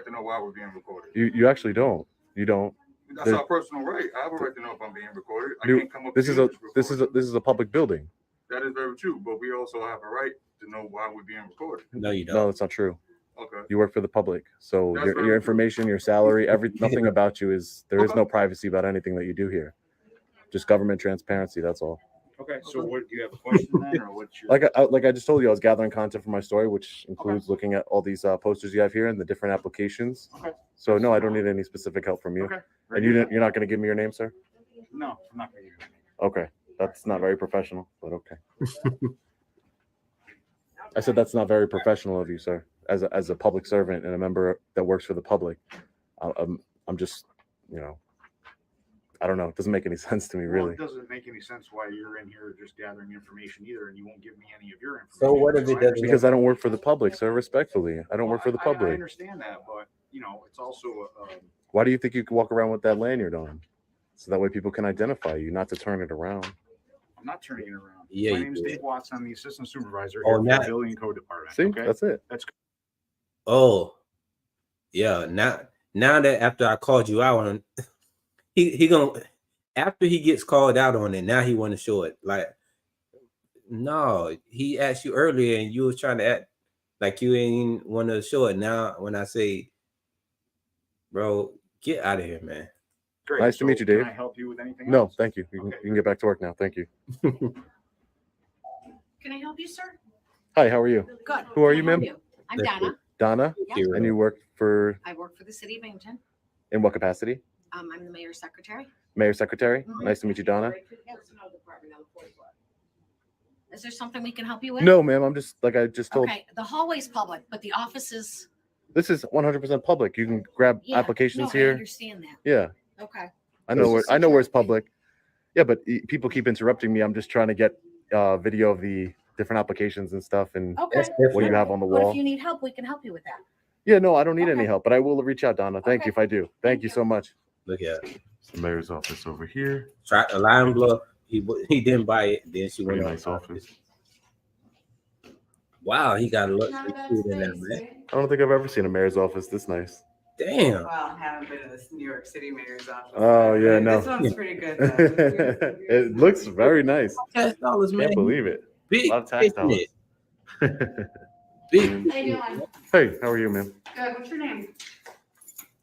To know why we're being recorded. You actually don't. You don't. That's our personal right. I have a right to know if I'm being recorded. I can't come up. This is a public building. That is very true, but we also have a right to know why we're being recorded. No, you don't. No, that's not true. Okay. You work for the public, so That's your information, your salary, nothing about you is there is no privacy about anything that you do here. Just government transparency. That's all. Okay. So what do you have a question then, or what's your? Like I just told you, I was gathering content for my story, which includes looking at all these posters you have here and the different applications. Okay. So no, I don't need any specific help from you. Okay. And you're not going to give me your name, sir? No, I'm not going to give you. Okay, that's not very professional, but okay. I said that's not very professional of you, sir. As a public servant and a member that works for the public, I'm just, I don't know. It doesn't make any sense to me, Well, really. it doesn't make any sense why you're in here just gathering information either, and you won't give me any of your information. So what if it doesn't? Because I don't work for the public, sir. Respectfully, I don't work for the I public. understand that, but it's also Why do you think you can walk around with that lanyard on? So that way people can identify you, not to turn it around. I'm not turning it around. Yeah, my you name is did. Dave Watts. I'm the assistant supervisor Oh, here for now- the building code department. See, okay? that's it. That's Oh, yeah. Now that after I called you out on, he gonna after he gets called out on it. Now he want to show it. Like, no, he asked you earlier, and you was trying to act like you ain't want to show it. Now when I say, bro, get out of here, man. great. Nice to meet you, Dave. Can I help you with anything No, else? thank you. You can get back to work now. Thank you. Can I help you, sir? Hi, how are you? Good. Who are Can you, I help ma'am? I'm Donna. Donna? Yeah. And you work for, I work for the city of Binghamton. in what capacity? I'm the mayor's secretary. Mayor Secretary? Mhm. Nice to meet you, Donna. Is there something we can help you with? No, ma'am, I'm just, like I just told, Okay, the hallway's public, but the office is. this is 100% public. You can grab Yeah, applications no, I here. understand that. Yeah, Okay. I know where it's public. Yeah, but people keep interrupting me. I'm just trying to get video of the different applications and stuff and Okay. what you have on the But wall. if you need help, we can help you with that. Yeah, no, I don't need any Okay. help, but I will reach out, Donna. Thank Okay. you if I do. Thank you so much. Look at it. The mayor's office over here. Tried to lie and bluff. He didn't buy it. Then she went Pretty on. nice office. Wow, he got a lot of food in there, man. I don't think I've ever seen a mayor's office this nice. Damn. Well, I haven't been to this New York City mayor's office. Oh, yeah, no. This one's pretty good, though. It looks very nice. Tax dollars, man. Can't believe it. Big A lot of tax dollars. Big. How you doing? Hey, how are you, ma'am? Good. What's your name?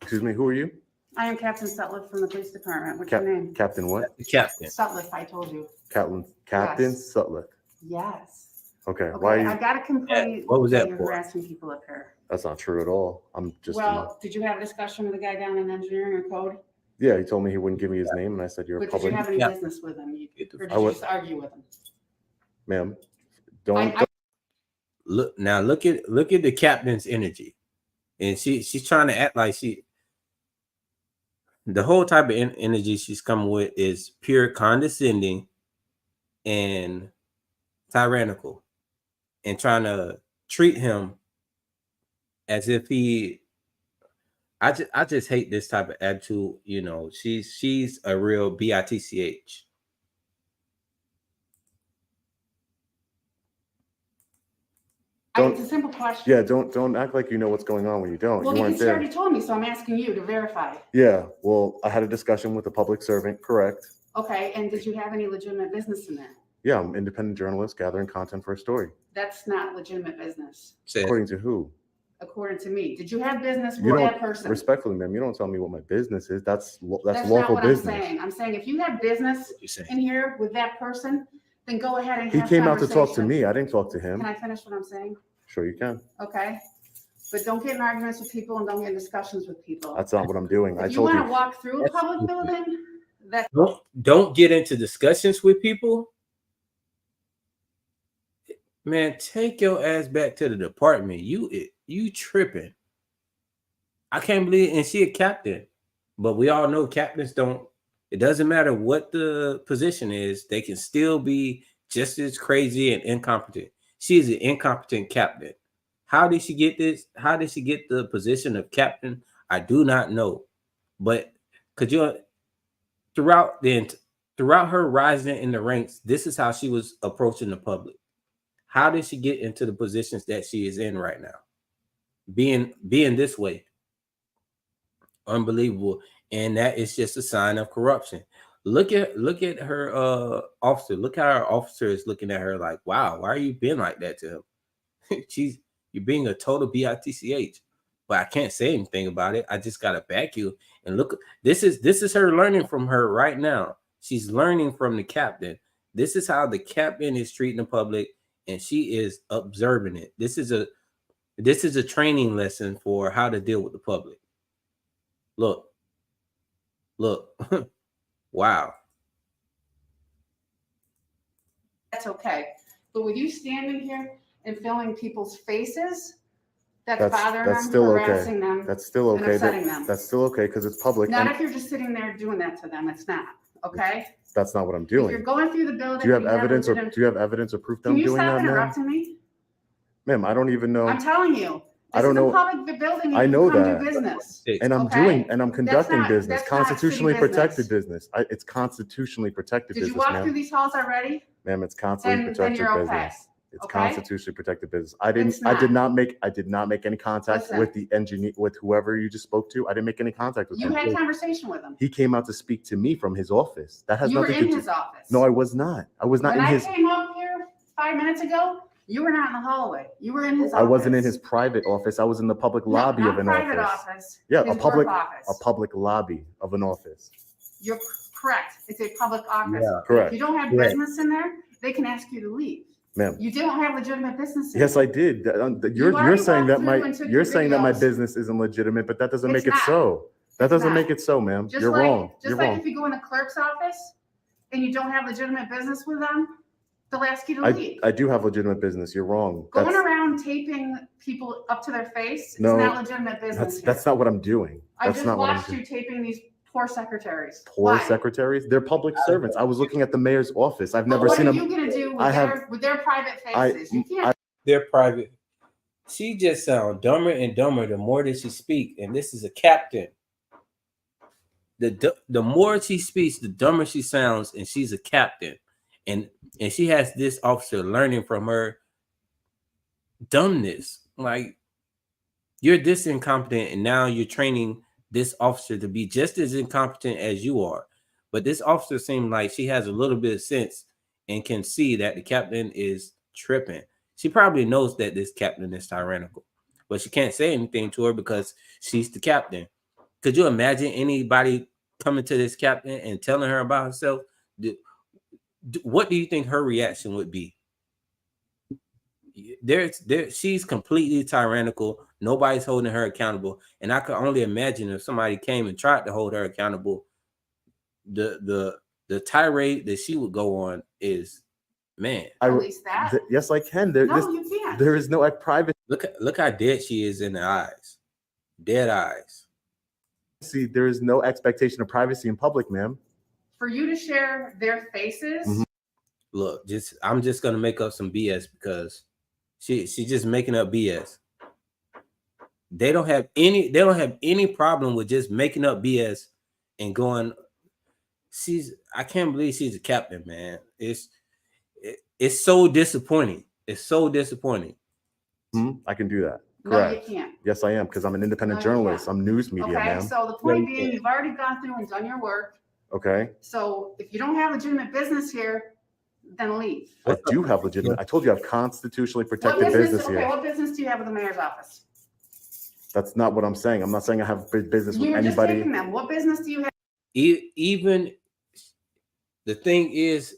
Excuse me, who are you? I am Captain Sutliff from the police department. What's your name? Captain what? Captain. Sutliff, I told you. Captain Yes. Sutliff. Yes. Okay. Why Okay, are I you? got a complaint What was that you're for? harassing people up here. That's not true at all. I'm just. Well, did you have a discussion with the guy down in engineering or code? Yeah, he told me he wouldn't give me his name, and I said, "You're a But did you public." have any Yeah. business with him? Or did I you would- just argue with him? Ma'am, don't. Look now. Look at the captain's energy, and she's trying to act like she. The whole type of energy she's coming with is pure condescending and tyrannical, and trying to treat him as if he. I just hate this type of attitude. You know, she's a real bitch. It's a simple question. Yeah, don't act like you know what's going on when you don't. Well, You weren't because you there. already told me, so I'm asking you to verify. Yeah, well, I had a discussion with a public servant, correct? Okay, and did you have any legitimate business in there? Yeah, I'm an independent journalist gathering content for a story. That's not legitimate business, According to who? according to me. Did you have business You with don't, that person? respectfully, ma'am, you don't tell me what my business is. That's That's not local what business. I'm saying. I'm saying if you have business in here with that person, then go ahead and He have came out to talk to conversation. me. I didn't talk to him. Can I finish what I'm saying? Sure you can. Okay? But don't get in arguments with people and don't get in discussions with people. That's not what I'm doing. I If you told want to you. walk through a public building, that's Don't get into discussions with people. Man, take your ass back to the department. You tripping. I can't believe, and she a captain, but we all know captains don't. It doesn't matter what the position is; they can still be just as crazy and incompetent. She is an incompetent captain. How did she get this? How did she get the position of captain? I do not know, but could you throughout her rising in the ranks, this is how she was approaching the public. How did she get into the positions that she is in right now? Being this way. Unbelievable. And that is just a sign of corruption. Look at her officer. Look how her officer is looking at her like, wow, why are you being like that to him? You're being a total bitch. But I can't say anything about it. I just gotta back you. And look, this is her learning from her right now. She's learning from the captain. This is how the captain is treating the public, and she is observing it. This is a training lesson for how to deal with the public. Look. Wow. that's okay. But with you standing here and filming people's faces, that's bothering That's them, still harassing okay. them. That's still and okay. upsetting them. That's still okay because it's public. Not and if you're just sitting there doing that to them. It's not. Okay? that's not what I'm If you're doing. going through the building. Do you have and evidence or legitimate- do you have evidence or proof that Can I'm you doing stop that, ma'am? interrupting me? Ma'am, I don't even know. I'm telling you. I don't This know. is a public building. I and know you come that. do business. And I'm okay? conducting business, that's not constitutionally city protected business. It's constitutionally protected Did you business, walk through ma'am. these halls already? Ma'am, it's constitutionally Then protected you're okay. business. It's Okay? constitutionally protected business. I It's did not make any contact Listen. with the engineer, with whoever you just spoke to. I didn't make any contact with You him. had conversation with him. He came out to speak to me from his office. That has You were nothing to in do. his office. No, I was not. I was not When in I his. came up here 5 minutes ago, you were not in the hallway. You were in his office. I wasn't in his private office. I was in the public lobby not of an private office. office. Yeah, his a public work office. lobby of an office. You're correct. It's a public office. Yeah, correct. If you don't have Correct. business in there, they can ask you to leave. Ma'am. You don't have legitimate business in Yes, there. I did. You're already saying that walked my through and took you're your saying that my videos. business isn't legitimate, but that doesn't It's make it not. so. That doesn't not. make it so, ma'am. Just You're like, wrong. Just You're like wrong. if you go in the clerk's office and you don't have legitimate business with them, they'll ask you to leave. I do have legitimate business. You're wrong. Going around taping people up to their face is No, not legitimate business. That's not what I'm doing. I That's just not what I'm watched doing. you taping these poor secretaries. Poor Why? secretaries. They're public servants. I was looking at the mayor's office. I've But never what seen are them. you gonna do with I have- their with their private faces? You can't. They're private. She just sounds dumber and dumber the more that she speaks, and this is a captain. The more she speaks, the dumber she sounds, and she's a captain, and she has this officer learning from her dumbness. Like, you're this incompetent, and now you're training this officer to be just as incompetent as you are. But this officer seems like she has a little bit of sense and can see that the captain is tripping. She probably knows that this captain is tyrannical, but she can't say anything to her because she's the captain. Could you imagine anybody coming to this captain and telling her about herself? What do you think her reaction would be? She's completely tyrannical. Nobody's holding her accountable. And I could only imagine if somebody came and tried to hold her accountable, the tirade that she would go on is, man. Yes, I can. You can't. There is no privacy. Look how dead she is in the eyes. Dead eyes. See, there is no expectation of privacy in public, ma'am. For you to share their faces. Mm-hmm. Look, I'm just gonna make up some BS because she's just making up BS. They don't have any problem with just making up BS and going. I can't believe she's a captain, man. It's so disappointing. It's so disappointing. I can do that. No, Correct. you can't. Yes, I am, because I'm an independent journalist. I'm news media, Okay, ma'am. so the point being, you've already gone through and done your work. Okay. So if you don't have legitimate business here, then leave. I do have legitimate. I told you I have constitutionally protected business here. Okay, what business do you have with the mayor's office? That's not what I'm saying. I'm not saying I have business with You're just anybody. taking them. What business do you have? Even the thing is,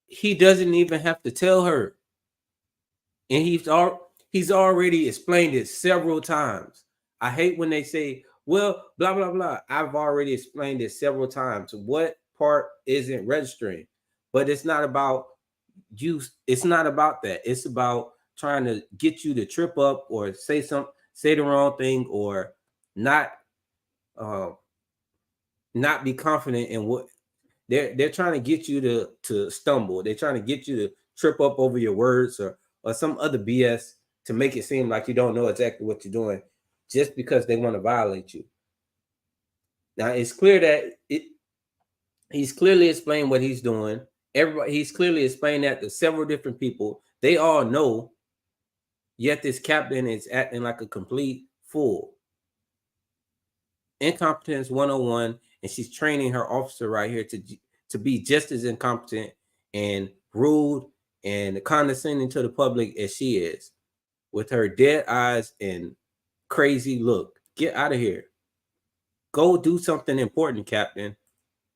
he doesn't even have to tell her, and he's already explained it several times. I hate when they say, well, blah blah blah. I've already explained it several times. What part isn't registering? But it's not about you. It's not about that. It's about trying to get you to trip up or say the wrong thing, or not be confident in what they're trying to get you to stumble. They're trying to get you to trip up over your words or some other BS to make it seem like you don't know exactly what you're doing, just because they want to violate you. Now it's clear that he's clearly explained what he's doing. He's clearly explained that to several different people. They all know, yet this captain is acting like a complete fool. Incompetence 101, and she's training her officer right here to be just as incompetent and rude and condescending to the public as she is, with her dead eyes and crazy look. Get out of here. Go do something important, Captain.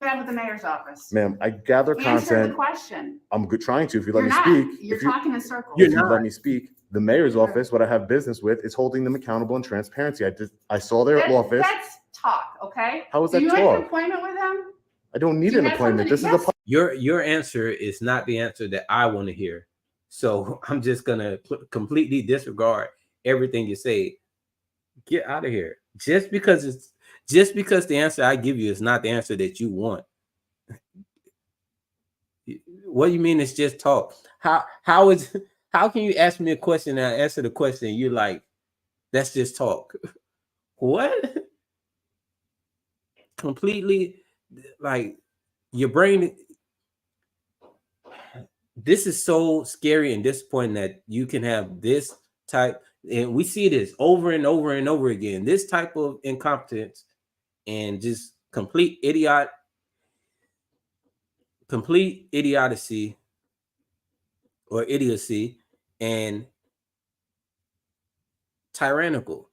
Have with the mayor's office. Ma'am, I gather content. Answer the question. I'm trying to. If you let You're me not. speak. You're talking in circles. If you let me speak. The mayor's office, what I have business with, is holding them accountable and transparency. I saw their office. That's talk, okay? How is that Do you have talk? an appointment with them? I don't need an appointment. This is a your answer is not the answer that I want to hear. So I'm just gonna completely disregard everything you say. Get out of here. Just because the answer I give you is not the answer that you want. What do you mean it's just talk? How can you ask me a question and I answer the question and you're like, that's just talk? What? Completely, like, your brain. This is so scary and disappointing that you can have this type, and we see this over and over and over again, this type of incompetence and just complete idiocy or idiocy and tyrannical,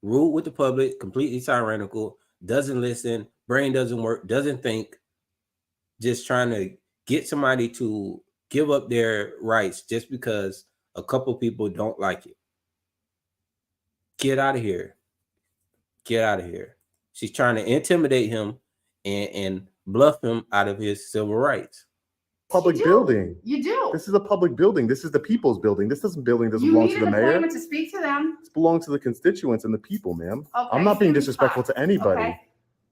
rude with the public, completely tyrannical, doesn't listen, brain doesn't work, doesn't think, just trying to get somebody to give up their rights just because a couple people don't like it. Get out of here. Get out of here. She's trying to intimidate him and bluff him out of his civil rights. Public building. You do. This is a public building. This is the people's building. This doesn't belong to the mayor. Appointment to speak to them. It belongs to the constituents and the people, ma'am. Okay, I'm not being disrespectful to anybody. Okay.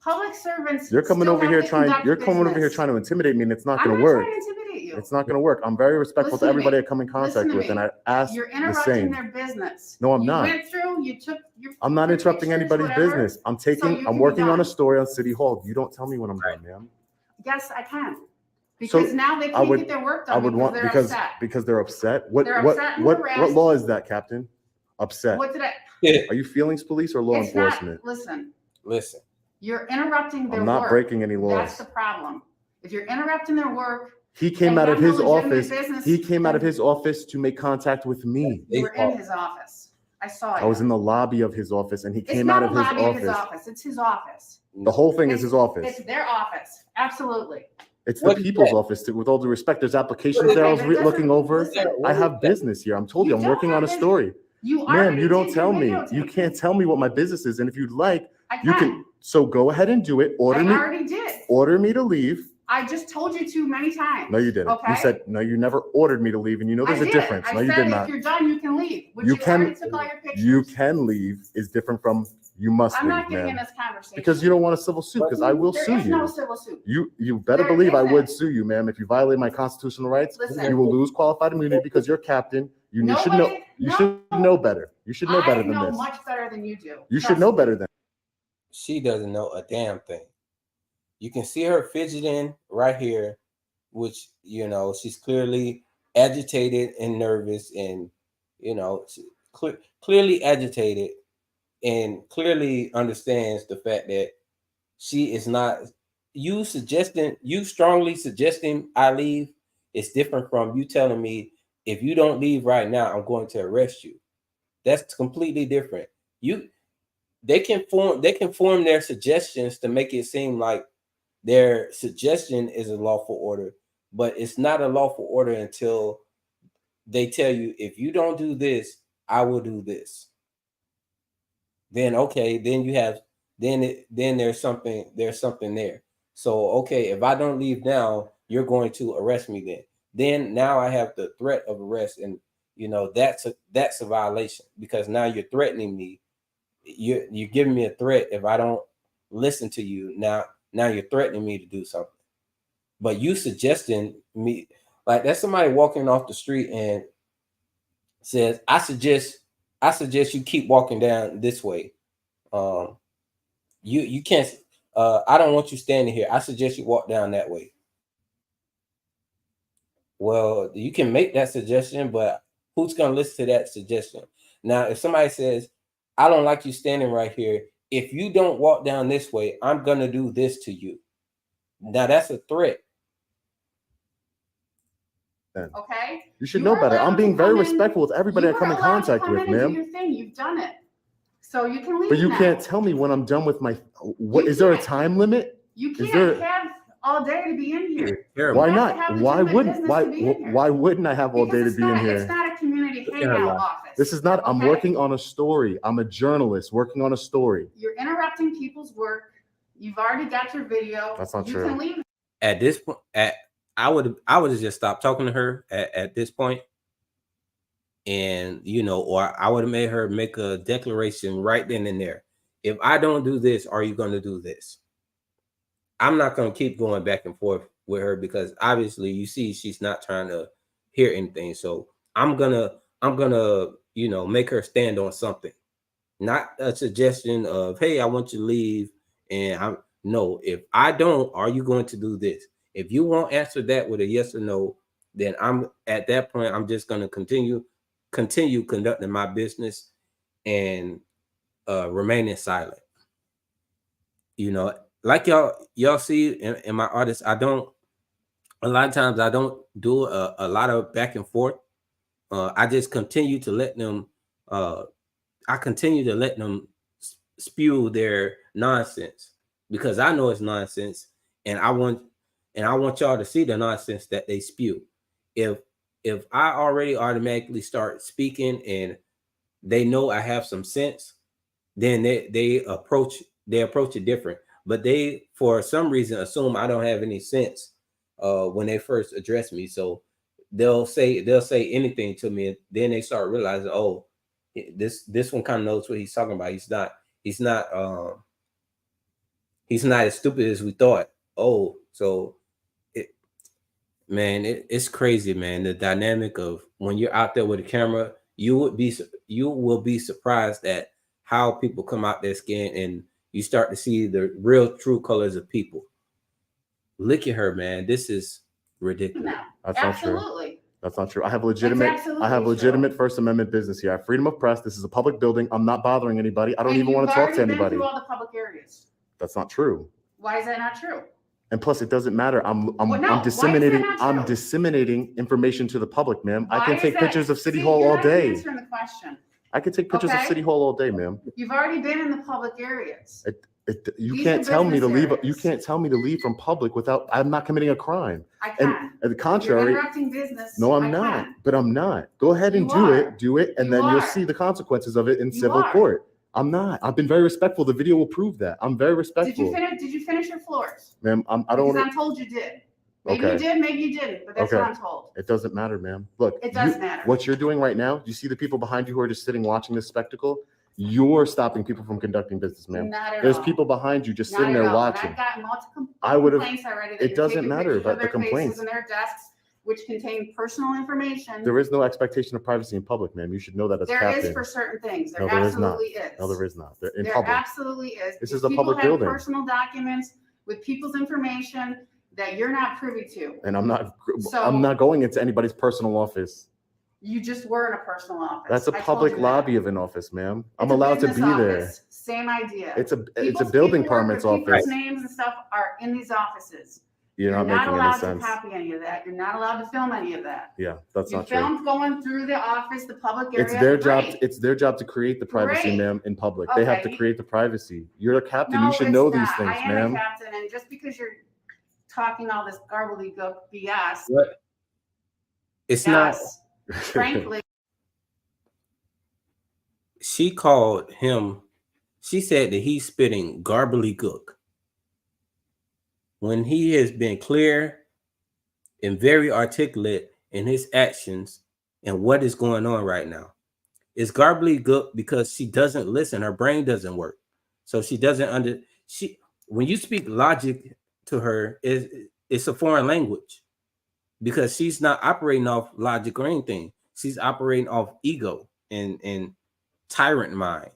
Public servants. You're coming over here trying to intimidate me, and it's not going to work. I'm not trying to intimidate you. It's not going to work. I'm very respectful to everybody I come in Listen contact to with, me. and I ask You're the interrupting same. their business. No, I'm You not. went through, you took your. I'm not interrupting pictures, anybody's whatever, business. I'm so you can be working on done. a story on City Hall. You don't tell me when I'm done, ma'am. Yes, I can. Because now they can't get their work done because they're upset. Because they're upset. What They're upset and what harassed. law is that, Captain? Upset. What did I? Are you feelings police or law It's not- enforcement? Listen. You're interrupting their I'm work. not breaking any laws. That's the problem. If you're interrupting their work. He came and out of have no his legitimate office. business, He came out of his office to make contact with me. You were in his office. I saw it. I was in the lobby of his office and he It's came not out a of his lobby of his office. office. It's his office. The whole thing is his office. It's their office. Absolutely. It's the people's office, too, with all due respect. There's applications there I was looking over. Listen, I have business here. I'm told you, I'm working on a story. Ma'am, you don't tell me. You can't tell me what my business is. And if you'd like, you can. So go ahead and do it. I already did. Order me to leave. I just told you to many times. No, you didn't. Okay? You said, no, you never ordered me to leave. And you know there's a difference. No, you did I not. said, if you're done, you can leave. Which You you can- already took all your pictures. You can leave is different from you must I'm leave, not getting in ma'am. this conversation. Because you don't want a civil suit, because I will There sue is no you. civil suit. You better There believe I would isn't. sue you, ma'am. If you violate my constitutional rights, Listen. you will lose qualified immunity because you're captain. You should know. Nobody- You should know better. You should know better I than know this. much better than you do. You should Trust know me. better than. She doesn't know a damn thing. You can see her fidgeting right here, which, you know, she's clearly agitated and nervous, and, you know, clearly agitated, and clearly understands the fact that she is not. You strongly suggesting I leave is different from you telling me, if you don't leave right now, I'm going to arrest you. That's completely different. They can form their suggestions to make it seem like their suggestion is a lawful order, but it's not a lawful order until they tell you, if you don't do this, I will do this. Then okay, then you have then there's something there. So okay, if I don't leave now, you're going to arrest me then now I have the threat of arrest, and you know that's a violation, because now you're threatening me. You're giving me a threat if I don't listen to you. Now you're threatening me to do something. But you suggesting me, like that's somebody walking off the street and says, I suggest you keep walking down this way. You can't I don't want you standing here. I suggest you walk down that way. Well, you can make that suggestion, but who's going to listen to that suggestion? Now, if somebody says, I don't like you standing right here, if you don't walk down this way, I'm going to do this to you. Now, that's a threat. Okay. You should know better. I'm being very respectful with everybody I come in contact with, ma'am. Your thing. You've done it. So you can leave. But you now. can't tell me when I'm done with my. What is there a time limit? You Is can't have all day to be in here. Why You have to not? have Why legitimate wouldn't? business Why? to be in here. Why wouldn't I have all day to be in It's here? not a community hangout office. This is not. I'm working on a story. I'm a journalist working on a story. You're interrupting people's work. You've already got your video. That's not you true. Can leave. At this point, I would have just stopped talking to her at this point. And, you know, or I would have made her make a declaration right then and there. If I don't do this, are you going to do this? I'm not going to keep going back and forth with her, because obviously you see she's not trying to hear anything. So I'm gonna, you know, make her stand on something, not a suggestion of, hey, I want you to leave. And no, if I don't, are you going to do this? If you won't answer that with a yes or no, then I'm at that point, I'm just going to continue conducting my business and remaining silent. You know, like y'all see in my artists, a lot of times I don't do a lot of back and forth. I just continue to let them spew their nonsense, because I know it's nonsense, and I want y'all to see the nonsense that they spew. If I already automatically start speaking and they know I have some sense, then they approach it different. But they, for some reason, assume I don't have any sense when they first address me. So they'll say anything to me, and then they start realizing, oh, this one kind of knows what he's talking about. He's not as stupid as we thought. Oh, so it's crazy, man. The dynamic of when you're out there with a camera, you will be surprised at how people come out their skin, and you start to see the real true colors of people. Look at her, man. This is ridiculous. That's not true. That's not true. I have legitimate First Amendment business here. I have freedom of press. This is a public building. I'm not bothering anybody. I don't even want to talk to anybody. Through all the public areas. That's not true. Why is that not true? And plus, it doesn't matter. I'm Why disseminating. is that not I'm true? disseminating information to the public, ma'am. I Why can is take that? pictures of City See, Hall you're all not day. answering the question. I could take pictures of Okay. City Hall all day, ma'am. You've already been in the public areas. You These can't are tell me to business leave. You areas. can't tell me to leave from public without. I'm not committing a crime. I And can. at the You're contrary, interrupting business. no, I'm I not. can. But I'm not. Go ahead and You do are. it, and You then you'll are. see the consequences of it in You civil are. court. I'm not. I've been very respectful. The video will prove that. I'm very respectful. Did you finish your floors? Ma'am, I don't Because want I'm told you did. Maybe Okay. you did, maybe you didn't, but that's Okay. what I'm told. It doesn't matter, ma'am. Look, It does matter. What you're doing right now, you see the people behind you who are just sitting watching this spectacle? You're stopping people from conducting business, ma'am. Not at There's all. people behind you just Not sitting at there all. And watching. I've gotten multiple I would've- complaints already. that it you're doesn't taking matter pictures about of the their faces complaints. and their desks, which contain personal information. There is no expectation of privacy in public, ma'am. You should know that as There captain. is for certain things. There No, there is not. absolutely is. No, there is not. In There public. absolutely is. This If is a people public have building. Personal documents with people's information that you're not privy to. And I'm not So- going into anybody's personal office. You just were in a personal office. That's a I told public you that. lobby of an office, ma'am. I'm It's a allowed to be business there. office. Same idea. It's a People's building paperwork permits with people's office. names and stuff are in these offices. You're not making allowed any sense. to copy any of that. You're not allowed to film any of that. Yeah, that's You not true. filmed going through the office, the public area. It's their job. Great. It's their job to create the privacy, Great. ma'am, in public. They have Okay. to create the privacy. You're a captain. No, You should it's know these not. things, I am ma'am. a captain, and just because you're talking all this gobbledygook BS, What? It's not. yes, frankly, She called him. She said that he's spitting gobbledygook when he has been clear and very articulate in his actions and what is going on right now. It's gobbledygook because she doesn't listen. Her brain doesn't work, so she doesn't when you speak logic to her, it's a foreign language because she's not operating off logic or anything. She's operating off ego and tyrant mind.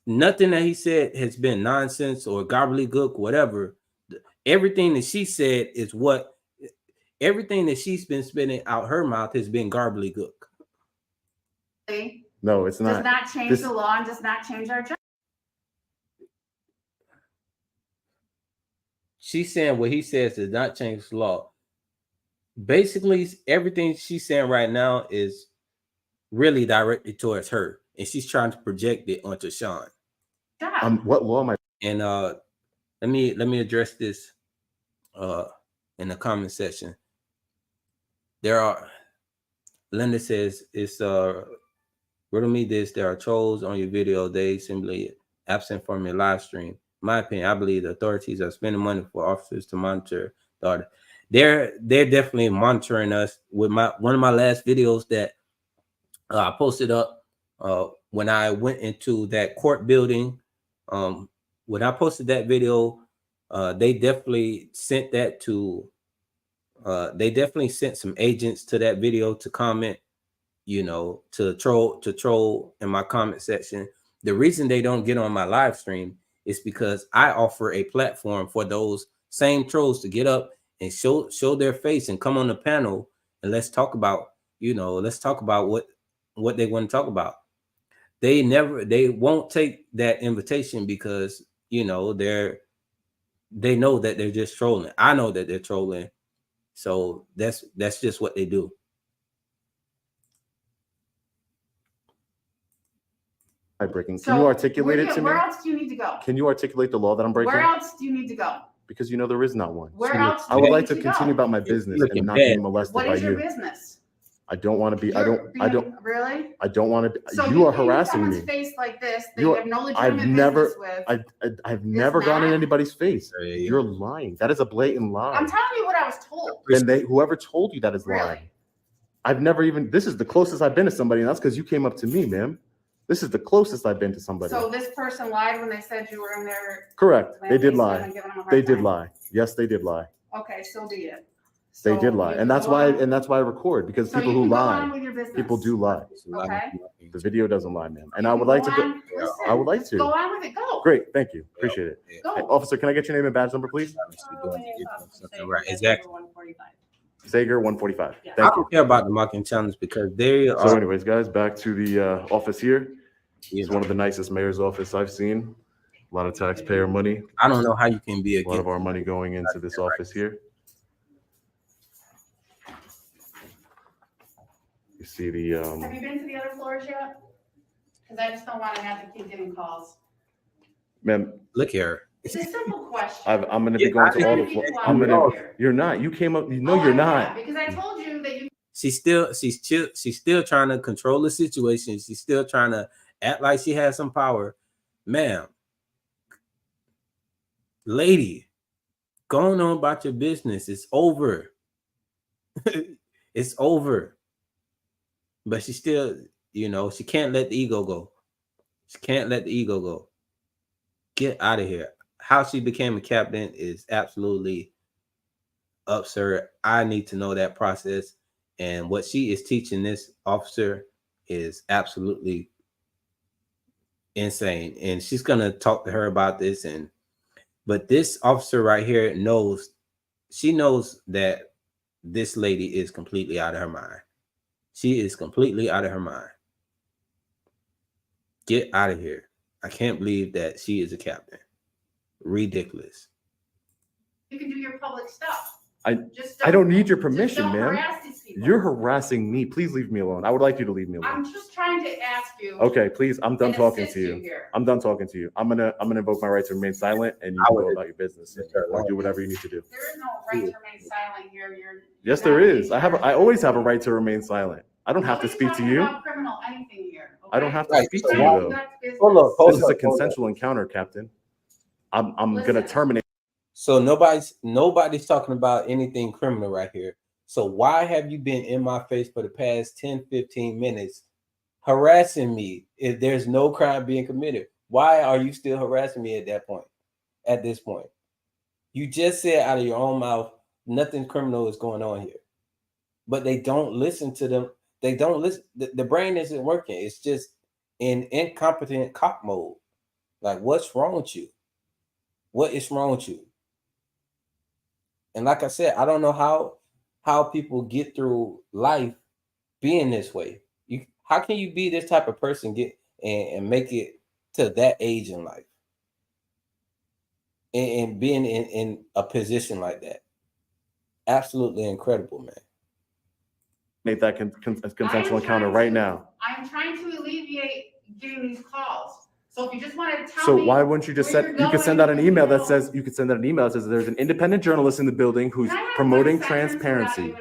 Nothing that he said has been nonsense or gobbledygook, whatever. Everything that she said is what everything that she's been spitting out her mouth has been gobbledygook. No, it's does not. not change the law and does not change our job. She's saying what he says does not change the law. Basically, everything she's saying right now is really directed towards her, and she's trying to project it onto Sean. What law am I? And let me address this in the comment section. Linda says it's riddle me this. There are trolls on your video. They simply absent from your live stream. In my opinion, I believe the authorities are spending money for officers to monitor the audit. They're definitely monitoring us. With one of my last videos that I posted up when I went into that court building. When I posted that video, they definitely sent that to. They definitely sent some agents to that video to comment, to troll in my comment section. The reason they don't get on my live stream is because I offer a platform for those same trolls to get up and show their face and come on the panel and let's talk about what they want to talk about. They won't take that invitation because they know that they're just trolling. I know that they're trolling. So that's just what they do. Breaking. Can you articulate it to me? Where else do you need to go? Can you articulate the law that I'm breaking? Where else do you need to go? Because there is not one. Where else I do would you like need to to continue go? about my business and not be molested What by is your you. business? I don't want to be. Really? I don't want to be. So You are being in harassing someone's me. face like this that you have no legitimate I've never. business with. I've never gone in that? anybody's face. You're lying. That is a blatant lie. I'm telling you what I was told. Then whoever told you that is Really? lying. I've never even. This is the closest I've been to somebody, and that's because you came up to me, ma'am. This is the closest I've been to somebody. So this person lied when they said you were in there. Correct. They did landing lie. and giving them a hard They did time. lie. Yes, they did lie. Okay, so be it. They So did lie, you and that's go why. on- And that's why I record because So people you who can go lie, on with your business. people do lie. Okay. The video doesn't lie, ma'am. And You I can would like go to. on. Listen, I would like to. Go on with it. Go. Great, thank you. Appreciate it. Go. Hey, officer, can I get your name and badge number, please? Right, exactly. Sager 145. I Thank you. don't care about the mocking challenge because they are. So, anyways, guys, back to the office here. It's one of the nicest mayor's office I've seen. A lot of taxpayer money. I don't know how you can be A lot of our money going into this office here. You You see the, Have you been to the other floors yet? Because I just don't want to have to keep getting calls. ma'am, Look here. It's a simple question. I'm going to be going to all the floors. You're not. You came up. No, you're not. Because I told you that you. She's still trying to control the situation. She's still trying to act like she has some power. Ma'am, lady, going on about your business. It's over. It's over. But she still, she can't let the ego go. She can't let the ego go. Get out of here. How she became a captain is absolutely absurd. I need to know that process. And what she is teaching this officer is absolutely insane. And she's going to talk to her about this. But this officer right here knows that this lady is completely out of her mind. She is completely out of her mind. Get out of here. I can't believe that she is a captain. Ridiculous. You can do your public stuff. I don't need your permission, don't ma'am. harass these people. You're harassing me. Please leave me alone. I would like you to leave me alone. I'm just trying to ask you. Okay, please. I'm done and talking assist to you. here. I'm done talking to you. I'm gonna invoke my right to remain silent, and you can go about your business or do whatever you need to do. There is no right to remain silent here. Yes, there is. I always have a right to remain silent. I don't have to speak to you. Criminal anything here. I don't have to speak to you though. Hold This is a consensual encounter, Captain. I'm gonna terminate. So nobody's talking about anything criminal right here. So why have you been in my face for the past 10, 15 minutes harassing me if there's no crime being committed? Why are you still harassing me at this point? You just said out of your own mouth, nothing criminal is going on here. But they don't listen to them. They don't listen. The brain isn't working. It's just in incompetent cop mode. Like, what's wrong with you? What is wrong with you? And like I said, I don't know how people get through life being this way. How can you be this type of person and make it to that age in life and being in a position like that? Absolutely incredible, man. Make that consensual encounter right now. I'm trying to alleviate getting these calls. So if you just want to tell So me. why wouldn't you just you could send out an email that says there's an independent journalist in the building who's promoting transparency.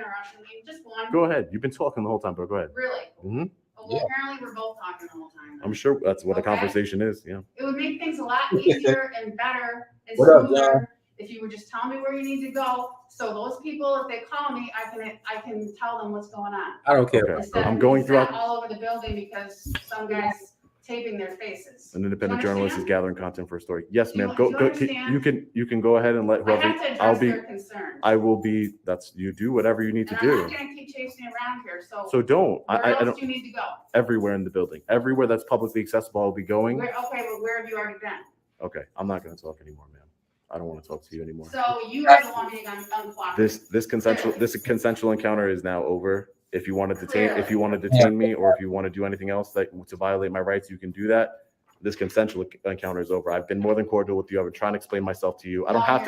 Go ahead. You've been talking the whole time, but go ahead. Really? Mm-hmm. Well, apparently we're both talking the whole time. I'm sure that's what a conversation is. Yeah. It would make things a lot easier and better and What up, smoother John? if you would just tell me where you need to go. So those people, if they call me, I can tell them what's going on. I don't care. Okay. Instead I'm of going being throughout. sent all over the building because some guys taping their faces. An independent Do you journalist is understand? gathering content for a story. Yes, Do you- ma'am. do you Go. understand? You can go ahead and let I whoever. have to address I'll be. their concerns. I will be. You do whatever you need to And I'm do. not gonna keep chasing around here, so. So don't. Where I else don't. do you need to go? Everywhere in the building. Everywhere that's publicly accessible, I'll be going. Okay, but where have you already been? Okay. I'm not going to talk anymore, ma'am. I don't want to talk to you anymore. So you are the one being uncooperative. This consensual encounter is now over. If you want to detain me, or if you want to do anything else to violate my rights, you can do that. This consensual encounter is over. I've been more than cordial with you. I've been trying to explain myself to you. I don't have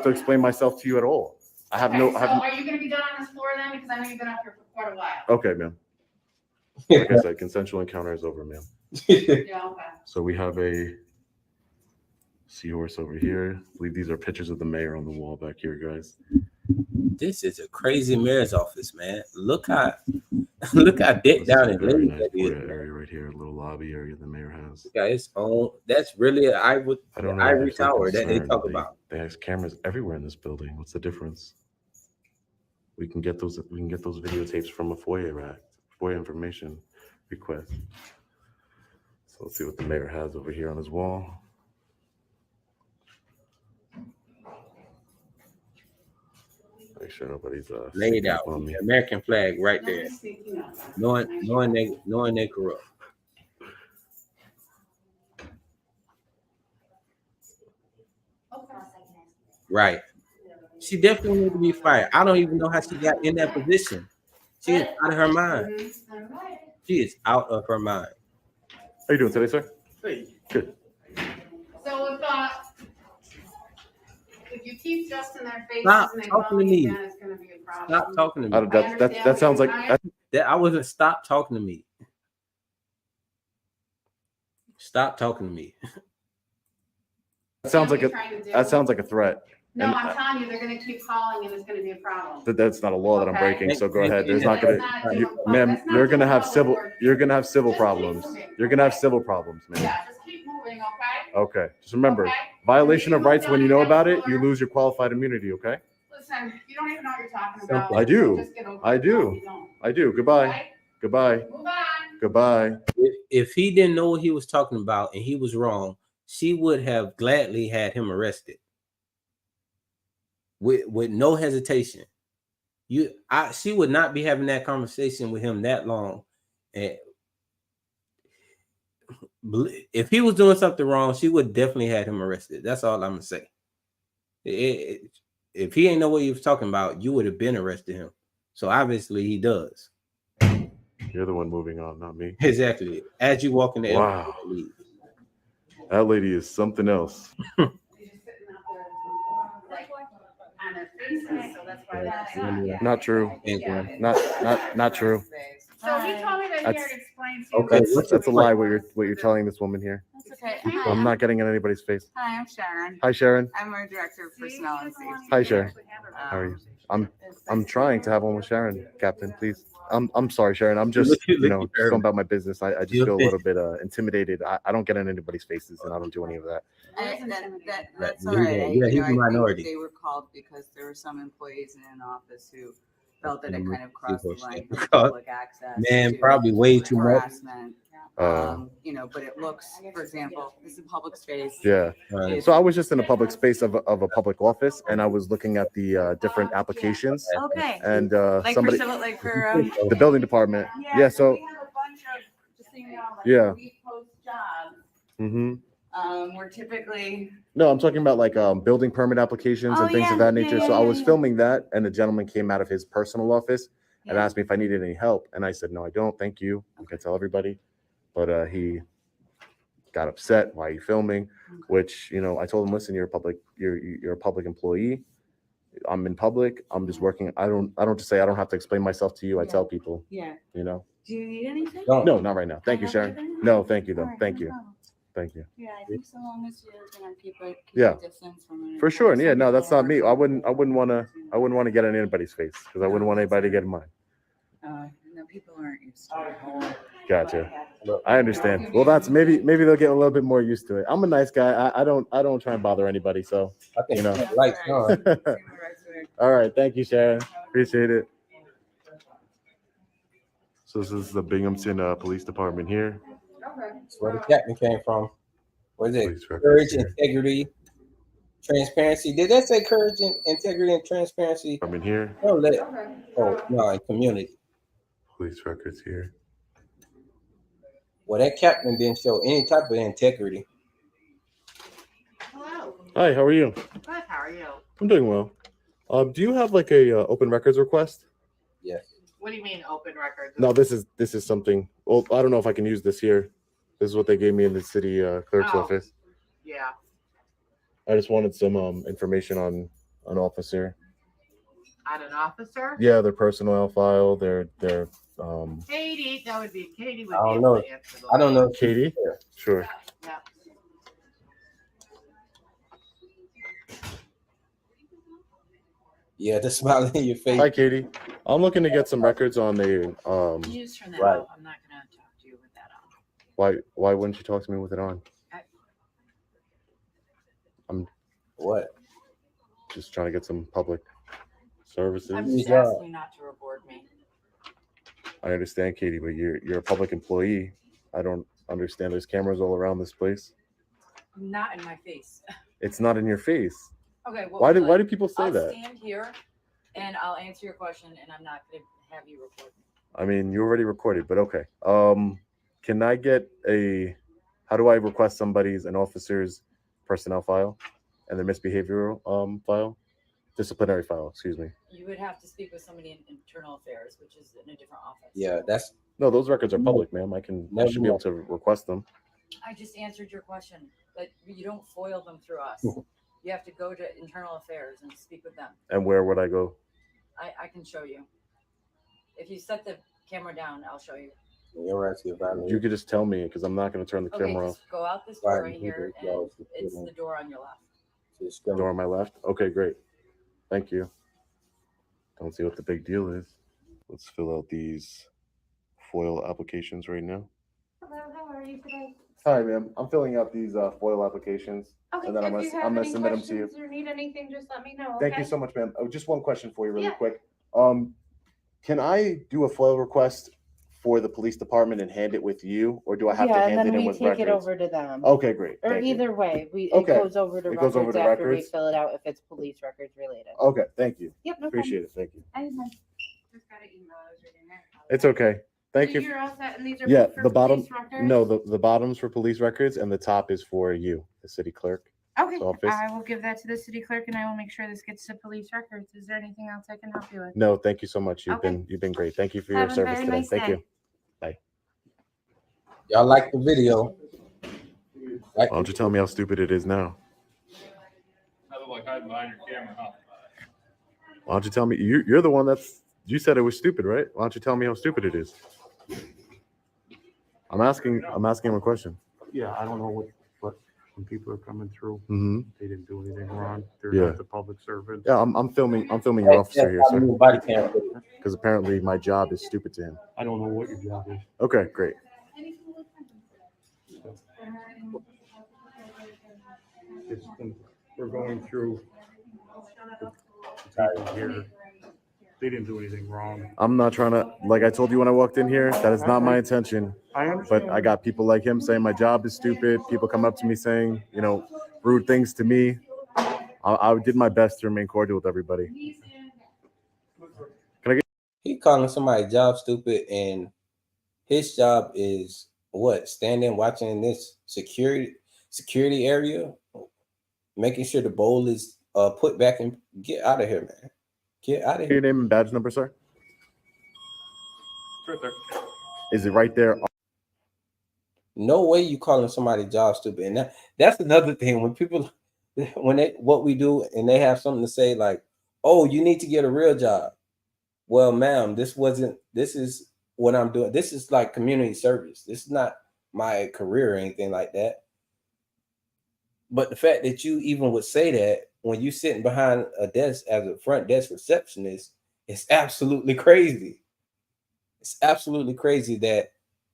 to explain myself to you at all. So are you gonna be done on this floor then? Because I know you've been up here for quite a while. Okay, ma'am. Like I said, consensual encounter is over, ma'am. Yeah, okay. So we have a seahorse over here. I believe these are pictures of the mayor on the wall back here, guys. This is a crazy mayor's office, man. Look how decked out and very lit nice that is. area right here, a little lobby area the mayor has. Yeah, it's on. That's really an ivory tower that they talk about. They have cameras everywhere in this building. What's the difference? We can get those videotapes from a FOIA information request. So let's see what the mayor has over here on his wall. Make sure nobody's laid out on me. the American flag right there. Knowing they corrupt. Right. She definitely needs to be fired. I don't even know how she got in that position. She is out of her mind. She is out of her mind. How you doing today, sir? Hey. Good. So if you keep just in their faces Stop and they talking follow to me. you, then it's gonna be a problem. Stop talking to me. That sounds like That I wasn't. Stop talking to me. Stop talking to me. That sounds like a threat. No, And, I'm telling you, they're gonna keep calling and it's gonna be a problem. that's not a law that I'm Okay. breaking. So go ahead. There's not That's gonna, not doing- ma'am. that's not You're gonna doing have public civil. work. You're gonna have civil Just keep problems. moving, You're gonna have okay? civil problems, man. Yeah, just keep moving, okay? Okay. Just remember, Okay. violation of If you rights move when you down know the about next it, you floor- lose your qualified immunity. Okay. Listen, you don't even know what you're talking about. I do. Just get over I it. do. No, you don't. I do. Goodbye. Okay? Goodbye. Move on. Goodbye. If he didn't know what he was talking about and he was wrong, she would have gladly had him arrested with no hesitation. She would not be having that conversation with him that long. And if he was doing something wrong, she would definitely had him arrested. That's all I'm gonna say. If he ain't know what he was talking about, you would have been arrested him. So obviously he does. You're the one moving on, not me. Exactly. As you walk in the Wow. elevator. That lady is something else. On their faces, so that's why that's Not true. Not true. So he told me that he That's- had explained to you. Okay, That's a lie. What you're telling this woman here. That's okay. I'm not getting in anybody's face. Hi, I'm Sharon. Hi, Sharon. I'm our director of personnel and safety. Hi, Sharon. How are you? I'm trying to have one with Sharon, Captain. Please. I'm sorry, Sharon. I'm just just going about my business. I just feel a little bit intimidated. I don't get in anybody's faces, and I don't do any of that. That's Right. all right. Yeah, You he's know, a I think minority. they were called because there were some employees in an office who felt that it Mhm. kind of crossed the line from God. public access. Man, to probably way too much. harassment. You know, but it looks, for example, this is a public space. Yeah. It's- So I was just in a public space of a public office, and I was looking at the different applications. Okay. And Like somebody, for civil, like for the building department. Yeah. So We have a bunch of, just so you know, like, Yeah. we post jobs. we're typically No, I'm talking about like building permit applications and Oh, things yeah, of that yeah, nature. yeah, So I yeah, was yeah. filming that, and a gentleman came out of his personal office and Yeah. asked me if I needed any help, and I said no, I don't. Thank you. I can tell everybody, but he got upset. Why are you filming? Which I told him, listen, you're a public employee. I'm in public. I'm just working. I don't just say I don't have to explain myself to you. I tell people. Yeah. You know. Do you need anything? No, not right now. Thank you, I Sharon. have to- No, thank you though. All right, Thank no you. problem. Thank you. Yeah, I think so long as you're gonna keep Yeah. a distance from it. For sure. And yeah, no, that's not me. I wouldn't want to get in anybody's face because I wouldn't want anybody to get in mine. No, people aren't used to it. Gotcha. I understand. Well, that's maybe they'll get a little bit more used to it. I'm a nice guy. I don't try and bother anybody. So I think you know. lights on. All right. Thank you, Sharon. Appreciate it. So this is the Binghamton Police Department here. That's where the captain came from. What is it? Police records Courage, here. integrity, transparency. Did that say courage and integrity and transparency? Department here. Oh, no, and community. Police records here. Well, that captain didn't show any type of integrity. Hello. Hi. How are you? Good. How are you? I'm doing well. Do you have like a open records request? Yes. What do you mean open records? No, this is something. Well, I don't know if I can use this here. This is what they gave me in the city clerk's Oh. office. Yeah. I just wanted some information on an officer. On an officer? Yeah, their personnel file, their Katie, that would be Katie. Would I be don't able know. to answer I don't know. Katie. Sure. Yeah. Yeah, the smile in your face. Hi, Katie. I'm looking to get some records on the Can you just turn that Right. off? I'm not gonna talk to you with that on. why wouldn't you talk to me with it on? I'm What? just trying to get some public services. I'm just asking you not to reward me. I understand, Katie, but you're a public employee. I don't understand. There's cameras all around this place. Not in my face. It's not in your face. Okay, well, Why do people say I'll that? stand here and I'll answer your question and I'm not gonna have you record me. I mean, you already recorded, but okay. Can I get how do I request an officer's personnel file and their misbehavioral file? Disciplinary file, excuse me. You would have to speak with somebody in internal affairs, which is in a different office. Yeah, that's No, those records are public, ma'am. I should be able to request them. I just answered your question, but you don't foil them through us. You have to go to internal affairs and speak with them. And where would I go? I can show you. If you set the camera down. I'll show you. You're right, see if I You could just tell me because I'm not going to turn the Okay, camera just off. go out this door right here, and it's the door on your left. Door on my left. Okay, great. Thank you. Don't see what the big deal is. Let's fill out these FOIL applications right now. Hello, how are you today? Hi, ma'am. I'm filling out these FOIL applications, Okay, and then I'm if you gonna have any submit them to you. questions or need anything, just let me know. Thank you okay? so much, ma'am. Oh, just one question for you, really Yeah. quick. Can I do a FOIL request for the police department and hand it with you, or do I have to hand it in with records? Take it over to them. Okay, great. Or Thank you. either way, it Okay. goes over to It records goes over to after records? we fill it out if it's police records related. Okay, thank you. Yep, no Appreciate it. Thank you. problem. Just got an email. I was reading there. It's okay. Thank So you. You're all set, and these are Yeah, both for the bottom. police records? No, the bottom's for police records, and the top is for you, the city clerk. Okay, office. I will give that to the city clerk, and I will make sure this gets to police records. Is there anything else I can help you with? No, thank you so much. You've Okay. been great. Thank you for your Have a service very today. nice Thank day. you. Bye. Y'all like the video? Why don't you tell me how stupid it is now? I look like hiding behind your camera, huh? Why don't you tell me? You're the one you said it was stupid, right? Why don't you tell me how stupid it is? I'm asking him a question. Yeah, I don't know what when people are coming through, Mm-hmm. they didn't do anything wrong. They're Yeah. not the public servant. Yeah, I'm filming your officer here, sir. Body camera. Because apparently my job is stupid to him. I don't know what your job is. Okay, great. We're going through the people here. They didn't do anything wrong. I'm not trying to, like I told you when I walked in here, that is not my intention. I understand. But I got people like him saying my job is stupid. People come up to me saying, rude things to me. I did my best to remain cordial with everybody. He calling somebody's job stupid, and his job is what? Standing watching this security area, making sure the bowl is put back and get out of here, man. Get out of here. Your name and badge number, sir? It's right there. Is it right there? No way you calling somebody job stupid. And that's another thing what we do and they have something to say like, oh, you need to get a real job. Well, ma'am, this is what I'm doing. This is like community service. This is not my career or anything like that. But the fact that you even would say that when you sitting behind a desk as a front desk receptionist, it's absolutely crazy. It's absolutely crazy that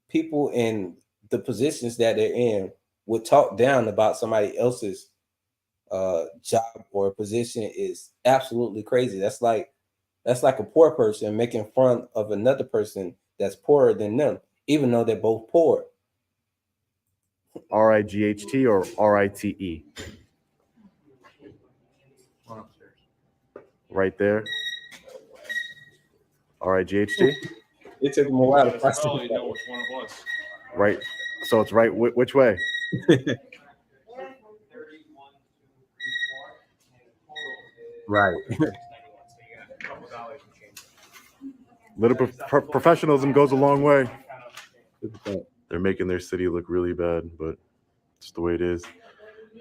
people in the positions that they're in would talk down about somebody else's job or position is absolutely crazy. That's like a poor person making fun of another person that's poorer than them, even though they're both poor. RIGHT or RITE? Right there. RIGHT? It took them a while to I process probably that. know which one it was. Right. So it's right. Which way? Right. Little professionalism goes a long way. They're making their city look really bad, but it's the way it is.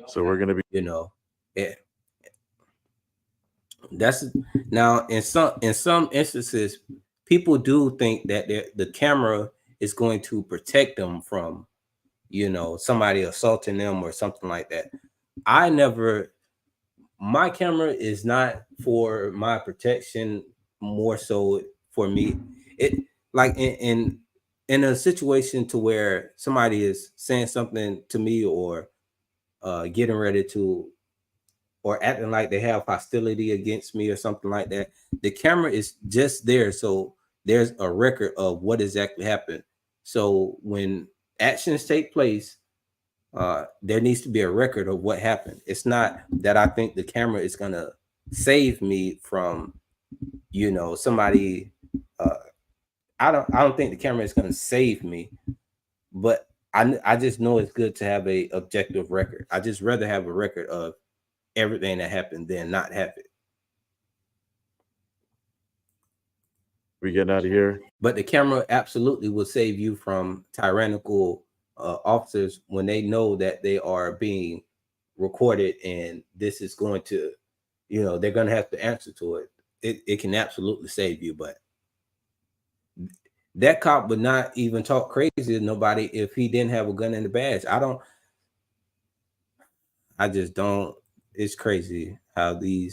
So we're gonna be, yeah. That's now in some instances, people do think that the camera is going to protect them from, somebody assaulting them or something like that. My camera is not for my protection, more so for me. It like in a situation to where somebody is saying something to me or getting ready to or acting like they have hostility against me or something like that, the camera is just there. So there's a record of what exactly happened. So when actions take place, there needs to be a record of what happened. It's not that I think the camera is going to save me from, somebody. I don't think the camera is going to save me, but I just know it's good to have a objective record. I just rather have a record of everything that happened than not have it. we getting out of here. But the camera absolutely will save you from tyrannical officers when they know that they are being recorded and this is going to, they're going to have to answer to it. It can absolutely save you, but that cop would not even talk crazy to nobody if he didn't have a gun in the badge. I just don't. It's crazy how they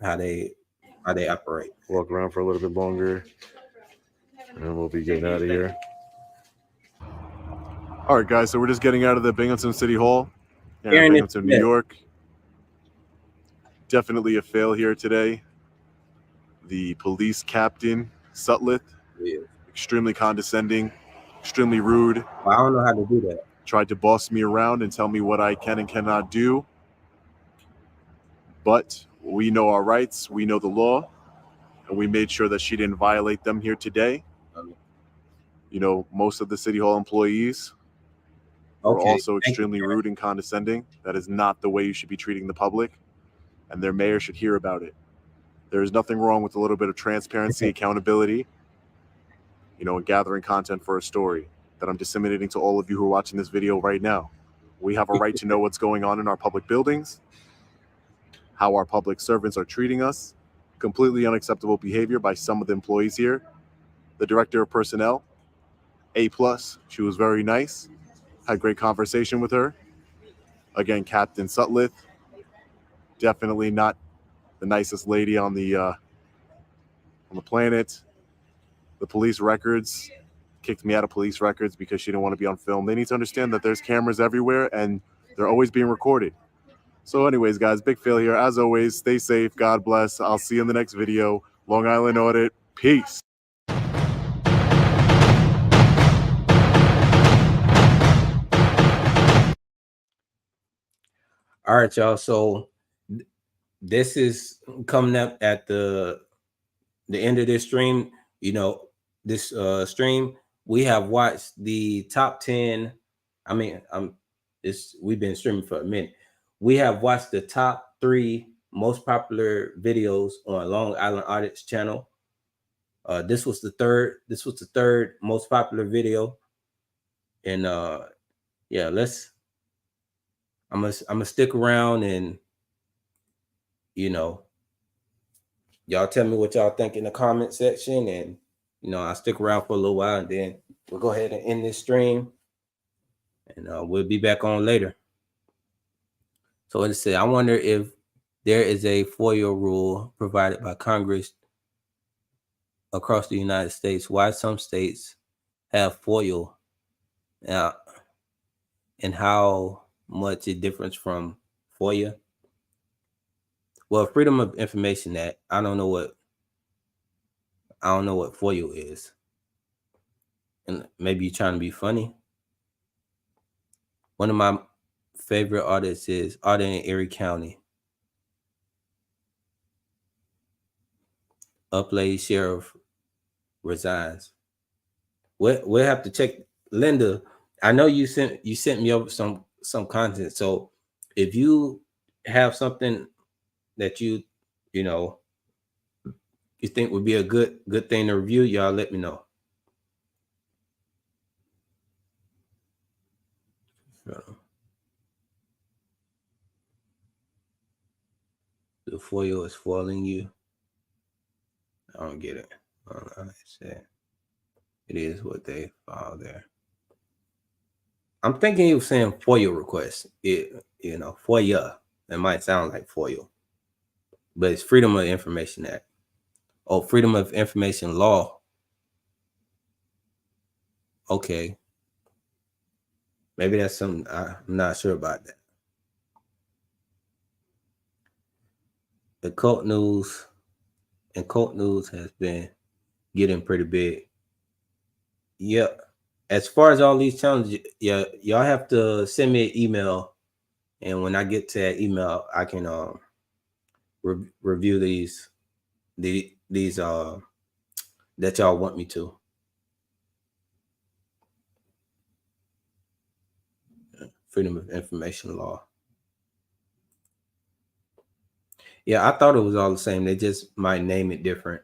operate. Walk around for a little bit longer, and then we'll be getting out of here. All right, guys. So we're just getting out of the Binghamton City Hall here in Binghamton, New York. Definitely a fail here today. The police captain, Sutliff, extremely condescending, extremely rude. I don't know how to do that. Tried to boss me around and tell me what I can and cannot do. But we know our rights, we know the law, and we made sure that she didn't violate them here today. You know, most of the City Hall employees were also extremely rude and condescending. That is not the way you should be treating the public, and their mayor should hear about it. There is nothing wrong with a little bit of transparency, accountability, you know, and gathering content for a story that I'm disseminating to all of you who are watching this video right now. We have a right to know what's going on in our public buildings, how our public servants are treating us. Completely unacceptable behavior by some of the employees here. The director of personnel, A+, she was very nice, had great conversation with her. Again, Captain Sutliff, definitely not the nicest lady on the planet. The police records, kicked me out of police records because she didn't want to be on film. They need to understand that there's cameras everywhere and they're always being recorded. So anyways, guys, big fail here. As always, stay safe. God bless. I'll see you in the next video. Long Island Audit. Peace. All right, y'all. So this is coming up at the end of this stream. You know, this stream, we have watched the top 10. I mean, we've been streaming for a minute. We have watched the top 3 most popular videos on Long Island Audit's channel. This was the third most popular video. And yeah, I'm gonna stick around and, you know, y'all tell me what y'all think in the comment section, and, you know, I'll stick around for a little while, and then we'll go ahead and end this stream, and we'll be back on later. So let's say, I wonder if there is a FOIA rule provided by Congress across the United States. Why some states have FOIA, and how much it differs from FOIA. Well, Freedom of Information Act, I don't know what FOIA is. And maybe you're trying to be funny. One of my favorite audits is Audit in Erie County. Upley Sheriff resigns. We'll have to check. Linda, I know you sent me over some content. So if you have something that you think would be a good thing to review, y'all let me know. So, the FOIA is foiling you. I don't get it. I don't know how to say it. It is what they file there. I'm thinking he was saying FOIA request. FOIA. It might sound like FOIA, but it's Freedom of Information Act. Oh, Freedom of Information Law. Okay. Maybe that's something I'm not sure about that. The cult news has been getting pretty big. Yeah. As far as all these challenges, yeah, y'all have to send me an email, and when I get to that email, I can review these that y'all want me to. Freedom of Information Law. Yeah, I thought it was all the same. They just might name it different.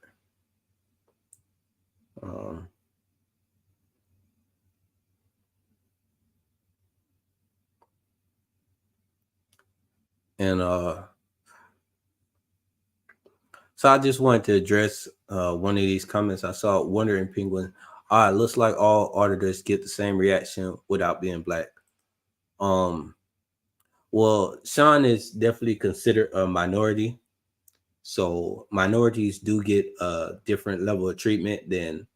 So I just wanted to address one of these comments. I saw Wondering Penguin. It looks like all auditors get the same reaction without being black. Well, Sean is definitely considered a minority. So minorities do get a different level of treatment than,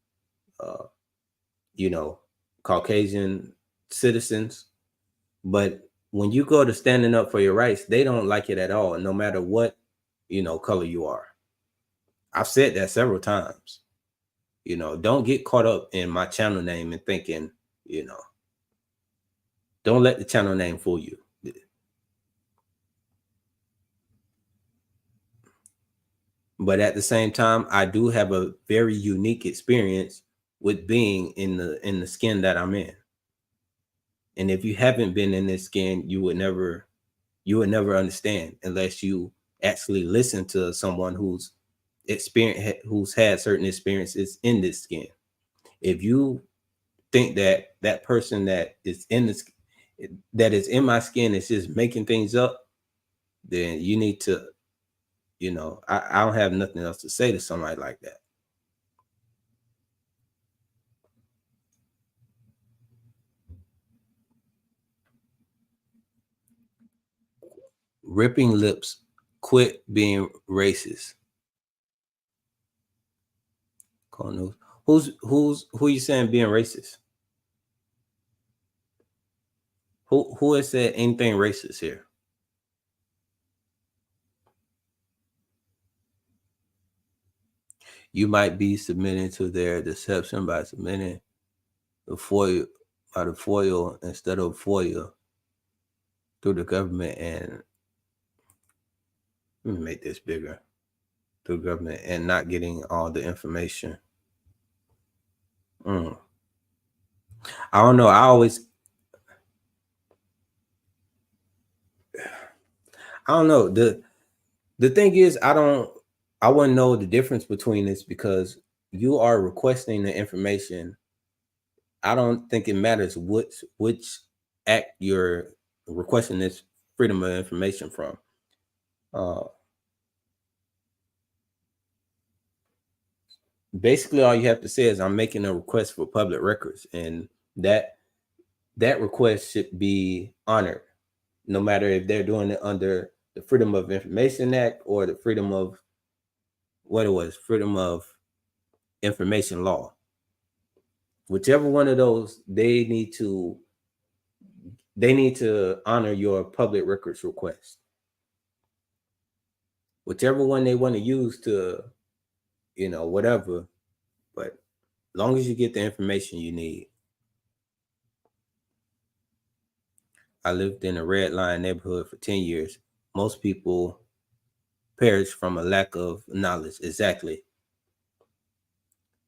Caucasian citizens. But when you go to standing up for your rights, they don't like it at all, no matter what, color you are. I've said that several times. Don't get caught up in my channel name and thinking, don't let the channel name fool you. But at the same time, I do have a very unique experience with being in the skin that I'm in. And if you haven't been in this skin, you would never understand unless you actually listen to someone who's had certain experiences in this skin. If you think that that person that is in my skin is just making things up, then you need to, I don't have nothing else to say to somebody like that. Ripping lips, quit being racist. Who you saying being racist? Who has said anything racist here? You might be submitting to their deception by submitting the FOIA instead of FOIA through the government, and let me make this bigger, through government and not getting all the information. I don't know. I don't know. The thing is, I wouldn't know the difference between this because you are requesting the information. I don't think it matters which act you're requesting this freedom of information from. Basically, all you have to say is I'm making a request for public records, and that request should be honored, no matter if they're doing it under the Freedom of Information Act or the Freedom of Information Law. Whichever one of those, they need to honor your public records request. Whichever one they want to use to, whatever, but as long as you get the information you need. I lived in a red line neighborhood for 10 years. Most people perish from a lack of knowledge. Exactly.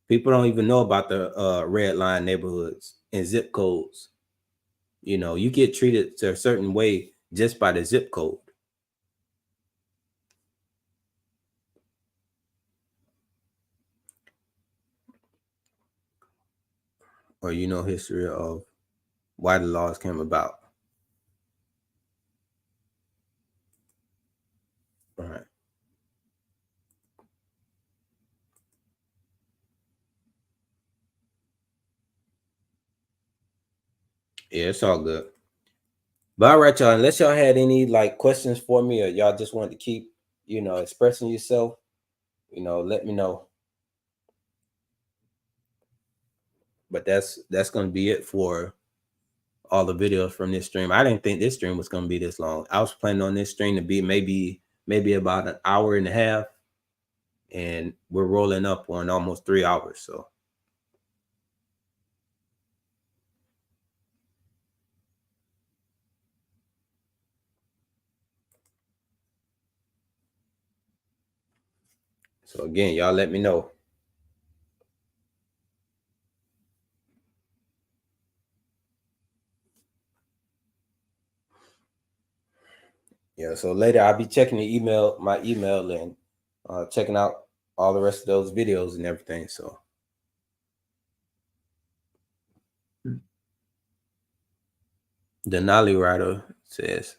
People don't even know about the red line neighborhoods and zip codes. You get treated a certain way just by the zip code. Or history of why the laws came about. All right. Yeah, it's all good. But all right, y'all, unless y'all had any questions for me, or y'all just wanted to keep, expressing yourself, let me know. But that's going to be it for all the videos from this stream. I didn't think this stream was going to be this long. I was planning on this stream to be maybe about an hour and a half, and we're rolling up on almost 3 hours. So again, y'all let me know. Yeah, so later I'll be checking my email, and checking out all the rest of those videos and everything. So Denali Rider says,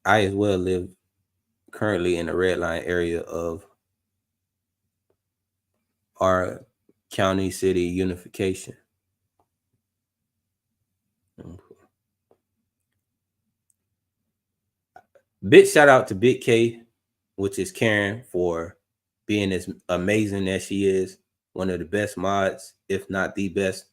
I as well live currently in the red line area of our county city unification. Big shout out to Big K, which is Karen, for being as amazing as she is. One of the best mods, if not the best.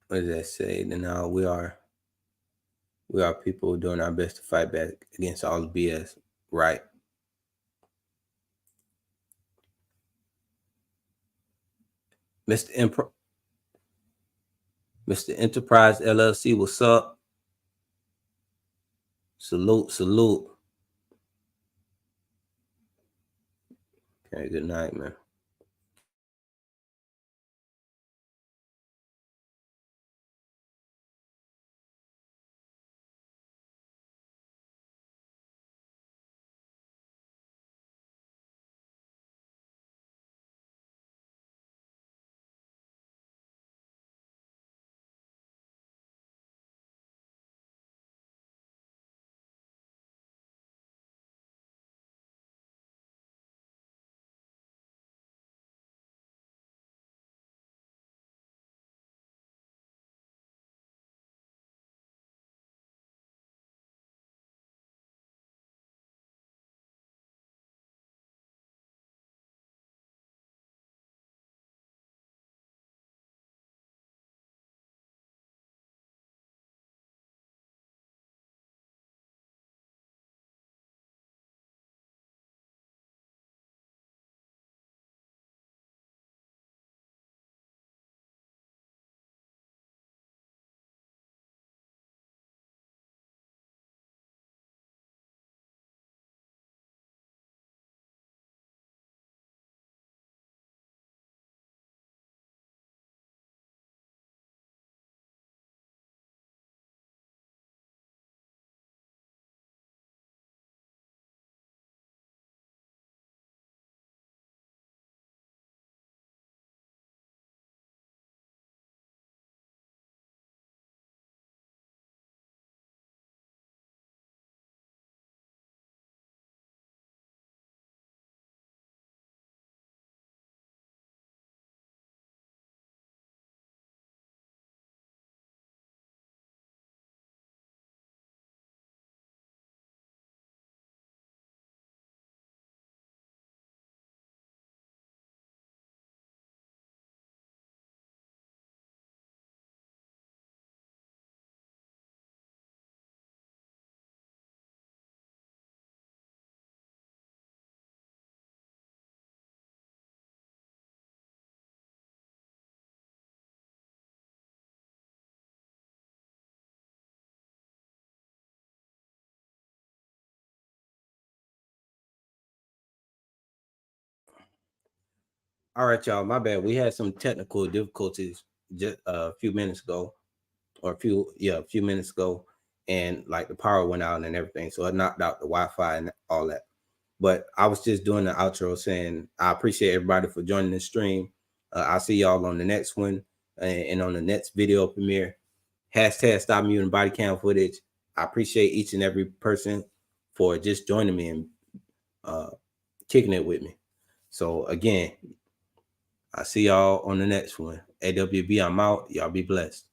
What does that say? Now we are people doing our best to fight back against all the BS. Right. Mr. Enterprise LLC, what's up? Salute. Okay, good night, man. All right, y'all. My bad. We had some technical difficulties just a few minutes ago, a few minutes ago, and like the power went out and everything, so it knocked out the Wi-Fi and all that. But I was just doing the outro saying I appreciate everybody for joining the stream. I'll see y'all on the next one and on the next video premiere. Hashtag stop muting body cam footage. I appreciate each and every person for just joining me and kicking it with me. So again, I see y'all on the next one. AWB, I'm out. Y'all be blessed.